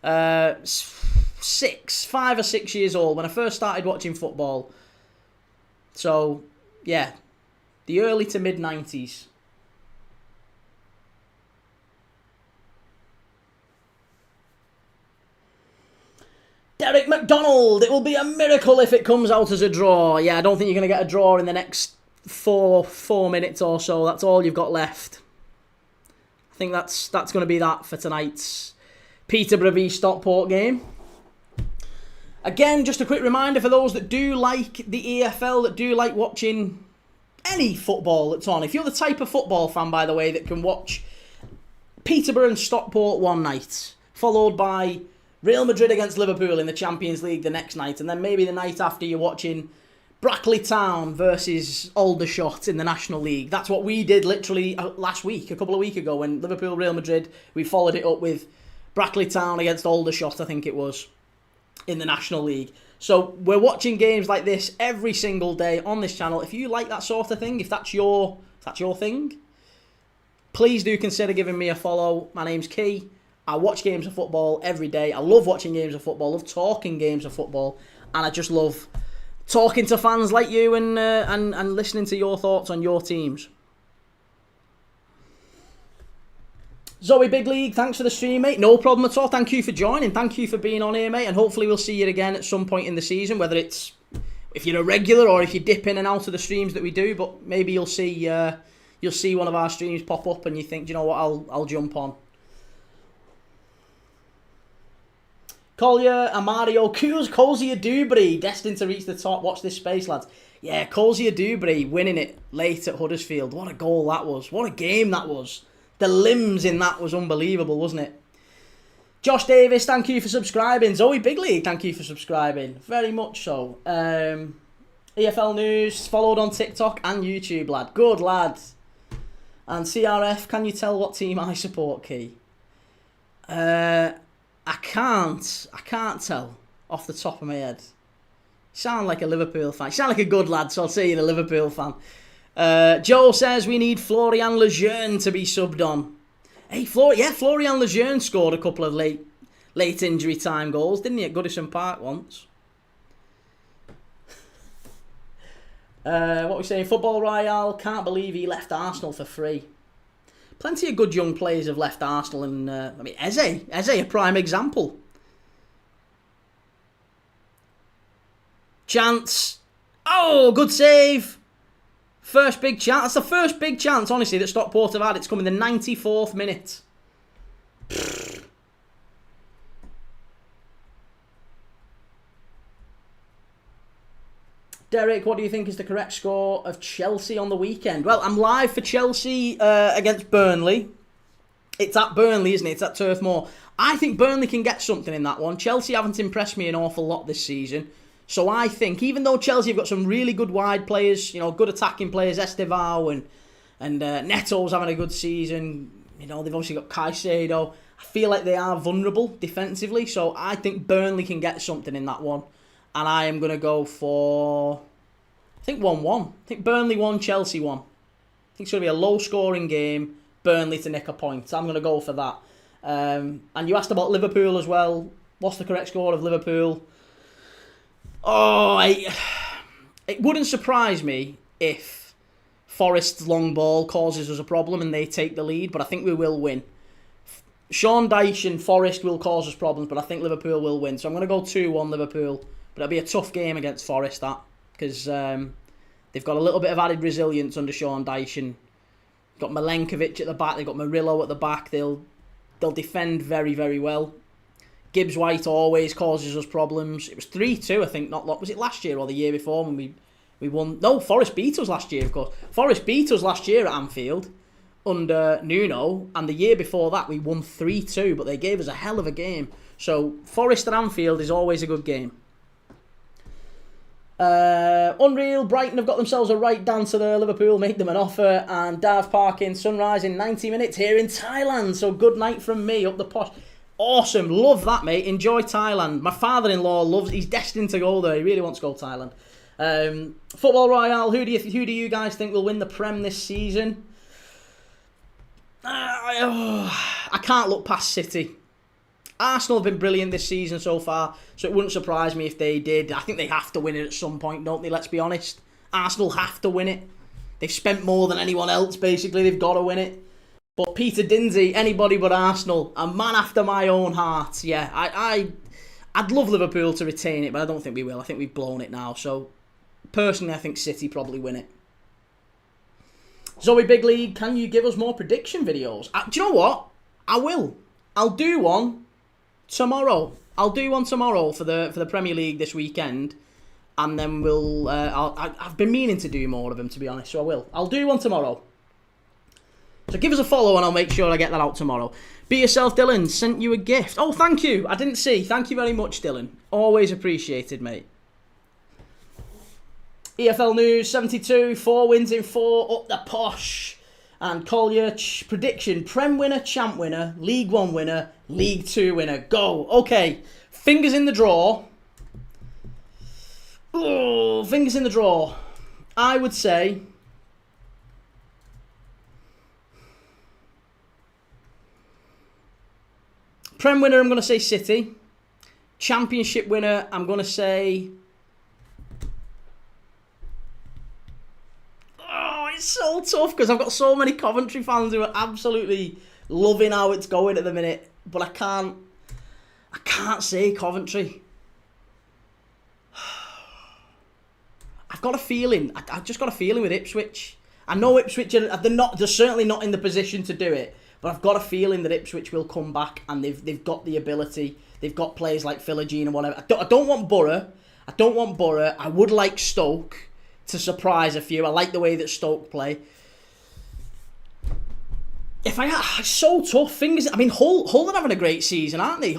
5 or 6 years old, when I first started watching football. So, yeah. The early to mid-90s. Derek McDonald, it will be a miracle if it comes out as a draw. Yeah, I don't think you're going to get a draw in the next four minutes or so. That's all you've got left. I think that's going to be that for tonight's Peterborough v Stockport game. Again, just a quick reminder for those that do like the EFL, that do like watching any football that's on. If you're the type of football fan, by the way, that can watch Peterborough and Stockport one night, followed by Real Madrid against Liverpool in the Champions League the next night, and then maybe the night after you're watching Brackley Town versus Aldershot in the National League. That's what we did literally last week, a couple of weeks ago, when Liverpool, Real Madrid, we followed it up with Brackley Town against Aldershot, I think it was, in the National League. So we're watching games like this every single day on this channel. If you like that sort of thing, if that's your thing, please do consider giving me a follow. My name's Key. I watch games of football every day. I love watching games of football, love talking games of football, and I just love talking to fans like you and listening to your thoughts on your teams. Zoe Big League, thanks for the stream, mate. No problem at all. Thank you for joining. Thank you for being on here, mate. And hopefully we'll see you again at some point in the season, whether it's if you're a regular or if you dip in and out of the streams that we do. But maybe you'll see one of our streams pop up and you think, do you know what, I'll jump on. Collier, Amario, Cozier Dewberry, destined to reach the top. Watch this space, lads. Yeah, Cozier Dewberry winning it late at Huddersfield. What a goal that was. What a game that was. The limbs in that was unbelievable, wasn't it? Josh Davis, thank you for subscribing. Zoe Big League, thank you for subscribing. Very much so. EFL News, followed on TikTok and YouTube, lad. Good, lad. And CRF, can you tell what team I support, Key? I can't tell off the top of my head. You sound like a Liverpool fan. You sound like a good lad, so I'll say you're a Liverpool fan. Joe says we need Florian Lejeune to be subbed on. Hey, Florian Lejeune scored a couple of late injury time goals, didn't he, at Goodison Park once? What we saying? Football Royale, can't believe he left Arsenal for free. Plenty of good young players have left Arsenal, and Eze, a prime example. Chance. Oh, good save. First big chance. That's the first big chance, honestly, that Stockport have had. It's come in the 94th minute. Derek, what do you think is the correct score of Chelsea on the weekend? Well, I'm live for Chelsea against Burnley. It's at Burnley, isn't it? It's at Turf Moor. I think Burnley can get something in that one. Chelsea haven't impressed me an awful lot this season. So I think, even though Chelsea have got some really good wide players, good attacking players, Estevao and Neto's having a good season. They've obviously got Caicedo. I feel like they are vulnerable defensively. So I think Burnley can get something in that one. And I am going to go for, I think 1-1. I think Burnley 1, Chelsea 1. I think it's going to be a low-scoring game, Burnley to nick a point. I'm going to go for that. And you asked about Liverpool as well. What's the correct score of Liverpool? Oh, it wouldn't surprise me if Forest's long ball causes us a problem and they take the lead, but I think we will win. Sean Dyche and Forest will cause us problems, but I think Liverpool will win. So I'm going to go 2-1 Liverpool. But it'll be a tough game against Forest, that, because they've got a little bit of added resilience under Sean Dyche, and got Milenkovic at the back, they've got Murillo at the back. They'll defend very, very well. Gibbs White always causes us problems. It was 3-2, I think. Was it last year or the year before when we won? No, Forest beat us last year, of course. Forest beat us last year at Anfield under Nuno, and the year before that we won 3-2, but they gave us a hell of a game. So Forest at Anfield is always a good game. Unreal, Brighton have got themselves a right dancer there. Liverpool make them an offer, and Darv Parkin, sunrise in 90 minutes here in Thailand. So good night from me up the Posh. Awesome, love that, mate. Enjoy Thailand. My father-in-law he's destined to go there. He really wants to go to Thailand. Football Royale, who do you guys think will win the Prem this season? I can't look past City. Arsenal have been brilliant this season so far, so it wouldn't surprise me if they did. I think they have to win it at some point, don't they? Let's be honest. Arsenal have to win it. They've spent more than anyone else, basically. They've got to win it. But Peter Dinsey, anybody but Arsenal, a man after my own heart. Yeah, I'd love Liverpool to retain it, but I don't think we will. I think we've blown it now. So, personally, I think City probably win it. Zoe Big League, can you give us more prediction videos? Do you know what? I will. I'll do one tomorrow. I'll do one tomorrow for the Premier League this weekend, and then I've been meaning to do more of them, to be honest, so I will. I'll do one tomorrow. So give us a follow and I'll make sure I get that out tomorrow. Be yourself, Dylan. Sent you a gift. Oh, thank you. I didn't see. Thank you very much, Dylan. Always appreciated, mate. EFL News 72. 4 wins in 4. Up the Posh. And Collier prediction. Prem winner, Champ winner, League 1 winner, League 2 winner. Go. Okay. Fingers in the draw. Oh, fingers in the draw. I would say... Prem winner, I'm going to say City. Championship winner, I'm going to say... Oh, it's so tough because I've got so many Coventry fans who are absolutely loving how it's going at the minute. But I can't say Coventry. I've got a feeling. I've just got a feeling with Ipswich. I know Ipswich, they're certainly not in the position to do it. But I've got a feeling that Ipswich will come back and they've got the ability. They've got players like Philogene and whatever. I don't want Borough. I would like Stoke to surprise a few. I like the way that Stoke play. It's so tough. Hull are having a great season, aren't they?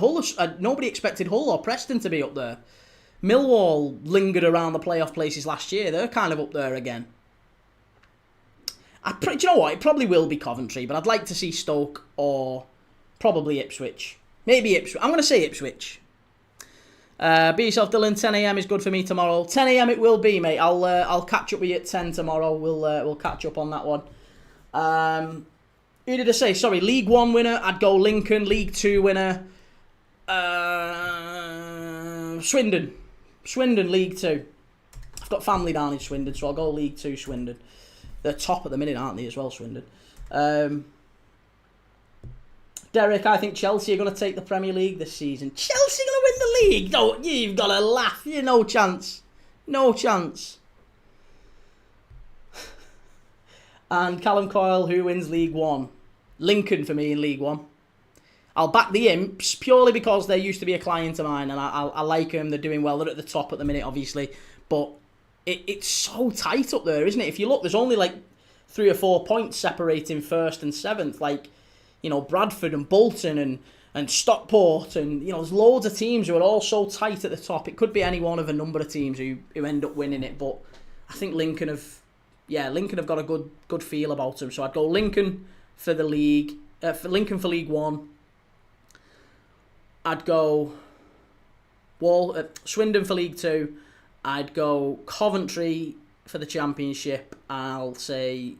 Nobody expected Hull or Preston to be up there. Millwall lingered around the playoff places last year. They're kind of up there again. Do you know what? It probably will be Coventry, but I'd like to see Stoke or probably Ipswich. Maybe Ipswich. I'm going to say Ipswich. Be yourself, Dylan. 10 a.m. is good for me tomorrow. 10 a.m. it will be, mate. I'll catch up with you at 10 tomorrow. We'll catch up on that one. Who did I say? Sorry, League 1 winner. I'd go Lincoln. League 2 winner. Swindon. Swindon, League 2. I've got family down in Swindon, so I'll go League 2 Swindon. They're top at the minute, aren't they, as well, Swindon? Derek, I think Chelsea are going to take the Premier League this season. Chelsea going to win the league? No, you've got to laugh. You've no chance. No chance. And Callum Coyle, who wins League 1? Lincoln for me in League 1. I'll back the Imps purely because they used to be a client of mine and I like them. They're doing well. They're at the top at the minute, obviously. But it's so tight up there, isn't it? If you look, there's only like 3 or 4 points separating 1st and 7th. Like, Bradford and Bolton and Stockport and, there's loads of teams who are all so tight at the top. It could be any one of a number of teams who end up winning it. But I think Lincoln have got a good feel about them. So I'd go Lincoln for the league, Lincoln for League 1. I'd go Swindon for League 2. I'd go Coventry for the Championship. I'll say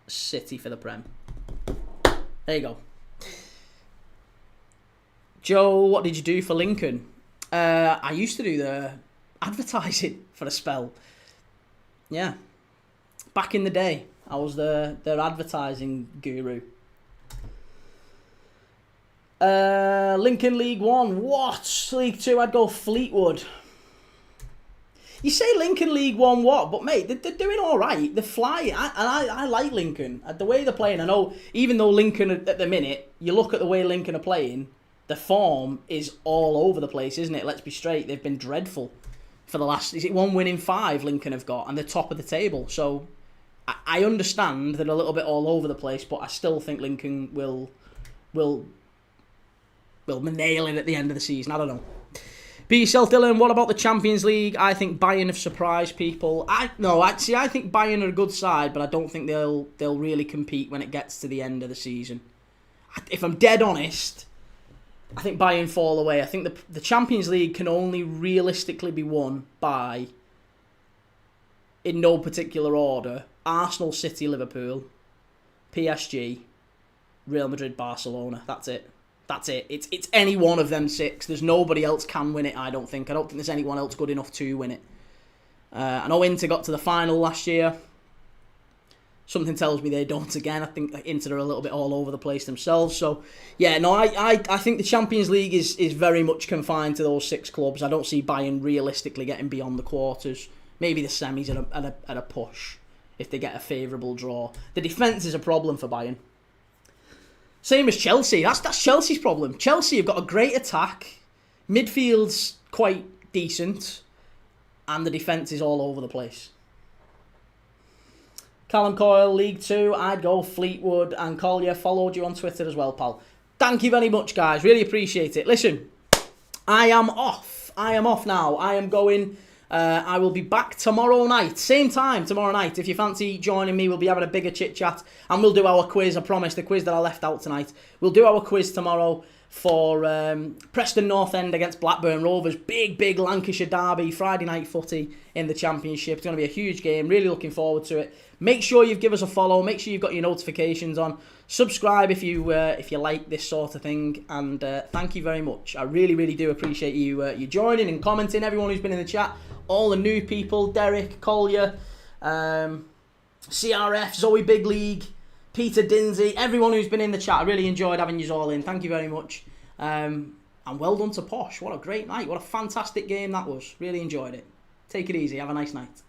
City for the Prem. There you go. Joe, what did you do for Lincoln? I used to do the advertising for a spell. Yeah. Back in the day, I was their advertising guru. Lincoln League 1. What? League 2, I'd go Fleetwood. You say Lincoln League 1 what? But mate, they're doing all right. They're flying. I like Lincoln. The way they're playing, I know, even though Lincoln at the minute, you look at the way Lincoln are playing, the form is all over the place, isn't it? Let's be straight. They've been dreadful for the last... Is it 1 win in 5 Lincoln have got? And they're top of the table. So I understand they're a little bit all over the place, but I still think Lincoln will nail it at the end of the season. I don't know. Be yourself, Dylan. What about the Champions League? I think Bayern have surprised people. I think Bayern are a good side, but I don't think they'll really compete when it gets to the end of the season. If I'm dead honest, I think Bayern fall away. I think the Champions League can only realistically be won by, in no particular order, Arsenal, City, Liverpool, PSG, Real Madrid, Barcelona. That's it. It's any one of them 6. There's nobody else can win it, I don't think. I don't think there's anyone else good enough to win it. I know Inter got to the final last year. Something tells me they don't again. I think Inter are a little bit all over the place themselves. So, yeah, no, I think the Champions League is very much confined to those 6 clubs. I don't see Bayern realistically getting beyond the quarters. Maybe the semis at a push if they get a favourable draw. The defence is a problem for Bayern. Same as Chelsea. That's Chelsea's problem. Chelsea have got a great attack, midfield's quite decent, and the defence is all over the place. Callum Coyle, League 2, I'd go Fleetwood, and Collier followed you on Twitter as well, pal. Thank you very much, guys. Really appreciate it. Listen, I am off. I am off now. I am going... I will be back tomorrow night, same time tomorrow night. If you fancy joining me, we'll be having a bigger chit chat and we'll do our quiz. I promise, the quiz that I left out tonight. We'll do our quiz tomorrow for Preston North End against Blackburn Rovers. Big Lancashire derby, Friday night footy in the Championship. It's going to be a huge game. Really looking forward to it. Make sure you give us a follow. Make sure you've got your notifications on. Subscribe if you like this sort of thing. And thank you very much. I really do appreciate you joining and commenting. Everyone who's been in the chat. All the new people, Derek, Collier, CRF, Zoe Big League, Peter Dinsey, everyone who's been in the chat. I really enjoyed having you all in. Thank you very much. And well done to Posh. What a great night. What a fantastic game that was. Really enjoyed it. Take it easy. Have a nice night.